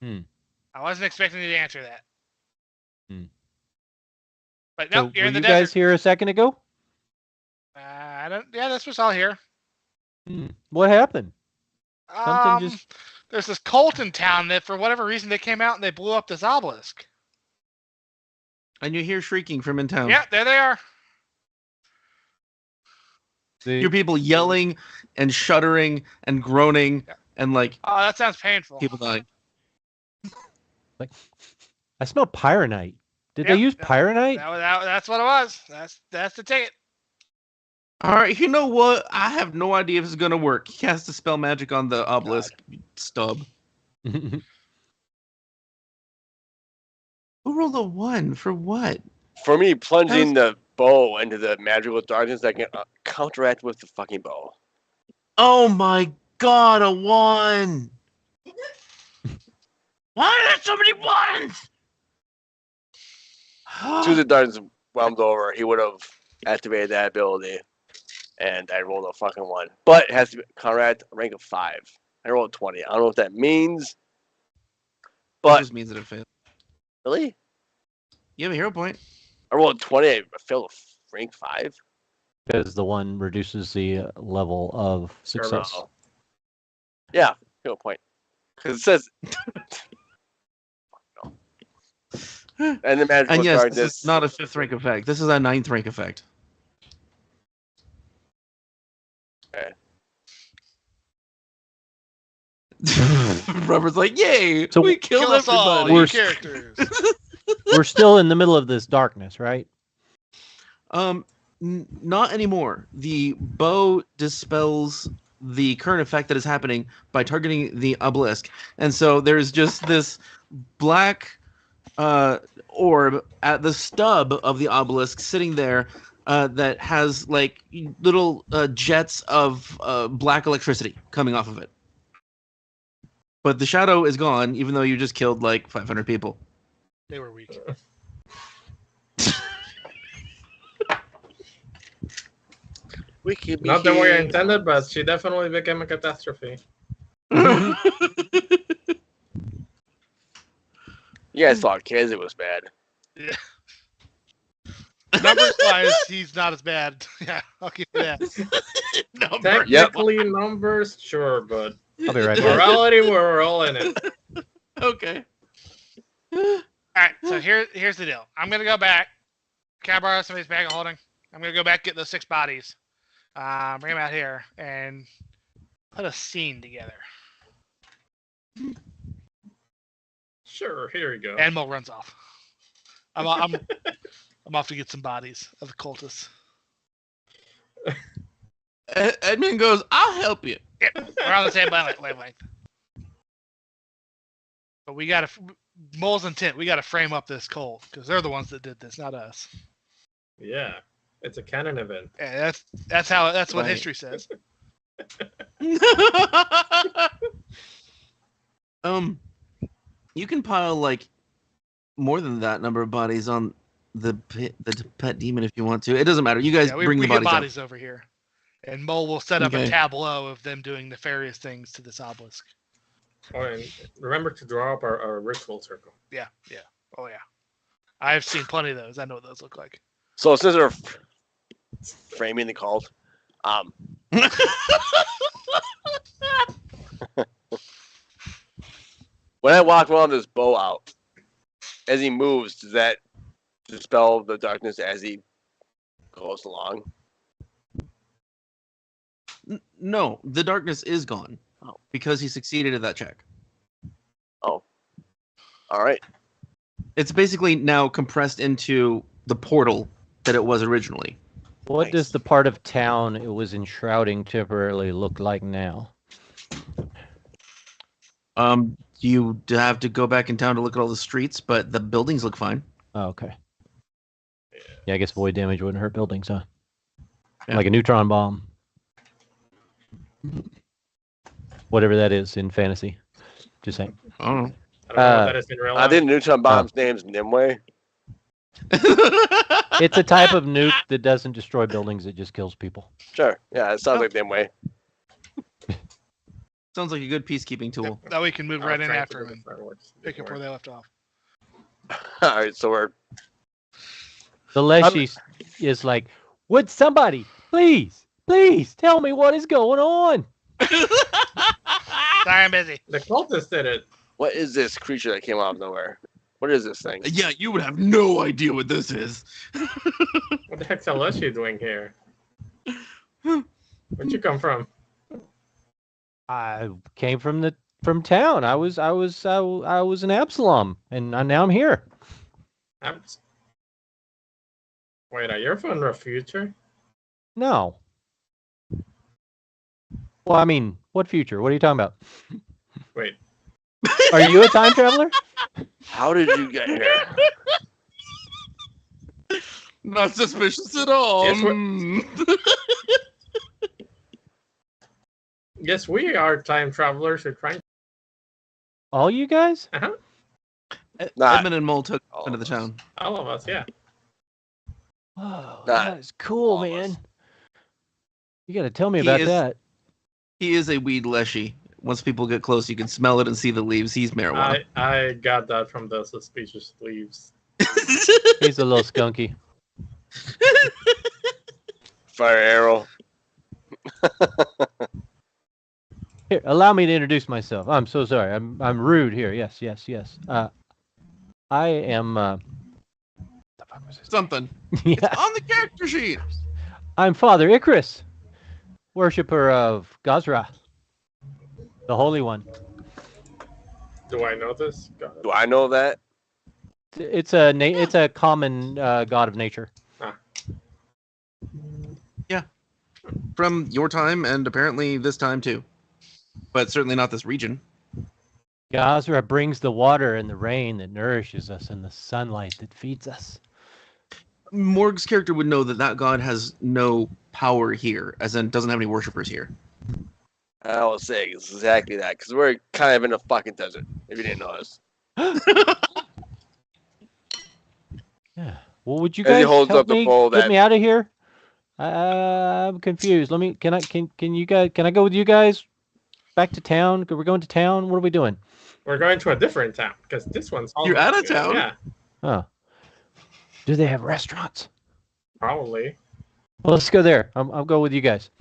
Hmm. I wasn't expecting you to answer that. Hmm. But So nope, you're were in the you guys desert. here a second ago? I don't. Yeah, this was all here. What happened? Something just. There's this cult in town that, for whatever reason, they came out and they blew up this obelisk. And you hear shrieking from in town. Yeah, there they are. You hear people yelling and shuddering and groaning and like Oh, that sounds painful. people dying. Like, I smell pyronite. Did Yep, they use that- pyronite? That's what it was. That's the ticket. All right, you know what? I have no idea if it's gonna work. He has to spell magic on the obelisk stub. Who rolled a 1 for what? For me, plunging the bow into the magical darkness, I can counteract with the fucking bow. Oh my god, a 1! Why are there so many 1s? As the darkness whelmed over, he would have activated that ability, and I rolled a fucking 1. But it has to be counteract rank of 5. I rolled 20. I don't know what that means. It But just means that it failed. really, You have a hero point. I rolled 20. I failed rank 5. Because the one reduces the level of success. Or, yeah, hero point. Because it says. And the magical And yes, darkness. this is not a 5th rank effect. This is a 9th rank effect. Okay. Robert's like, yay! So we killed Kill us all, everybody. We're you characters. We're still in the middle of this darkness, right? Not anymore. The bow dispels the current effect that is happening by targeting the obelisk, and so there's just this black orb at the stub of the obelisk sitting there that has like little jets of black electricity coming off of it. But the shadow is gone, even though you just killed like 500 people. They were weak. We could be Not the way I here. intended, but she definitely became a catastrophe. You guys thought kids it was bad. Numbers wise, he's not as bad. Yeah, I'll give you that. Technically, numbers, sure, but I'll be right back. morality, we're all in it. Okay. All right, so here's the deal. I'm gonna go back. Can I borrow somebody's bag of holding? I'm gonna go back, get those 6 bodies, bring them out here, and put a scene together. Sure, here we go. And Mull runs off. I'm off to get some bodies of the cultists. Edmond goes, I'll help you. Yep, we're on the same wavelength. But we gotta Mull's intent. We gotta frame up this cult because they're the ones that did this, not us. Yeah, it's a canon event. Yeah, that's what Right. history says. You can pile like more than that number of bodies on the pet demon if you want to. It doesn't matter. You guys Yeah, we bring the get bodies, bodies over here, and Mull will set up a Okay. tableau of them doing nefarious things to this obelisk. Oh, and remember to draw up our ritual circle. Yeah. Oh yeah. I've seen plenty of those. I know what those look like. So since they're framing the cult, when I walk around this bow out, as he moves, does that dispel the darkness as he goes along? No, the darkness is gone because he succeeded at that check. Oh, all right. It's basically now compressed into the portal that it was originally. What Nice. does the part of town it was enshrouding temporarily look like now? You have to go back in town to look at all the streets, but the buildings look fine. Oh, okay. Yeah, I guess void damage wouldn't hurt buildings, huh? Yeah. Like a neutron bomb. Whatever that is in fantasy. Just saying. I don't know. I don't know what that is in real life. I think the neutron bomb's name's Nimue. It's a type of nuke that doesn't destroy buildings; it just kills people. Sure. Yeah, it sounds like Nimue. Sounds like a good peacekeeping tool. That way we can move right in trying to after do him the and fireworks pick up before. where they left off. All right, so we're The Leshy is like, would somebody please tell me what is going on? Sorry, I'm busy. The cultists did it. what is this creature that came out of nowhere? What is this thing? Yeah, you would have no idea what this is. What the heck's Alessia doing here? Where'd you come from? I came from town. I was in Absalom, and now I'm here. Wait, are you from the future? No. Well, I mean, what future? What are you talking about? Wait, Are you a time traveler? How did you get here? Not suspicious at all. Yes, yes, we are time travelers. We're trying. All you guys? Uh-huh. Not Edmond and Mull took all into the of us. town. All of us, yeah. Oh, Not that is cool, all of man. us. You got to tell me He about is- that. He is a weed leshy. Once people get close, you can smell it and see the leaves. He's marijuana. I got that from the suspicious leaves. He's a little skunky. Fire arrow. Here, allow me to introduce myself. I'm so sorry. I'm rude here. Yes. I am. The fuck was this? Something. Yeah. On the character sheet. I'm Father Icarus, worshipper of Gazra, the Holy One. Do I know this? God. Do I know that? It's a common god of nature. From your time and apparently this time too. But certainly not this region. Gazra brings the water and the rain that nourishes us and the sunlight that feeds us. Morg's character would know that that god has no power here, as in doesn't have any worshippers here. I will say exactly that because we're kind of in a fucking desert. If you didn't notice. Yeah. Well, would you As he guys holds help up the me bowl get that- me out of here? I'm confused. Can I go with you guys back to town? We're going to town. What are we doing? We're going to a different town because this one's. You're out of town? Yeah, Oh. Do they have restaurants? probably. Well, let's go there. I'll go with you guys.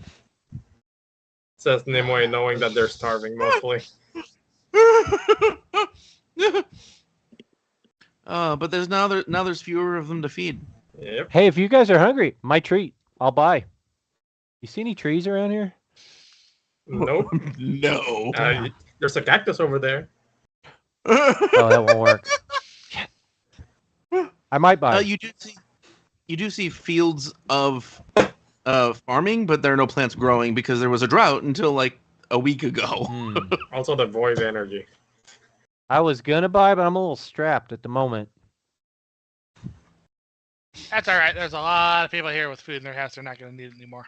Says Nimue, knowing that they're starving mostly. But there's fewer of them to feed. Yep. Hey, if you guys are hungry, my treat. I'll buy. You see any trees around here? Nope. No. There's a cactus over there. Oh, that won't work. Shit. I might buy. You do see fields of farming, but there are no plants growing because there was a drought until like a week ago. Hmm. Also, the void energy. I was gonna buy, but I'm a little strapped at the moment. That's all right. There's a lot of people here with food in their house. They're not going to need it anymore.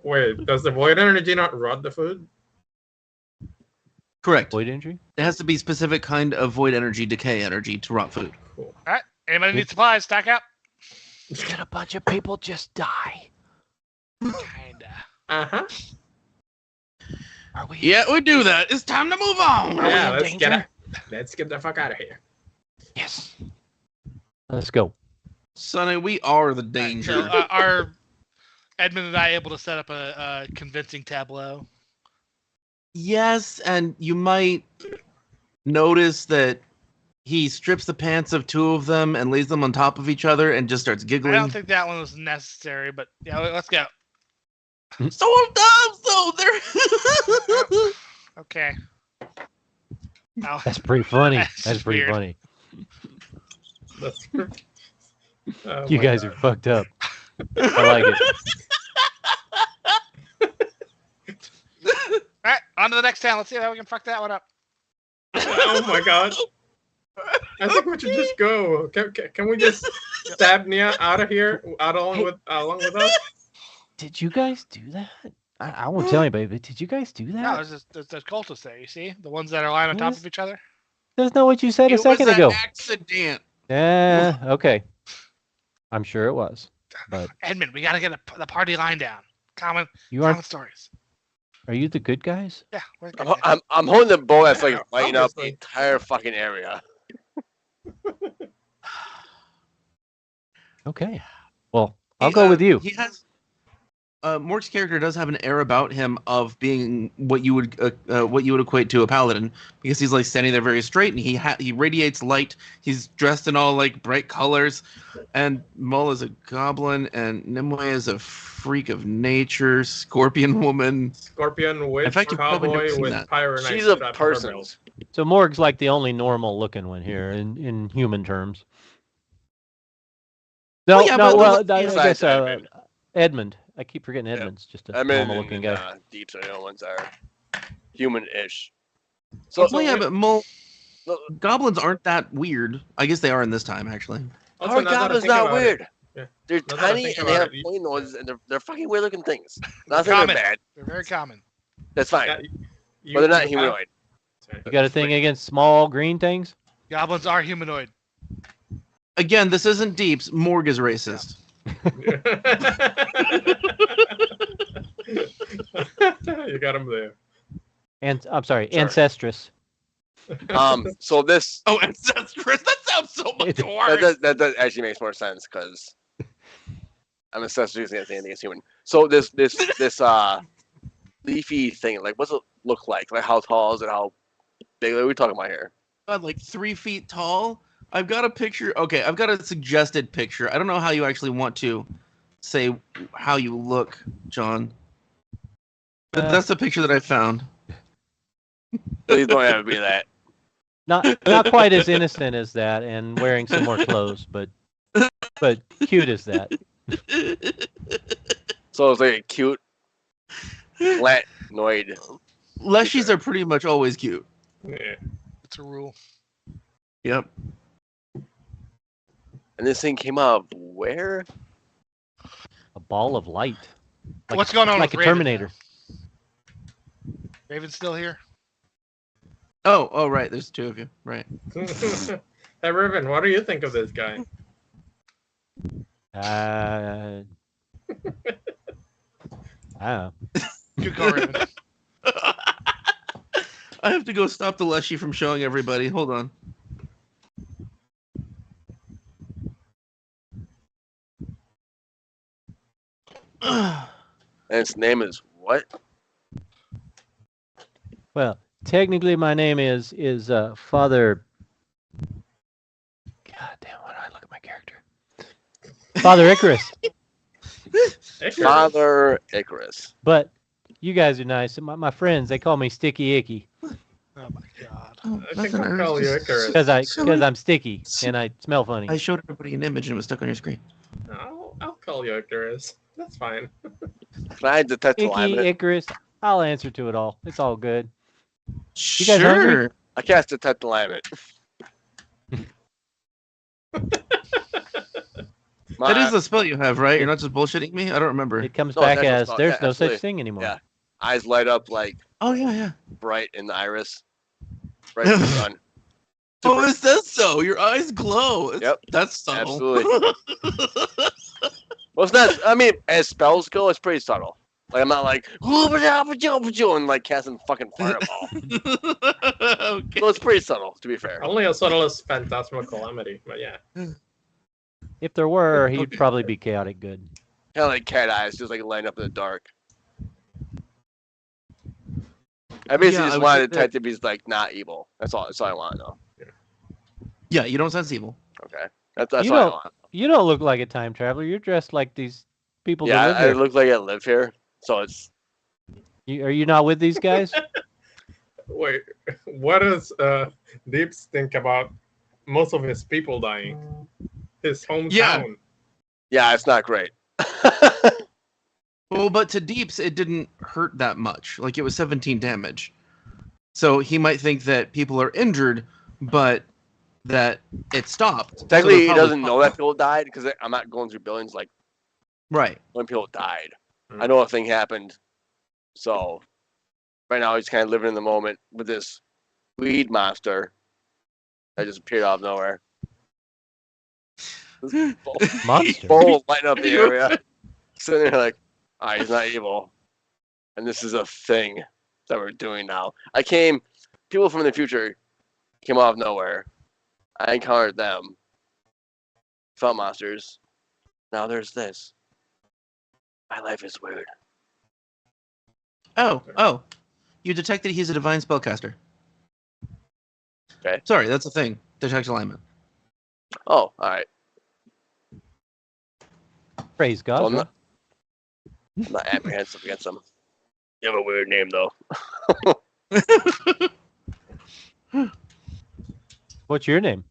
Wait, does the void energy not rot the food? Correct. Void injury? It has to be specific kind of void energy, decay energy to rot food. Cool. All right. Anybody need supplies? Stack up. Can a bunch of people just die? Kinda. Uh-huh. Are we? Yeah, we do that. It's time to move on. Are we Yeah, in let's get danger? it. Let's get the fuck out of here. Yes. Let's go. Sonny, we are the So, danger. are Edmond and I able to set up a convincing tableau? Yes, and you might notice that he strips the pants of two of them and lays them on top of each other and just starts I giggling. don't think that one was necessary, but yeah, let's go. Sometimes though, they're Okay. Now, That's pretty funny. That's That's pretty weird. funny. That's. Oh You my guys God. are fucked up. I like it. all right, on to the next town. Let's see how we can fuck that one up. Oh my god. I think we should just go. Can we just stab Nia out of here along with us? Did you guys do that? I won't tell anybody, but did you guys do No, that? there's cultists there. You see the ones that are lying on top of each other. That's not what you said a it was second an ago. accident. Okay. I'm sure it was. But Edmond, we gotta get the party line down. Common you aren't. stories. Are you the good guys? Yeah, we're the good guys. I'm holding the bow that's like Yeah, lighting up the obviously. entire fucking area. Okay. Well, I'll go with you. He has. Mork's character does have an air about him of being what you would equate to a paladin, because he's like standing there very straight and he radiates light. He's dressed in all like bright colors, and Mull is a goblin and Nimue is a freak of nature, scorpion woman. Scorpion witch In fact, you've probably never cowboy seen with that. pyronite. She's a strapped to her person. belt. So Morg's like the only normal looking one here in human terms. No, Well, yeah, no. but Well, let's I be guess Edmond. Edmond. I keep forgetting Yep. Edmond's just a Edmond normal looking and guy. Deeps are the only ones that are human-ish. So Well, yeah, but Mull, no, goblins aren't that weird. I guess they are in this time, actually. our now that I goblin's think not about it- weird. Yeah. They're Now that I tiny think and they about have it, plain noses and they're fucking weird looking things. Not saying Common. they're bad. They're very common. That's fine. Yeah, But they're not have- humanoid. Sorry. You got a thing against small green things? Goblins are humanoid. Again, this isn't Deeps. Morg is racist. You got him there. And I'm sorry, Sorry. ancestress. So this Oh, ancestress. That sounds so much It- worse. that actually makes more sense because I'm ancestors against anything that's human. So this leafy thing, like what's it look like? Like how tall is it? How big are we talking about here? God, like 3 feet tall. I've got a picture. Okay, I've got a suggested picture. I don't know how you actually want to say how you look, John. But that's the picture that I found. Please don't have it be that. Not quite as innocent as that, and wearing some more clothes, but cute as that. So it's like a cute flatnoid. Leshies are pretty much always cute. Yeah. It's a rule. Yep. And this thing came out of where? A ball of light. Like, What's going on like with a Raven, Terminator. Raven's still here? Oh, right. There's 2 of you. Right. Hey, Riven, what do you think of this guy? I don't know. Good call, Raven. I have to go stop the Leshy from showing everybody. Hold on. And its name is what? Well, technically, my name is Father. God damn! Why do I look at my character? Father Icarus. Icarus. Father Icarus. But you guys are nice. My friends, they call me Sticky Icky Oh my god. I think I'll call you Icarus. because I'm sticky and I smell funny. I showed everybody an image and it was stuck on your screen. I'll call you Icarus. That's fine. Can I detect Icky alignment? Icarus. I'll answer to it all. It's all good. You guys hungry? I cast detect alignment. That is the spell you have, right? You're not just bullshitting me? I don't remember. It comes No, back that's as not- there's yeah, no absolutely. such thing anymore. Yeah. Eyes light up like Oh, yeah. bright in the iris. Right in the sun. Oh, it says so. Your eyes glow. Yep. That's subtle. Absolutely. Well, it's not. I mean, as spells go, it's pretty subtle. Like I'm not like and like casting fucking fireball. Okay. So it's pretty subtle, to be fair. Only as subtle as Phantasmal Calamity, but yeah. If there were, he'd Okay. probably be chaotic good. Kind of like cat eyes, just like lighting up in the dark. I basically Yeah, I just would want to think that- detect if he's like not evil. That's all I want to know. Yeah, you don't sense evil. Okay, that's You all I don't- want. You don't look like a time traveler. You're dressed like these people Yeah, that live I here. look like I live here, so it's Are you not with these guys? Wait, what does Deeps think about most of his people dying? His hometown. it's not great. Well, but to Deeps, it didn't hurt that much. Like, it was 17 damage. So he might think that people are injured, but that it stopped. So Technically, they're he probably doesn't know that fine. people died because I'm not going through buildings like Right. when people died. Hmm. I know a thing happened, so right now he's kind of living in the moment with this weed monster that just appeared out of nowhere. Monster. Bull lighting up the area. Sitting there like, he's not evil. And this is a thing that we're doing now. People from the future came out of nowhere. I encountered them. Felt monsters. Now there's this. My life is weird. Oh. You detected he's a divine spellcaster. Okay. Sorry, that's a thing. Detect alignment. Oh, alright. Praise God. So I'm huh? not apprehensive against them. You have a weird name, though. What's your name?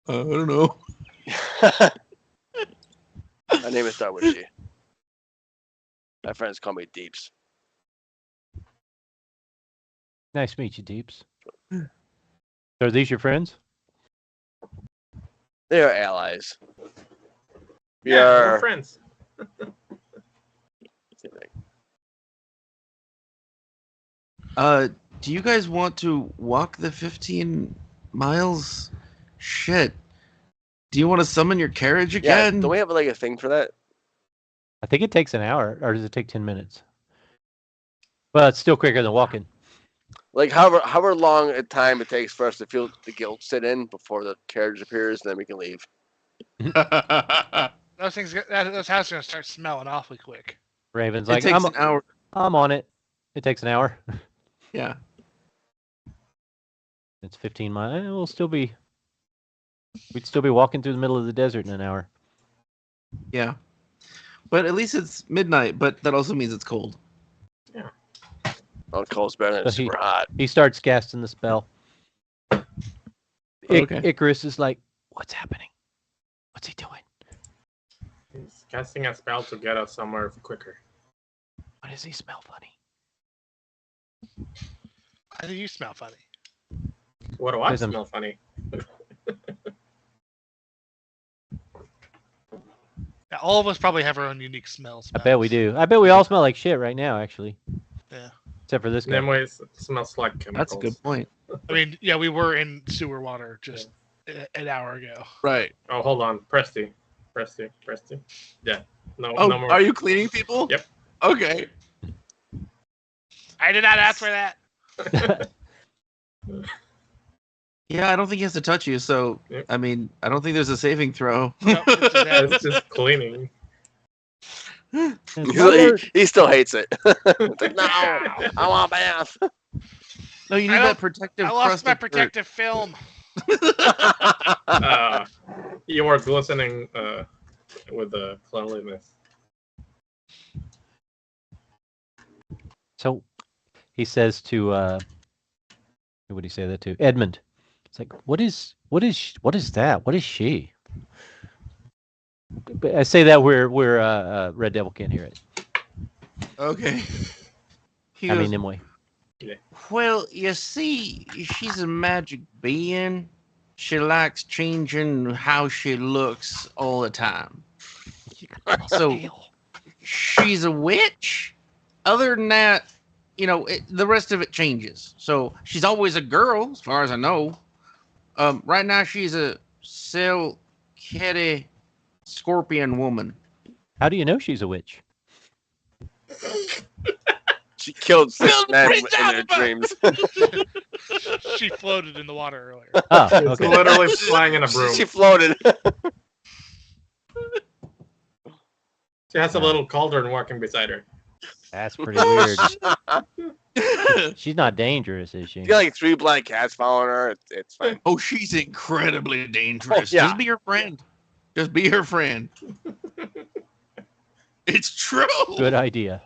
I don't know. My name is Darwichi. My friends call me Deeps. Nice to meet you, Deeps. Are these your friends? They are allies. We're friends. Do you guys want to walk the 15 miles? Shit. Do you want to summon your carriage Yeah, again? don't we have like a thing for that? I think it takes an hour, or does it take 10 minutes? Well, it's still quicker than walking. Like however long a time it takes for us to feel the guilt sit in before the carriage appears, then we can leave. Those houses are gonna start smelling awfully quick. Raven's It like, takes an hour. I'm on it. It takes an hour. Yeah. It's 15 miles. We'd still be walking through the middle of the desert in an hour. Yeah. But at least it's midnight, but that also means it's cold. Oh, cold's better than So super hot. He starts casting the spell. Okay. Icarus is like, what's happening? What's he doing? He's casting a spell to get us somewhere quicker. Why does he smell funny? I think you smell funny. What do I Listen. smell funny? Yeah, all of us probably have our own unique smells. I bet we do. I bet we all smell like shit right now, actually. Yeah. Except for this guy. Nimue smells like chemicals. That's a good point. I mean, yeah, we were in sewer water just an hour ago. Right. Oh, hold on. Presty. Yeah. No Oh, more. are you cleaning people? Yep. Okay. I did not ask for that. Yeah, I don't think he has to touch you, so, Yep. I mean, I don't think there's a saving throw. No, It's just cleaning. He still hates it. It's like, no, I want a bath. No, you need I that don't- protective I lost crust my of dirt. protective film. You were glistening with the cleanliness. So he says to who would he say that to? Edmond. It's like, what is that? What is she? But I say that where Red Devil can't hear it. Okay. He I goes, mean Nimue. well, you see, she's a magic being. She likes changing how she looks all the time. So, she's a witch. Other than that, the rest of it changes. So, she's always a girl, as far as I know. Right now, she's a silk-kitty scorpion woman. How do you know she's a witch? She killed 6 Well, men pretty in their dumb, dreams. She floated in the water earlier. Oh, It's okay. literally flying in a broom. She floated. She has a little cauldron walking beside her. That's pretty weird. She's not dangerous, is she? She got like 3 black cats following her. It's fine. Oh, she's incredibly dangerous. Oh, yeah. Just be her friend. Just be her friend. It's true. Good idea.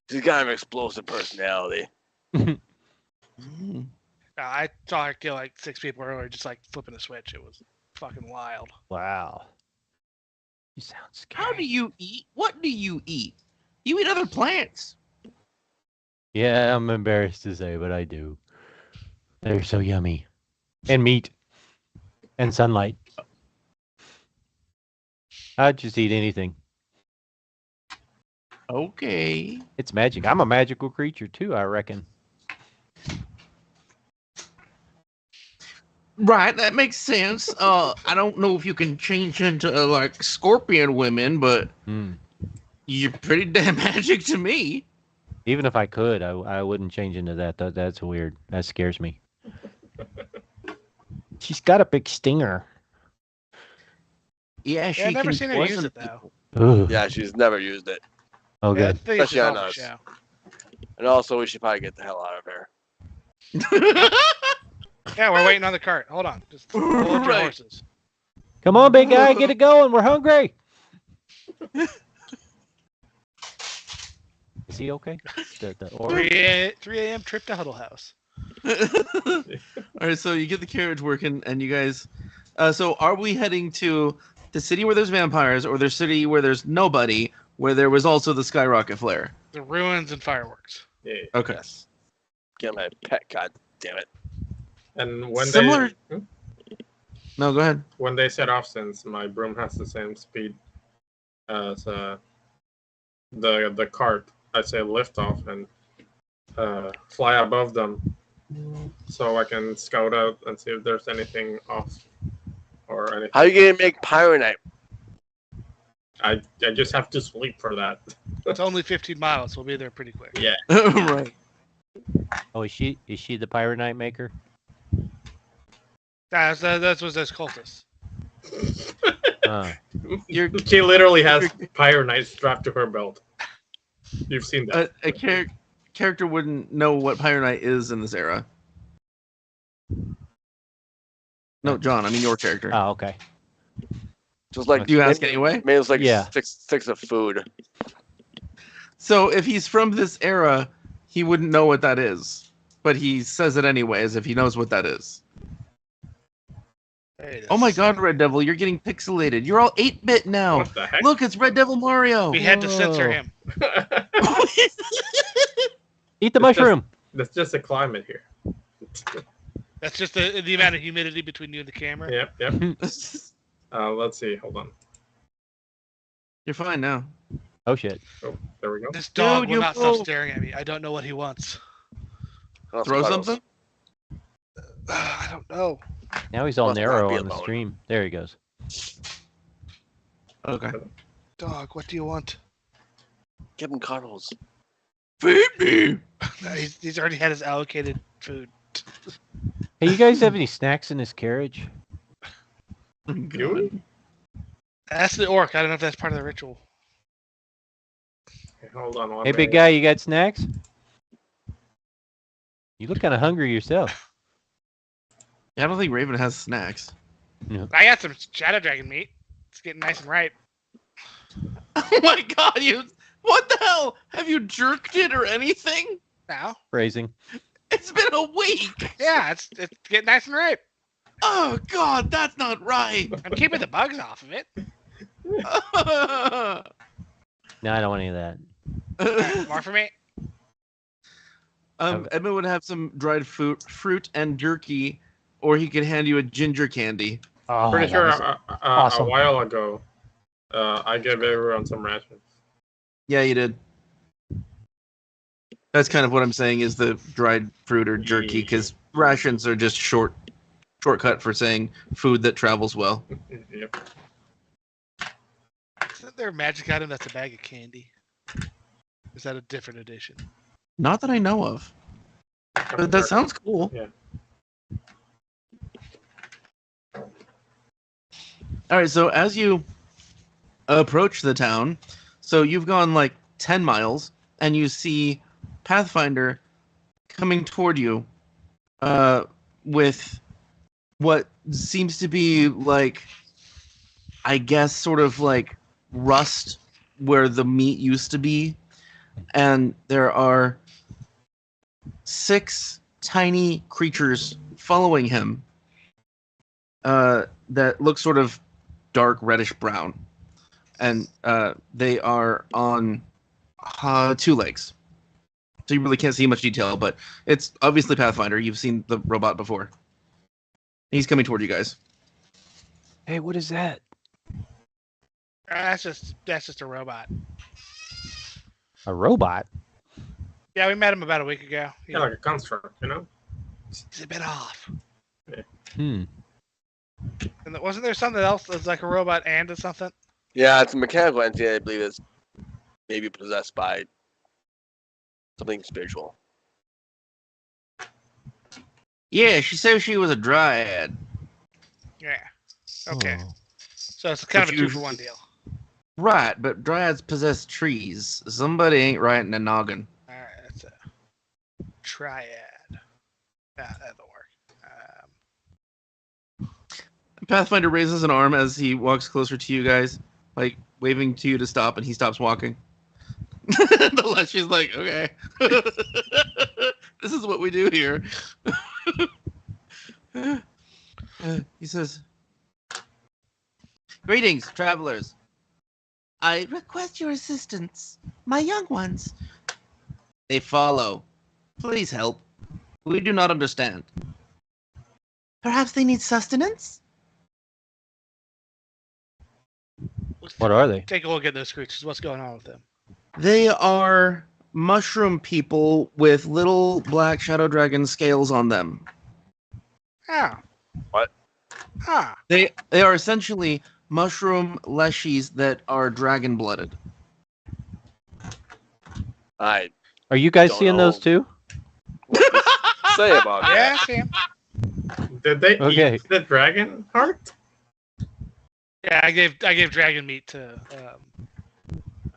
She's got an explosive personality. I saw her kill like 6 people earlier, just like flipping a switch. It was fucking wild. Wow. You sound scary. How do you eat? What do you eat? You eat other plants. Yeah, I'm embarrassed to say, but I do. They're so yummy. And meat. And sunlight. I'd just eat anything. Okay. It's magic. I'm a magical creature too, I reckon. Right, that makes sense. I don't know if you can change into like scorpion women, but Hmm. you're pretty damn magic to me. Even if I could, I wouldn't change into that. That's weird. That scares me. She's got a big stinger. Yeah, she I've never can seen her use poison it though. Ugh. Yeah, she's never used it. Oh, Yeah, good. they usually Especially on call for us. show. And also, we should probably get the hell out of here. Yeah, we're waiting on the cart. Hold on. Just hold your Right. horses. Come on, big guy, get it going. We're hungry. Is he okay? The orc? 3 a.m. trip to Huddle House. All right, so you get the carriage working, and you guys. So are we heading to the city where there's vampires, or the city where there's nobody, where there was also the skyrocket flare? The ruins and fireworks. Yeah. Okay. Yes. Get my pet. God damn it. And when Similar- they No, go ahead. when they set off, since my broom has the same speed as the cart, I say lift off and fly above them, so I can scout out and see if there's anything off or anything. How you gonna make pyronite? I just have to sleep for that. It's only 15 miles. We'll be there pretty quick. Yeah. Right. Oh, is she the pyronite maker? That was those cultists. She literally has pyronite strapped to her belt. You've seen that. A character wouldn't know what pyronite is in this era. No, John. I mean your character. Oh, okay. Just like Do you ask anyway? Maybe it's like Yeah. sticks of food. So if he's from this era, he wouldn't know what that is, but he says it anyway, as if he knows what that is. Hey, Oh my God, Red Devil, you're getting pixelated. You're all 8-bit now. What the heck? Look, it's Red Devil Mario. We had to censor Whoa. him. Eat the It's just- mushroom. That's just the climate here. That's just the amount of humidity between you and the camera. Yep. Let's see. Hold on. You're fine now. Oh shit. Oh, there we go. This dog Dude, will you not stop fool. staring at me. I don't know what he wants. Oh, Throw Spuddles. something? I don't know. Now he's all Must not narrow be on the alone. stream. There he goes. Okay. Dog, what do you want? Give him cuddles. Feed me. He's already had his allocated food. Hey, you guys have any snacks in this carriage? Do we? That's the orc. I don't know if that's part of the ritual. Okay, hold on. one Hey, big minute. guy, you got snacks? You look kind of hungry yourself. Yeah, I don't think Raven has snacks. I got some shadow dragon meat. It's getting nice and ripe. Oh my God, what the hell? Have you jerked it or anything? Now, Phrasing. It's been a week. yeah, it's getting nice and ripe. Oh God, that's not right. I'm keeping the bugs off of it. No, I don't want any of that. More for me. Edmond would have some dried fruit and jerky, or he could hand you a ginger candy. Oh, Pretty that sure was- a awesome. while ago, I gave everyone some rations. Yeah, you did. That's kind of what I'm saying is the dried fruit or jerky, because rations are just shortcut for saying food that travels well. Yep. Isn't there a magic item that's a bag of candy? Is that a different edition? Not that I know of, but that sounds cool. Yeah. All right, so as you approach the town, so you've gone like 10 miles, and you see Pathfinder coming toward you with what seems to be like, I guess, sort of like rust where the meat used to be. And there are 6 tiny creatures following him that look sort of dark reddish brown. And they are on 2 legs. So you really can't see much detail, but it's obviously Pathfinder. You've seen the robot before. He's coming toward you guys. Hey, what is that? That's just a robot. A robot? Yeah, we met him about a week ago. Yeah, like a construct, you know? He's a bit off. Hmm. And wasn't there something else that's like a robot and or something? Yeah, it's a mechanical entity. I believe is maybe possessed by something spiritual. Yeah, she said she was a dryad. Yeah. Okay. Oh. So it's kind of a Which 2-for-1 deal. Right, but dryads possess trees. Somebody ain't right in the noggin. All right, that's a triad. Yeah, that'll work. Pathfinder raises an arm as he walks closer to you guys, like waving to you to stop, and he stops walking. The Leshy's like, okay. This is what we do here. He says, "Greetings, travelers. I request your assistance. My young ones. They follow. Please help. We do not understand. Perhaps they need sustenance?" What are they? Take a look at those creatures. What's going on with them? They are mushroom people with little black shadow dragon scales on them. Oh. What? Ah. They are essentially mushroom leshies that are dragon blooded. I Are you guys Don't seeing know. those too? say about that. Yeah, I see 'em. Did they Okay. eat the dragon heart? Yeah, I gave dragon meat to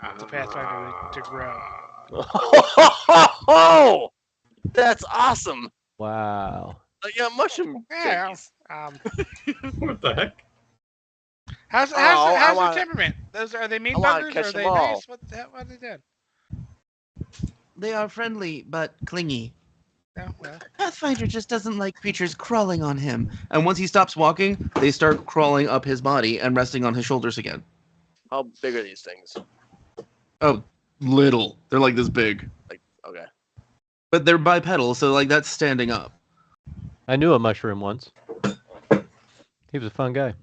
Pathfinder to grow. Oh, that's awesome! Wow. Like, yeah, mushroom Yeah. babies. What the heck? How's I their wanna- temperament? Are they mean I wanna buggers? catch Or are they them all. nice? What are they doing? They are friendly but clingy. No, well, Pathfinder just doesn't like creatures crawling on him. And once he stops walking, they start crawling up his body and resting on his shoulders again. How big are these things? Oh, little. They're like this big. Okay. But they're bipedal, so like that's standing up. I knew a mushroom once. He was a fun guy.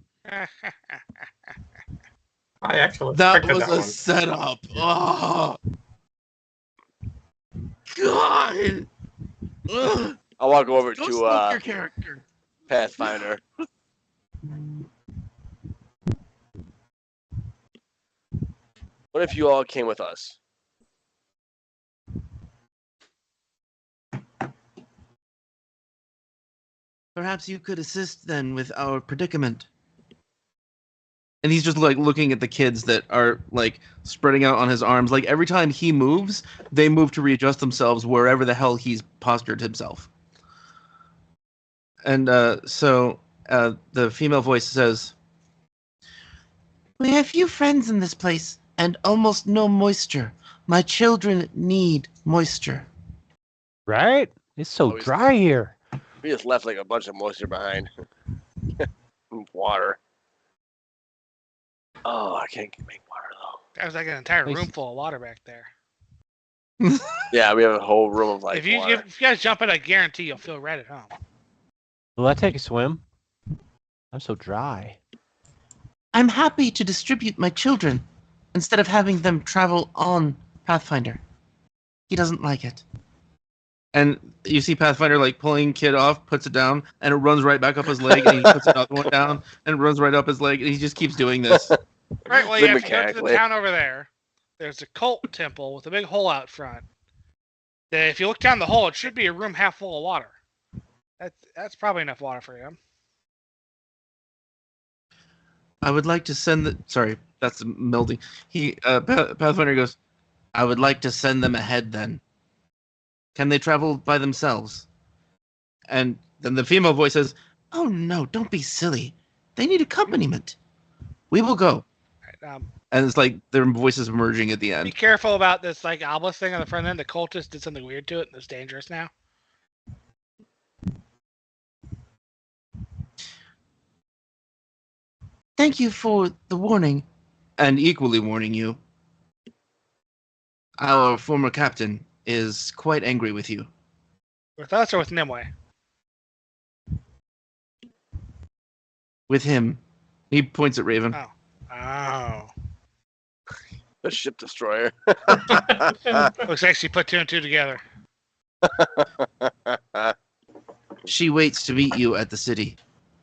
I actually That expected was that a one. setup. Oh. God. Ugh. I'll walk over Go to smoke your character. Pathfinder. What if you all came with us? Perhaps you could assist then with our predicament. And he's just like looking at the kids that are like spreading out on his arms. Like every time he moves, they move to readjust themselves wherever the hell he's postured himself. And so the female voice says, "We have few friends in this place and almost no moisture. My children need moisture." Right? It's so Always- dry here. We just left like a bunch of moisture behind. Water. Oh, I can't make water though. there's like an entire Nice. room full of water back there. Yeah, we have a whole room of like if you water. guys jump in, I guarantee you'll feel right at home. Will I take a swim? I'm so dry. I'm happy to distribute my children instead of having them travel on Pathfinder. He doesn't like it. And you see Pathfinder like pulling kid off, puts it down, and it runs right back up his leg, and he puts another one down, and it runs right up his leg, and he just keeps doing this. Right, well, Live yeah, if you go to the mechanically. town over there, there's a cult temple with a big hole out front. That if you look down the hole, it should be a room half full of water. That's probably enough water for you. I would like to send the... Sorry, that's Mildy. Pathfinder goes, "I would like to send them ahead then. Can they travel by themselves?" And then the female voice says, "Oh no, don't be silly. They need accompaniment. We will go." Right, And it's like their voices merging at the be end. careful about this like obelisk thing on the front end. The cultist did something weird to it, and it's dangerous now. Thank you for the warning. And equally warning you, our former captain is quite angry with you. With us or with Nimue? With him. He points at Raven. Oh. The ship destroyer. Looks like she put 2 and 2 together. She waits to meet you at the city.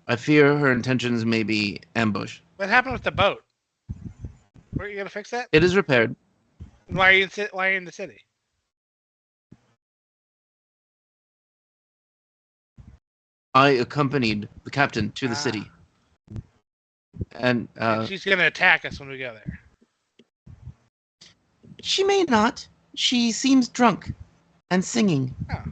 I fear her intentions may be ambush. What happened with the boat? Were you gonna fix that? It is repaired. Why are you in the city? I accompanied the captain to the city. And She's gonna attack us when we go there. she may not. She seems drunk and singing. Oh.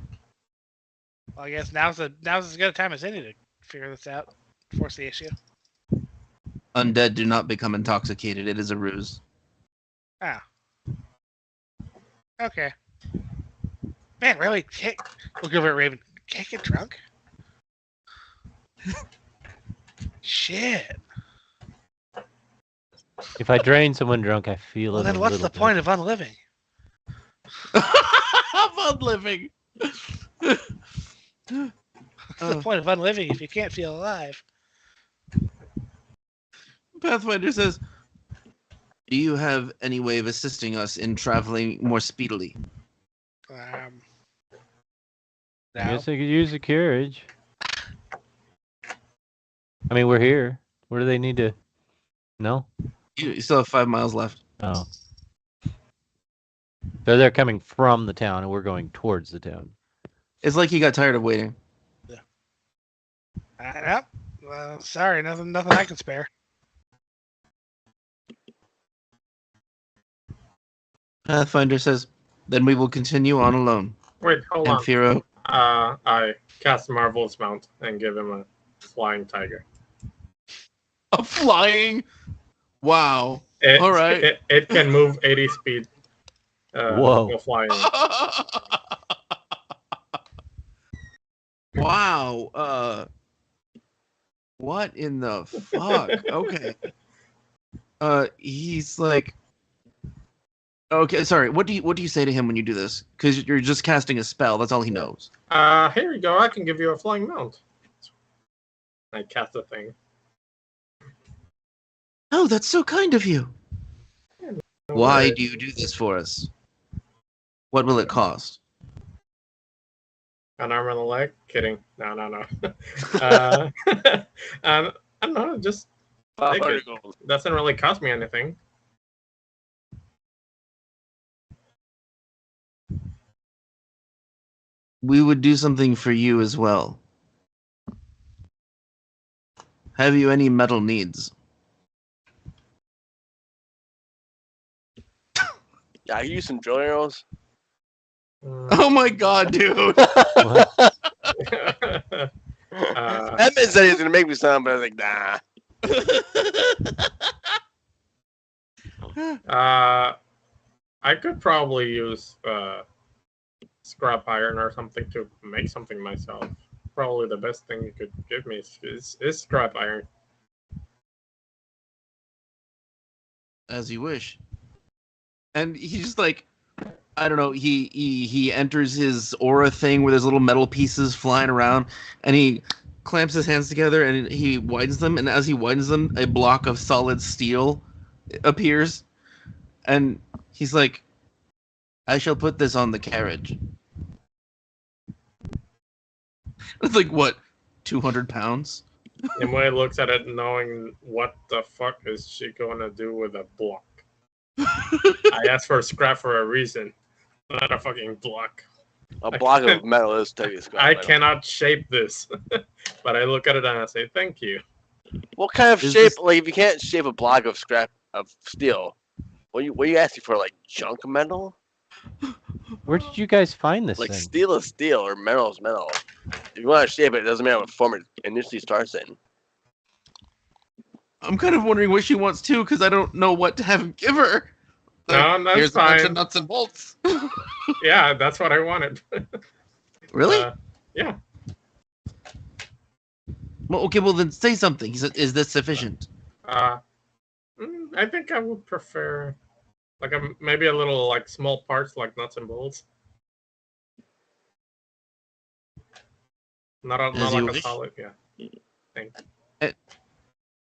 Well, I guess now's as good a time as any to figure this out. Force the issue. Undead do not become intoxicated. It is a ruse. Oh. Okay. Man, really? Look over at Raven. Can't get drunk? Shit. If I drain someone drunk, I feel Well, it. then a what's little the bit. point of unliving? Fun living. What's the point of unliving if you can't feel alive? Pathfinder says, "Do you have any way of assisting us in traveling more speedily?" I No. guess I could use a carriage. I mean, we're here. What do they need to? No. You still have 5 miles left. Oh. So they're coming from the town, and we're going towards the town. It's like he got tired of waiting. Yep. Well, sorry, nothing I can spare. Pathfinder says, "Then we will continue on alone." Wait, hold And on. Firo, I cast Marvel's Mount and give him a flying tiger. a flying. Wow. It, All right. It can move 80 speed. Whoa. While flying. Wow. What in the fuck? Okay. He's like, okay, sorry. What do you say to him when you do this? Because you're just casting a spell. That's all he knows. Here you go. I can give you a flying mount. I cast the thing. Oh, that's so kind of you. No Why worries. do you do this for us? What will it cost? An arm and a leg? Kidding. No. I don't know. Just take 500 it. gold. Doesn't really cost me anything. We would do something for you as well. Have you any metal needs? Yeah, I can use some drill arrows. Oh my god, dude. Edmond said he was gonna make me some, but I was like, nah. I could probably use scrap iron or something to make something myself. Probably the best thing you could give me is scrap iron. As you wish. And he just like, I don't know, he enters his aura thing where there's little metal pieces flying around, and he clamps his hands together and he widens them, and as he widens them, a block of solid steel appears, and he's like, "I shall put this on the carriage." It's like, what, 200 pounds? Nimue looks at it knowing what the fuck is she going to do with a block. I asked for a scrap for a reason, not a fucking block. A block of metal is technically scrap. I metal. cannot shape this, but I look at it and I say thank you. What kind of Is shape? this- Like, if you can't shape a block of scrap of steel, what are you asking for? Like junk metal? Where did you guys find this Like thing? steel is steel or metal is metal. If you want to shape it, it doesn't matter what form it initially starts in. I'm kind of wondering what she wants too, because I don't know what to have him give her. No, that's Here's a bunch of fine. nuts and bolts. Yeah, that's what I wanted. Really? Yeah. Well, okay, well then say something. He said, "Is this sufficient?" I think I would prefer like maybe a little like small parts like nuts and bolts. Not As you like a wish. solid, yeah. Thanks.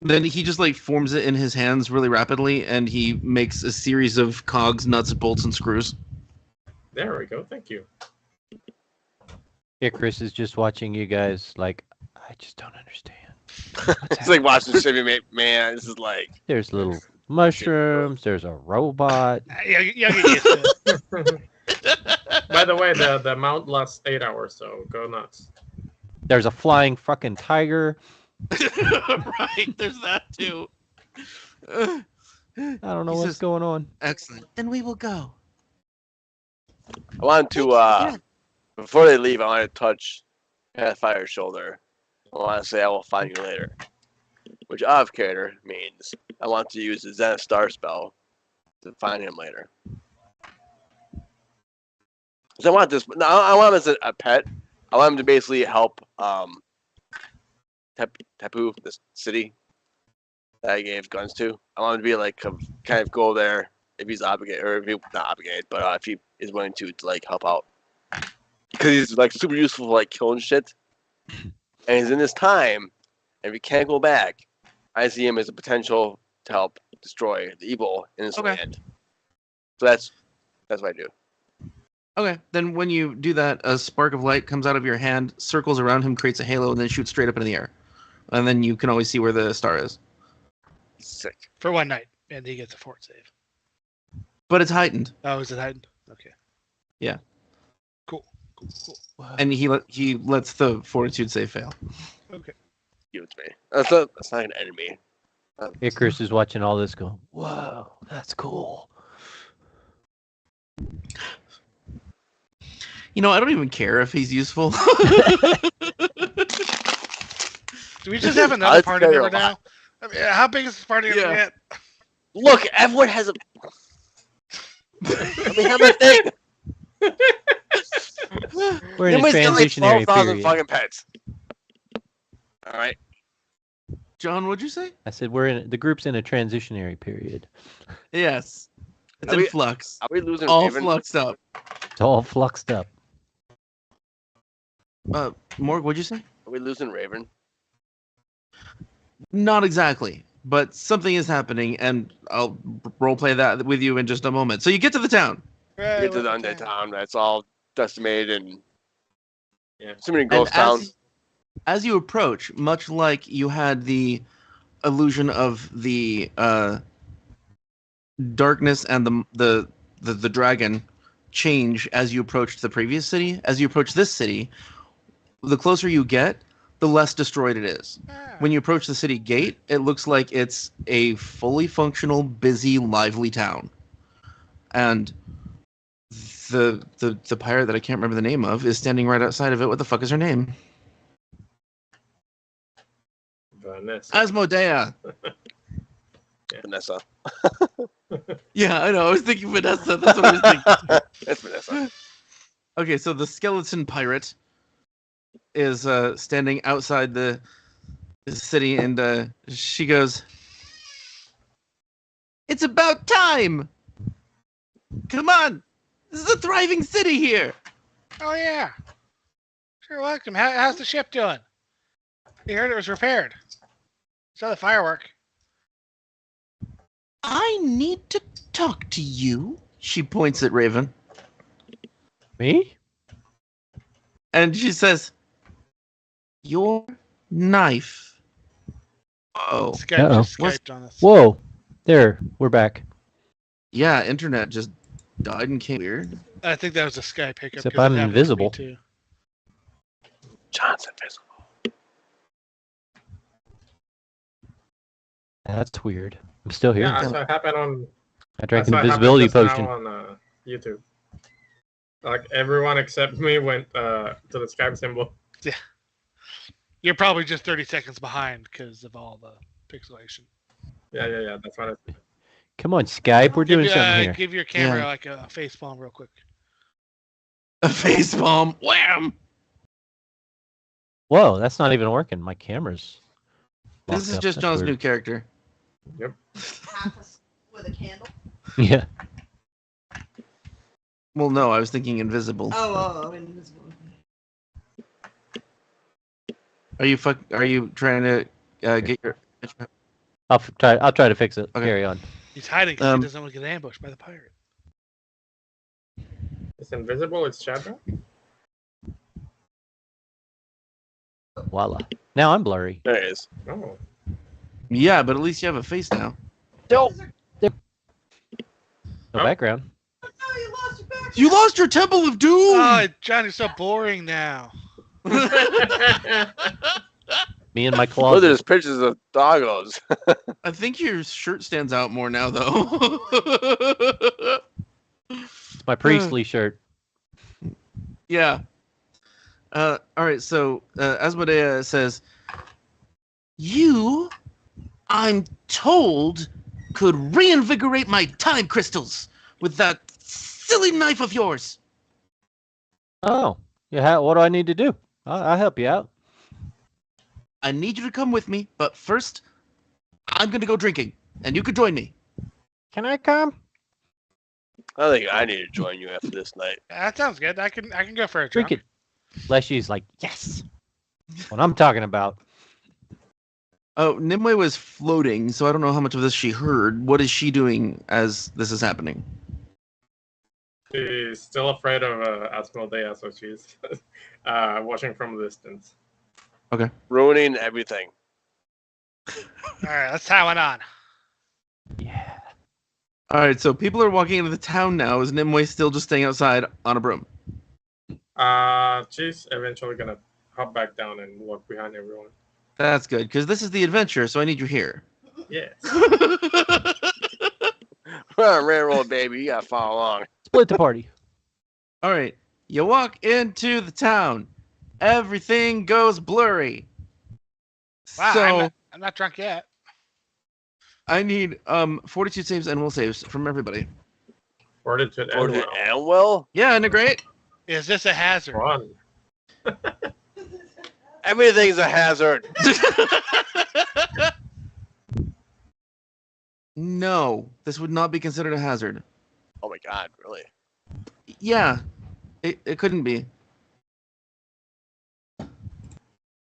Then he just like forms it in his hands really rapidly, and he makes a series of cogs, nuts, bolts, and screws. There we go. Thank you. Icarus is just watching you guys like, I just don't understand. It's like watching Shimmy, man. This is like. There's little mushrooms. There's a robot. You'll get used to it. By the way, the mount lasts 8 hours, so go nuts. There's a flying fucking tiger. Right, there's that too. I don't know He what's says- going on. Excellent. Then we will go. I want to before they leave. I want to touch Pathfinder's shoulder. I want to say I will find you later, which off character means I want to use the Zenith Star spell to find him later. Because I want this. No, I want him as a pet. I want him to basically help Tapu, this city that I gave guns to. I want him to be like kind of go there if he's obligated, or if he's not obligated, but if he is willing to like help out. Because he's like super useful for like killing shit. And he's in this time, and if he can't go back, I see him as a potential to help destroy the evil in this land. So that's what I do. Okay, then when you do that, a spark of light comes out of your hand, circles around him, creates a halo, and then shoots straight up into the air. And then you can always see where the star is. Sick. For one night, and he gets a fort save. But it's heightened, Oh, is it heightened? Okay. Yeah. Cool. and he lets the fortitude save fail. Okay. Give it to me. That's not an enemy. Icarus is watching all this going, whoa, that's cool. You know, I don't even care if he's useful. Do we just have another I'd party say a member lot. now? I mean, how big is this party Yeah. gonna get? Look, everyone has a. Let me have my thing. We're in a Nimue's got like transitionary 12,000 period. fucking pets. All right. John, what'd you say? I said the group's in a transitionary period. Yes. It's Are in we- flux. Are we losing All Raven? fluxed up. It's all fluxed up. Morg, what'd you say? Are we losing Raven? Not exactly, but something is happening, and I'll roleplay that with you in just a moment. So you get to the town. We get to the Undead Town. That's all decimated and. Yeah. So many And ghost town. as you approach, much like you had the illusion of the darkness and the dragon change as you approached the previous city, as you approach this city, the closer you get, the less destroyed it is. When you approach the city gate, it looks like it's a fully functional, busy, lively town. And the pirate that I can't remember the name of is standing right outside of it. What the fuck is her name? Vanessa. Asmodea. Vanessa. Yeah, I know. I was thinking Vanessa. That's what I was thinking. It's Vanessa. Okay, so the skeleton pirate is standing outside the city, and she goes, "It's about time! Come on! This is a thriving city here!" Oh yeah. Sure, welcome. How's the ship doing? You heard it was repaired. Saw the firework. "I need to talk to you," she points at Raven. Me? And she says, "Your knife." Oh. Skype Uh-oh. just Skyped on us. Whoa. There, we're back. Yeah, internet just died and came weird. I think that was a Skype hiccup. Except 'cause it I'm happened to me invisible. too. John's invisible. That's weird. I'm still here. Yeah, that's what happened on. I drank That's an what happened invisibility just now potion. on YouTube. Like everyone except me went to the Skype symbol. You're probably just 30 seconds behind because of all the pixelation. Yeah. That's what I. Come on, Skype. We're doing give, something here. Give your camera Yeah. like a face palm real quick. A facepalm. Wham! Whoa, that's not even working. My camera's. This locked is up. just That's John's weird. new character. Half with a candle. Yeah. Well, no, I was thinking invisible. Oh, invisible. Are you trying to get your? I'll try to fix it. Okay. Carry on. He's hiding because Um, he doesn't want to get ambushed by the pirate. It's invisible. It's shadow. Voila. Now I'm blurry. There it is. Oh. Yeah, but at least you have a face now. Nope. No Oh. background. No, you lost your back. You lost your Temple of Doom! Oh, Johnny's so boring now. Me and my Look, closet. there's pictures of doggos. I think your shirt stands out more now, though. It's my priestly shirt. Yeah. All right, so Asmodea says, you, I'm told, could reinvigorate my time crystals with that silly knife of yours. Oh, yeah. What do I need to do? I'll help you out. I need you to come with me, but first, I'm going to go drinking, and you could join me. Can I come? I think I need to join you after this night. That sounds good. I can go for a Drink drink. it. Leshy's like, yes. What I'm talking about. Oh, Nimue was floating, so I don't know how much of this she heard. What is she doing as this is happening? She's still afraid of Asmodea, so she's watching from a distance. Ruining everything. All right, let's tie one on. Yeah. All right, so people are walking into the town now. Is Nimue still just staying outside on a broom? She's eventually gonna hop back down and walk behind everyone. That's good, because this is the adventure, so I need you here. Yes. We're on railroad, baby. You gotta follow along. Split the party. All right, you walk into the town. Everything goes blurry. Wow, So I'm not drunk yet. I need 42 saves and will saves from everybody. Fortitude Or and the will. Amwell? Yeah, isn't it great? Is this a hazard? One. Everything's a hazard. No, this would not be considered a hazard. Oh my god, really? Yeah, it couldn't be.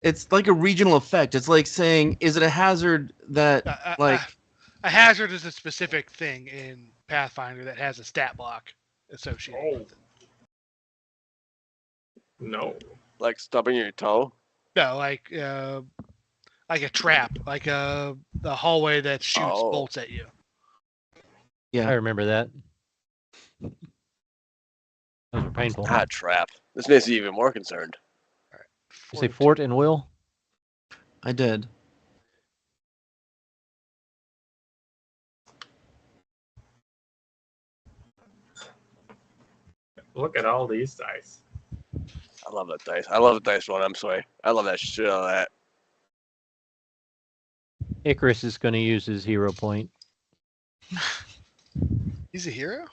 It's like a regional effect. It's like saying, is it a hazard that, like... A hazard is a specific thing in Pathfinder that has a stat block associated Oh. with it. No. Like stubbing your toe? No, like a trap, like the hallway that shoots Oh. bolts at you. Yeah. I remember that. Those were painful. Hot trap. This makes you even more concerned. You say Fort and Will? I did. Look at all these dice. I love that dice. I love the dice one. I'm sorry. I love that shit out of that. Icarus is going to use his hero point. He's a hero?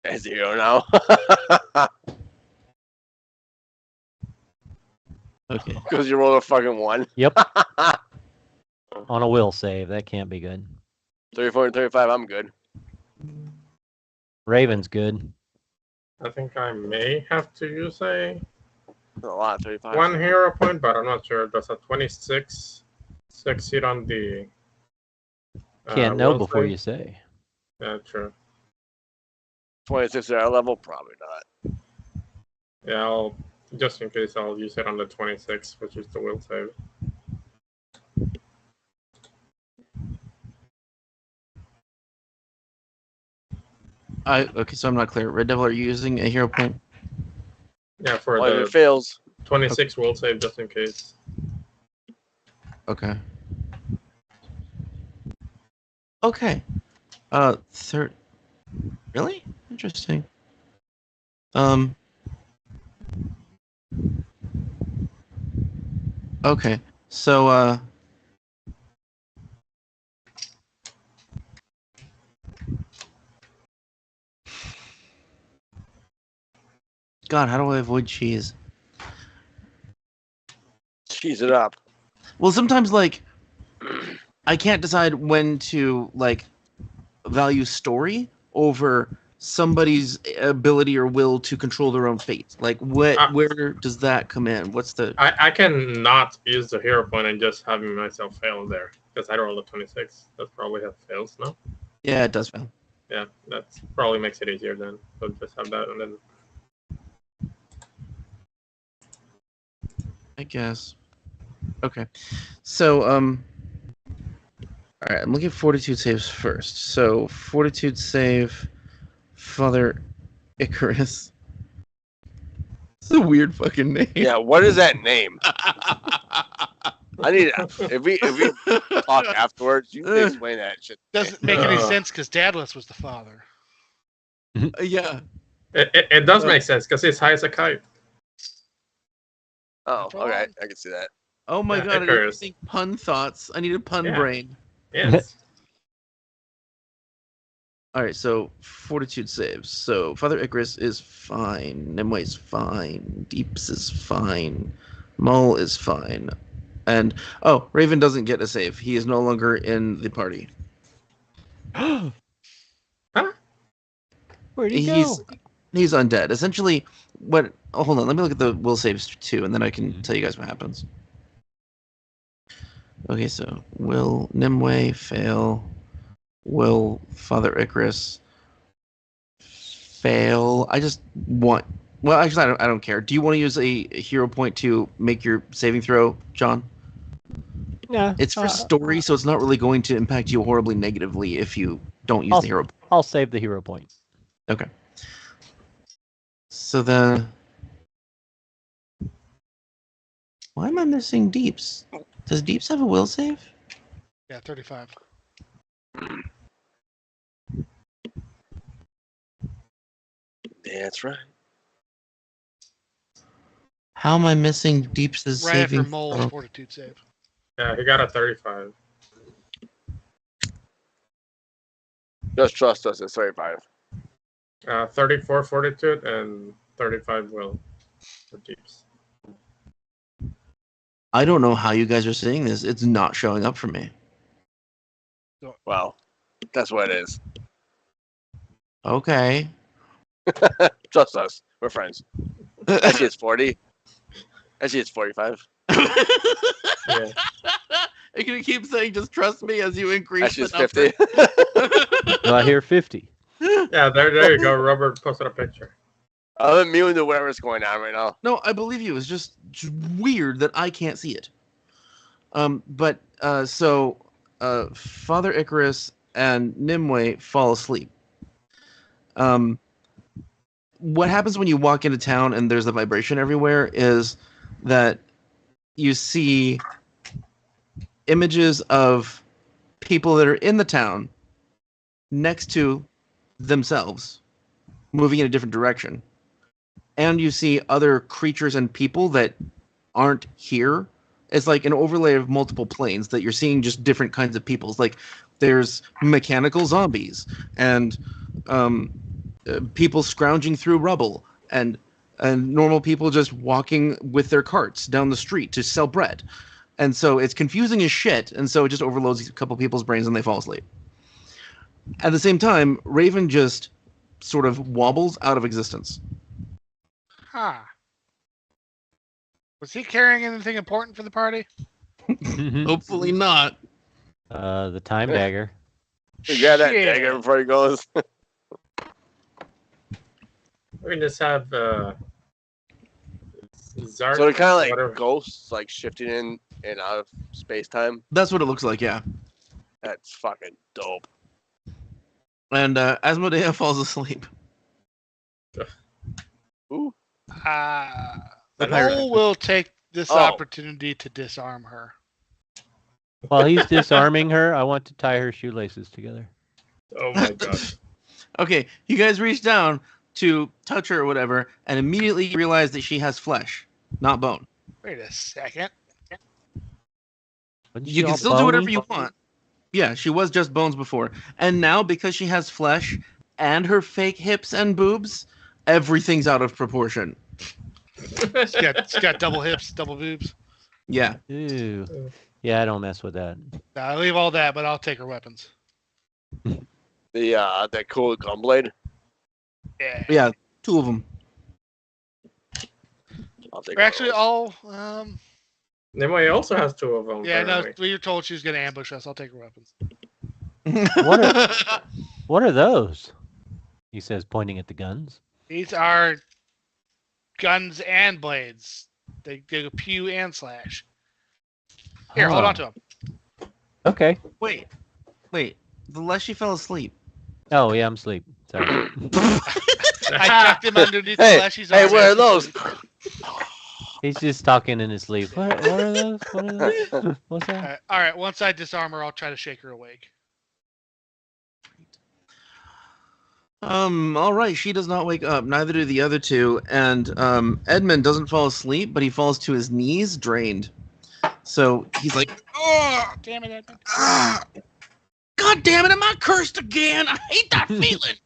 As a hero now. Okay. Because you rolled a fucking 1. Yep. On a will save. That can't be good. 34 and 35, I'm good. Raven's good. I think I may have to use a A lot, 35. 1 hero point, but I'm not sure. There's a 26 succeed on the. Can't know will before save. you say. Yeah, true. 26 at our level? Probably not. Yeah, just in case, I'll use it on the 26, which is the will save. Okay, so I'm not clear. Red Devil, are you using a hero point? Yeah, for Well, if the it fails, 26 will save, just in case. Okay. Okay. Third. Really? Interesting. Okay. So, God, how do I avoid cheese? cheese it up. Well, sometimes, like, I can't decide when to, like, value story over somebody's ability or will to control their own fate. Like, where does that come in? What's the... I can not use the hero point and just have myself fail there. Because I rolled a 26. That probably have fails, no? Yeah, it does fail. Yeah, that probably makes it easier then. So just have that and then. I guess. Okay. So, all right, I'm looking at fortitude saves first. So, fortitude save, Father Icarus. It's a weird fucking name. Yeah, what is that name? I need if we talk afterwards, you can explain that shit. Doesn't make any Uh. sense because Dadless was the father. Yeah. It does make sense because he's high as a kite. Oh, Not okay, wrong. I can see that. Oh my Yeah, god, I didn't Icarus. think pun thoughts. I needed pun Yeah. brain. Yes. All right, so fortitude saves. So Father Icarus is fine. Nimue is fine. Deeps is fine. Mull is fine. And Raven doesn't get a save. He is no longer in the party. Where'd he He's go? he's undead. Essentially, what? Oh, hold on. Let me look at the will saves too, and then I can tell you guys what happens. Okay, so will Nimue fail? Will Father Icarus fail? I just want. Well, actually, I don't care. Do you want to use a hero point to make your saving throw, John? Yeah, It's for story, so it's not really going to impact you horribly negatively if you don't use the hero. I'll save the hero point. Okay. So then, why am I missing Deeps? Does Deeps have a will save? Yeah, 35. That's right. How am I missing Deeps' Right after saving Mole's throw? fortitude save. Yeah, he got a 35. Just trust us. It's 35. 34 fortitude and 35 will for deeps. I don't know how you guys are seeing this. It's not showing up for me. Well, that's what it is. Okay. Trust us. We're friends. Actually, it's 40. Actually, it's 45. Yeah. You're gonna keep saying just trust me as you increase Actually, the it's number. 50. Do I hear 50? Yeah, there you go. Robert posted a picture. I'm immune to whatever's going on right now. No, I believe you. It's just weird that I can't see it. So Father Icarus and Nimue fall asleep. What happens when you walk into town and there's a vibration everywhere is that you see images of people that are in the town next to themselves moving in a different direction. And you see other creatures and people that aren't here. It's like an overlay of multiple planes that you're seeing just different kinds of peoples. Like there's mechanical zombies and people scrounging through rubble and normal people just walking with their carts down the street to sell bread. And so it's confusing as shit, and so it just overloads a couple people's brains and they fall asleep. At the same time, Raven just sort of wobbles out of existence. Huh. Was he carrying anything important for the party? Hopefully not. The time dagger. You got that Shit. dagger before he goes. We can just have Zark. So they're kind of like whatever. ghosts, like shifting in and out of space time. That's what it looks like, yeah. That's fucking dope. And Asmodea falls asleep. Ooh. The pirate Mole will take this Oh. opportunity to disarm her. While he's disarming her, I want to tie her shoelaces together. Oh my god. Okay, you guys reach down to touch her or whatever, and immediately realize that she has flesh, not bone. Wait a second. Wasn't she You can all still do whatever bony? you want. Yeah, she was just bones before. And now, because she has flesh and her fake hips and boobs, everything's out of proportion. It's got double hips, double boobs. Yeah. Ew. Yeah, I don't mess with that. Nah, I leave all that, but I'll take her weapons. That cool gunblade. Yeah. Yeah, two of them. I'll take Or actually, one all. Nimue also has two of them. Yeah, no. apparently. We were told she was going to ambush us. I'll take her weapons. What are those? He says, pointing at the guns. These are guns and blades. They go pew and slash. Here, hold Huh. on to him. Okay. Wait. The less she fell asleep. Oh yeah, I'm asleep. Sorry. I tucked him underneath Hey, the Leshy's hey, arm. what are as he those? sleeps. He's just talking in his sleep. What are those? What are those? What's that? All right. Once I disarm her, I'll try to shake her awake. All right, she does not wake up. Neither do the other two. And Edmond doesn't fall asleep, but he falls to his knees, drained. So he's like, "Oh, Damn it, Edmund. God damn it! Am I cursed again? I hate that feeling."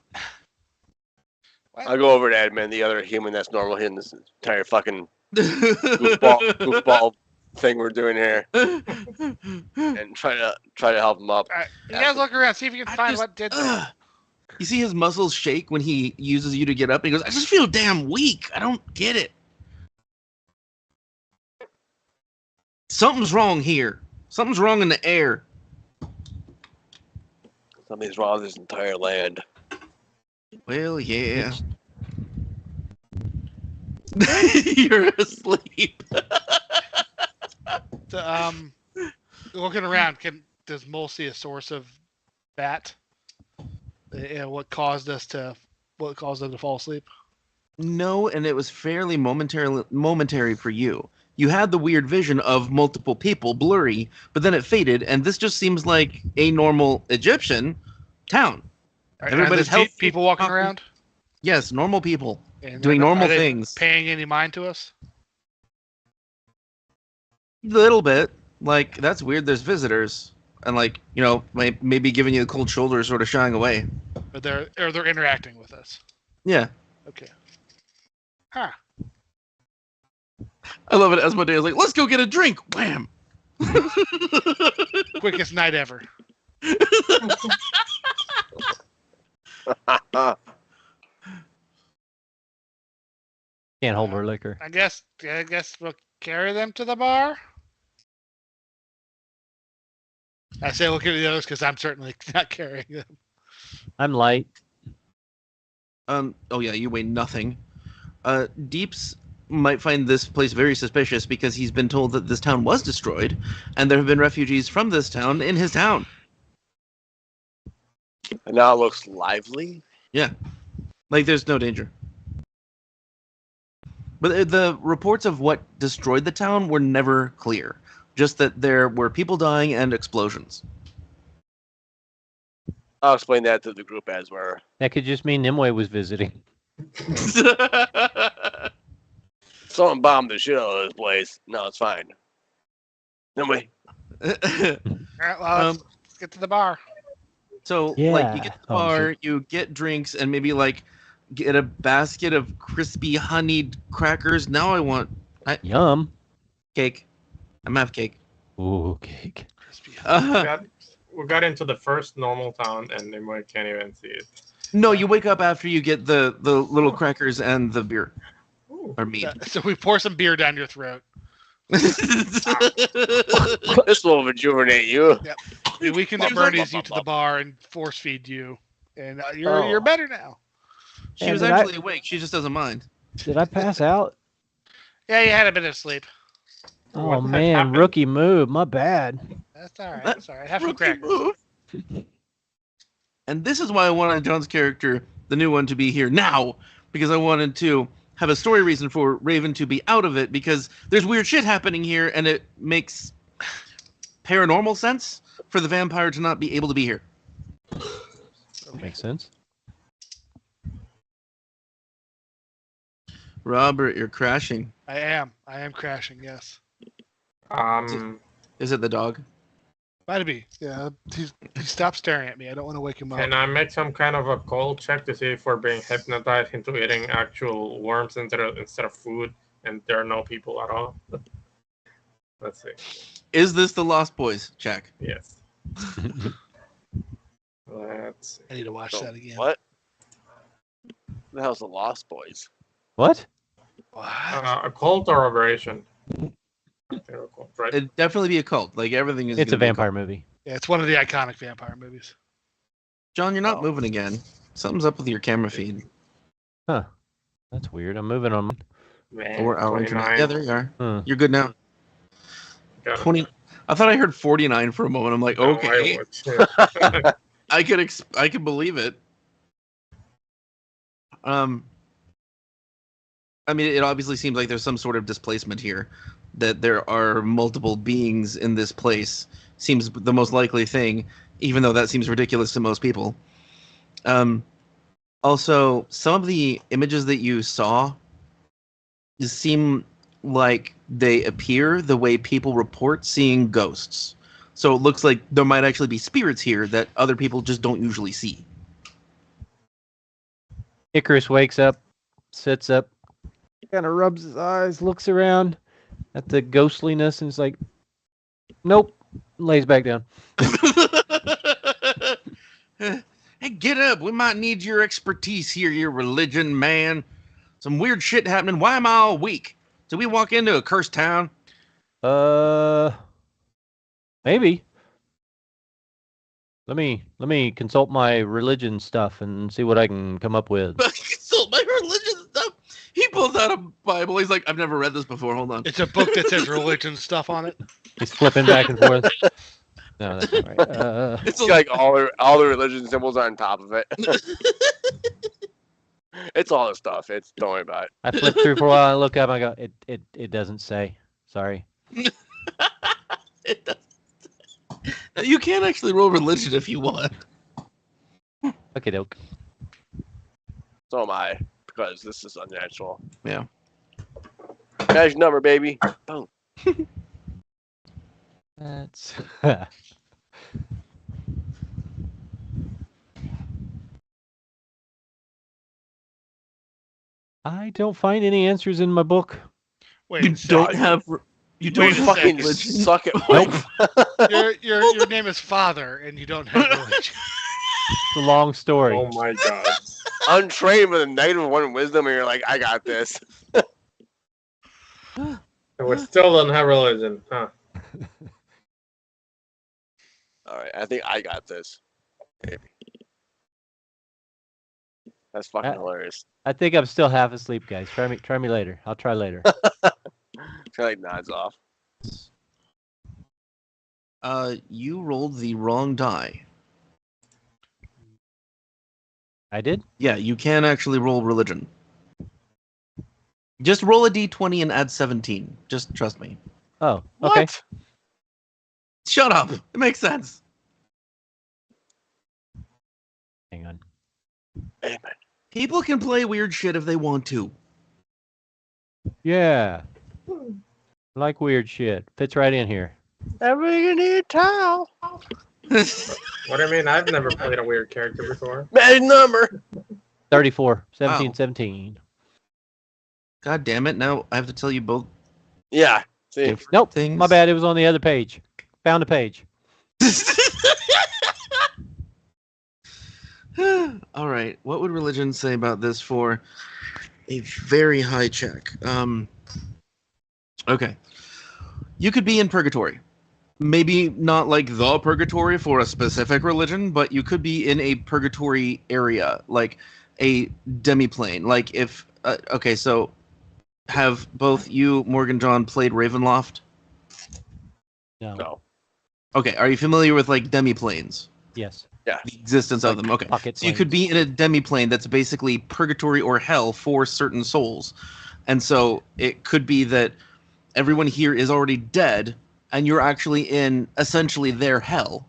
I'll go over to Edmond, the other human that's normal in this entire fucking goofball thing we're doing here, and try to help him up. All right, you guys look around, see if you can find what did that. You see his muscles shake when he uses you to get up. And he goes, "I just feel damn weak. I don't get it. Something's wrong here. Something's wrong in the air." Something's wrong with this entire land. Well, yeah. You're asleep. Looking around, does Mull see a source of that? What caused them to fall asleep? No, and it was fairly momentary for you. You had the weird vision of multiple people, blurry, but then it faded, and this just seems like a normal Egyptian town. Everybody's Are there healthy, people walking talking- around, Yes, normal people and doing are normal they things. paying any mind to us? Little bit. Like, that's weird. There's visitors, and like, maybe giving you the cold shoulder, sort of shying away. But they're interacting with us. Yeah. Okay. Huh. I love it. Asmodeus like, "Let's go get a drink." Wham. Quickest night ever. Can't hold her liquor. I guess we'll carry them to the bar. I say look at the others because I'm certainly not carrying them. I'm light. Oh yeah, you weigh nothing. Deeps might find this place very suspicious because he's been told that this town was destroyed, and there have been refugees from this town in his town. And now it looks lively. Yeah, like there's no danger. But the reports of what destroyed the town were never clear. Just that there were people dying and explosions. I'll explain that to the group as we're. That could just mean Nimue was visiting. Someone bombed the shit out of this place. No, it's fine. Nimue. All right, well, let's get to the bar. So, Yeah. like, you get to the Oh, bar, you get drinks, and maybe, like, get a basket of crispy honeyed crackers. Now I want Yum. cake. I'm gonna have cake. Ooh, cake. Crispy. We got into the first normal town, and Nimue can't even see it. No, you wake up after you get the little crackers and the beer. Or meat. So we pour some beer down your throat. This will rejuvenate you. We weaken the Bernie's you to the bar and force feed you, and you're better now. She Yeah, was did actually awake. She just doesn't mind. Did I pass out? Yeah, you had a bit of sleep. Oh What the heck man, happened? rookie move. My bad. That's all right. That's all right. Have some crackers. And this is why I wanted John's character, the new one, to be here now, because I wanted to have a story reason for Raven to be out of it, because there's weird shit happening here, and it makes paranormal sense for the vampire to not be able to be here. Makes sense. Robert, you're crashing. I am crashing. Yes. Is it the dog? Might be. Yeah. He stopped staring at me. I don't want to wake him up. Can I make some kind of a cold check to see if we're being hypnotized into eating actual worms instead of food, and there are no people at all? Let's see. Is this the Lost Boys? Check. Yes. Let's see. I need to watch So, that again. what? The hell's the Lost Boys? What? What? A cult or operation? They're a cult, right? It'd definitely be a cult. Like everything is. It's a gonna be vampire cult. movie. Yeah, it's one of the iconic vampire movies. John, you're not Oh. moving again. Something's up with your camera feed. That's weird. I'm moving on. Man, Or our internet. Yeah, there you are. Hmm. You're good now. Got it. 20. I thought I heard 49 for a moment. I'm like, No, okay. I could believe it. I mean, it obviously seems like there's some sort of displacement here. That there are multiple beings in this place seems the most likely thing, even though that seems ridiculous to most people. Also, some of the images that you saw seem like they appear the way people report seeing ghosts. So it looks like there might actually be spirits here that other people just don't usually see. Icarus wakes up, sits up, kind of rubs his eyes, looks around at the ghostliness, and is like, "Nope," lays back down. Hey, get up. We might need your expertise here, your religion, man. Some weird shit happening. Why am I all weak? Did we walk into a cursed town? Maybe. Let me consult my religion stuff and see what I can come up with. Consult my religion stuff. He pulls out a Bible. He's like, I've never read this before. Hold on. It's a book that says religion stuff on it. He's flipping back and forth. No, that's not right. It's like all the religion symbols are on top of it. It's all the stuff. Don't worry about it. I flip through for a while. I look up. I go, it doesn't say. Sorry. It does. You can actually roll religion if you want. Okay, doke. So am I, because this is unnatural. Yeah. Magic number, baby. Boom. That's. I don't find any answers in my book. Wait, You so don't have. You don't Wait a have Fucking religion. suck it. Nope. your name is Father, and you don't have religion. It's a long story. Oh my god. Untrained with a -1 wisdom, and you're like, I got this. And we still don't have religion, huh? All right, I think I got this. Maybe. That's fucking hilarious. I think I'm still half asleep, guys. Try me later. I'll try later. Kind of like nods off. You rolled the wrong die. I did? Yeah, you can actually roll religion. Just roll a d20 and add 17. Just trust me. Oh, okay. What? Shut up. It makes sense. Hang on. Edmond. People can play weird shit if they want to. Yeah. Like weird shit. Fits right in here. Everybody need a towel. What do you mean? I've never played a weird character before. Magic number. 34. 17, Wow. 17. God damn it. Now I have to tell you both Yeah. See, different Nope. things. My bad. It was on the other page. Found a page. All right. What would religion say about this for a very high check? Okay. You could be in purgatory. Maybe not like the purgatory for a specific religion, but you could be in a purgatory area, like a demiplane. Like if okay, so have both you, Morgan John, played Ravenloft? No. no. Okay, are you familiar with like demiplanes? Yes. Yeah. The existence of them. Okay. Pocket So you could be in a demiplane that's basically purgatory or hell for certain souls. And so it could be that everyone here is already dead and you're actually in essentially their hell.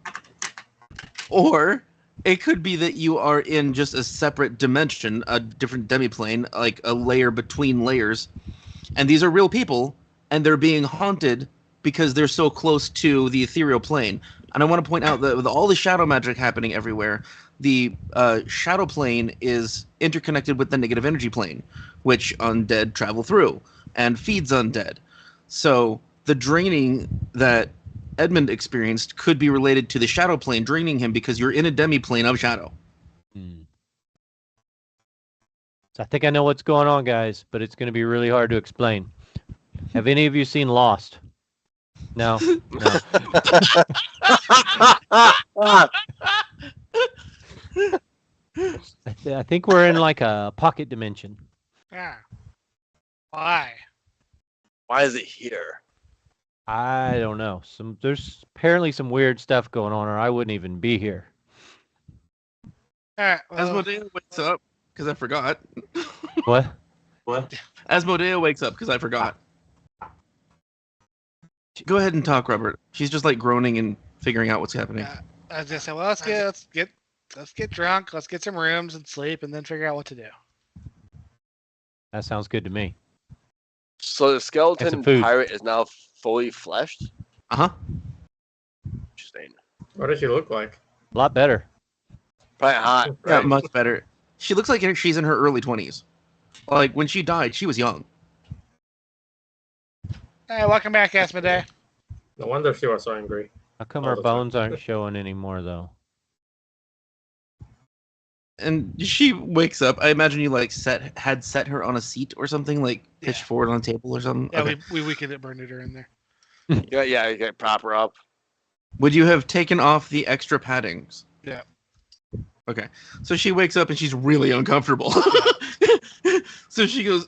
Or it could be that you are in just a separate dimension, a different demiplane, like a layer between layers. And these are real people and they're being haunted because they're so close to the ethereal plane. And I want to point out that with all the shadow magic happening everywhere, the shadow plane is interconnected with the negative energy plane, which undead travel through and feeds undead. So the draining that Edmond experienced could be related to the shadow plane draining him because you're in a demi-plane of shadow. Hmm. So I think I know what's going on, guys, but it's going to be really hard to explain. Have any of you seen Lost? No. No. I think we're in like a pocket dimension. Yeah. Why? Why is it here? I don't know. There's apparently some weird stuff going on, or I wouldn't even be here. All right. Well, Asmodea wakes up because I forgot. What? Asmodea wakes up because I forgot. Go ahead and talk, Robert. She's just like groaning and figuring out what's happening. I was just saying, well, let's get drunk, let's get some rooms and sleep, and then figure out what to do. That sounds good to me. So the skeleton some food. pirate is now fully fleshed? Uh-huh. Interesting. What does she look like? A lot better. Probably hot, Yeah, right? much better. She looks like she's in her early 20s. Like, when she died, she was young. Hey, welcome back, Asmodee. No wonder she was so angry. How come All our the time. bones aren't showing anymore, though? And she wakes up. I imagine you, like, had set her on a seat or something, like, pitched Yeah. forward on a table or something. Yeah, Okay. we weakened it, burned her in there. Yeah, you get prop her up. Would you have taken off the extra paddings? Yeah. Okay. So she wakes up and she's really uncomfortable. So she goes,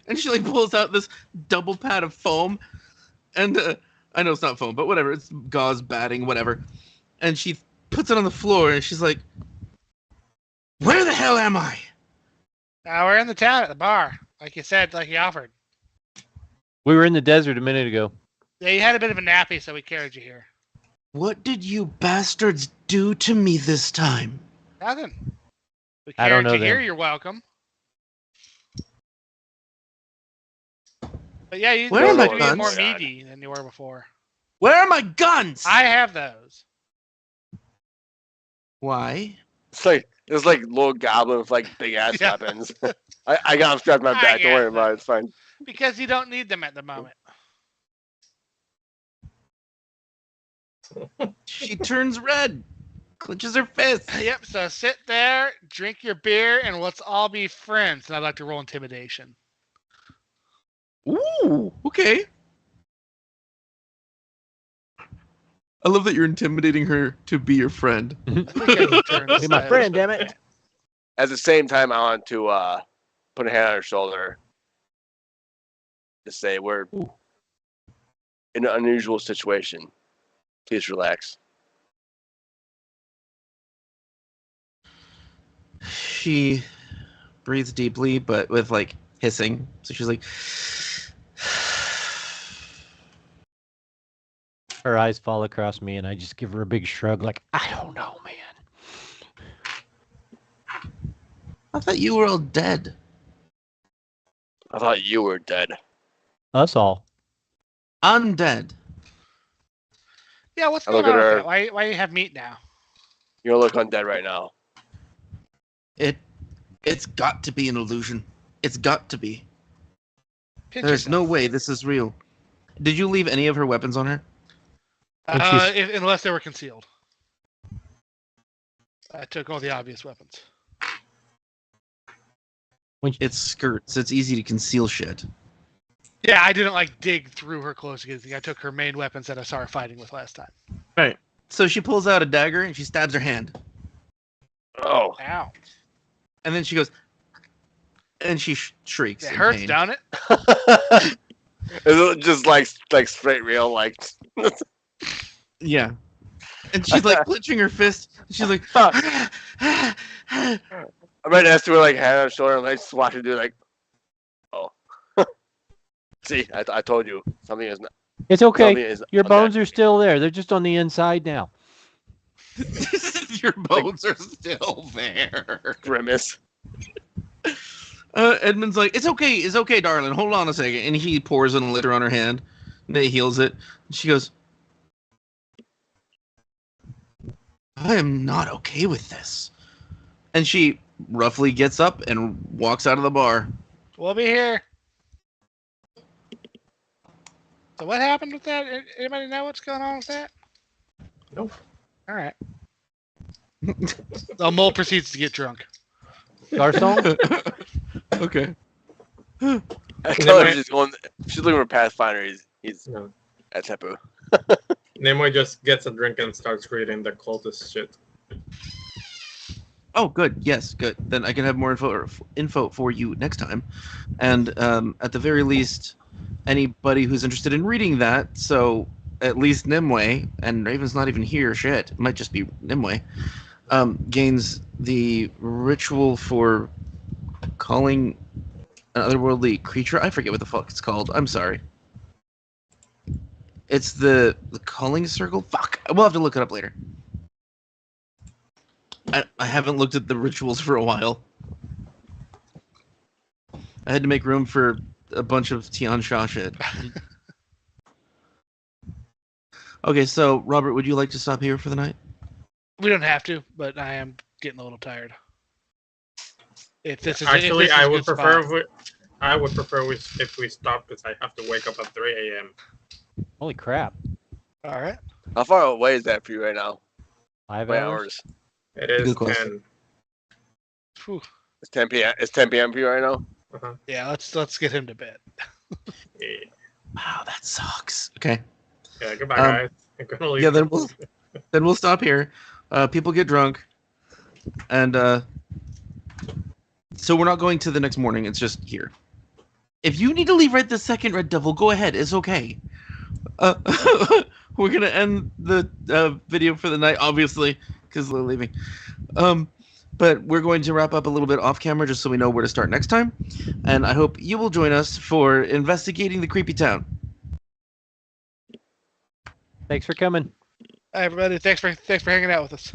and she like pulls out this double pad of foam, and I know it's not foam, but whatever, it's gauze batting, whatever. And she puts it on the floor, and she's like, "Where the hell am I?" We're in the town at the bar, like you said, like you offered. We were in the desert a minute ago. Yeah, you had a bit of a nappy, so we carried you here. What did you bastards do to me this time? Nothing. We I don't carried know you here. them. You're welcome. But yeah, you Where are seem my to be guns? more meaty than you were before. Where are my guns? I have those. Why? It's like little goblin with like big ass Yeah. weapons. I got them strapped to my I back. Don't get worry about that. it. It's fine. Because you don't need them at the moment. She turns red, clenches her fist. Yep, so sit there, drink your beer, and let's all be friends. And I'd like to roll intimidation. Ooh, okay. I love that you're intimidating her to be your friend. Be my friend, damn it. At the same time, I want to put a hand on her shoulder to say we're in an unusual situation. Please relax. She breathes deeply, but with like hissing. So she's like, Her eyes fall across me, and I just give her a big shrug, like, I don't know, man. I thought you were all dead. I thought you were dead. Us all. Undead. Yeah, what's I going look on at with her. that? Why do you have meat now? You look undead right now. It's got to be an illusion. It's got to be. Pinch There's no yourself. way this is real. Did you leave any of her weapons on her? Unless they were concealed. I took all the obvious weapons. It's skirts. It's easy to conceal shit. Yeah, I didn't like dig through her clothes to get anything. I took her main weapons that I saw her fighting with last time. Right. So she pulls out a dagger and she stabs her hand. Oh, Ow. And then she goes, and she shrieks. It in hurts, pain. don't it? is it just like straight real like? Yeah. And she's like clenching her fist. She's like, I'm right next to her, like hand on her shoulder, and I just watch her do like, oh. See, I told you something is not. It's okay. Something is Your undead. bones are still there. They're just on the inside now. your bones are still there. Grimace. Edmond's like, it's okay, darling. Hold on a second. And he pours an elixir on her hand. And he heals it. And she goes, I am not okay with this. And she roughly gets up and walks out of the bar. We'll be here. So what happened with that? Anybody know what's going on with that? Nope. All right. The Mull proceeds to get drunk. Garcon? Okay. I told her she's looking for Pathfinder. He's No. at Tepu. Nimue just gets a drink and starts reading the cultist shit. Oh, good. Yes, good. Then I can have more info for you next time. And at the very least, anybody who's interested in reading that, so at least Nimue, and Raven's not even here, shit, it might just be Nimue, gains the ritual for calling an otherworldly creature. I forget what the fuck it's called. I'm sorry. It's the calling circle? Fuck. We'll have to look it up later. I haven't looked at the rituals for a while. I had to make room for a bunch of Tian Sha shit. Okay, so Robert, would you like to stop here for the night? We don't have to, but I am getting a little tired. If this is Actually, if this is I a would good prefer spot. if we stop, because I have to wake up at 3 a.m. Holy crap! All right. How far away is that for you right now? 5 Wait, hours. It is Good question. 10. Whew. It's 10 p.m. It's 10 p.m. for you right now. Uh-huh. Yeah, let's get him to bed. Yeah. Wow, that sucks. Okay. Yeah. Goodbye, Um, guys. I'm gonna leave. Yeah, then we'll stop here. People get drunk, and so we're not going to the next morning. It's just here. If you need to leave right this second, Red Devil, go ahead. It's okay. We're gonna end the video for the night, obviously, because they're leaving. But we're going to wrap up a little bit off camera just so we know where to start next time. And I hope you will join us for investigating the creepy town. Thanks for coming. Hi, everybody. Thanks for hanging out with us.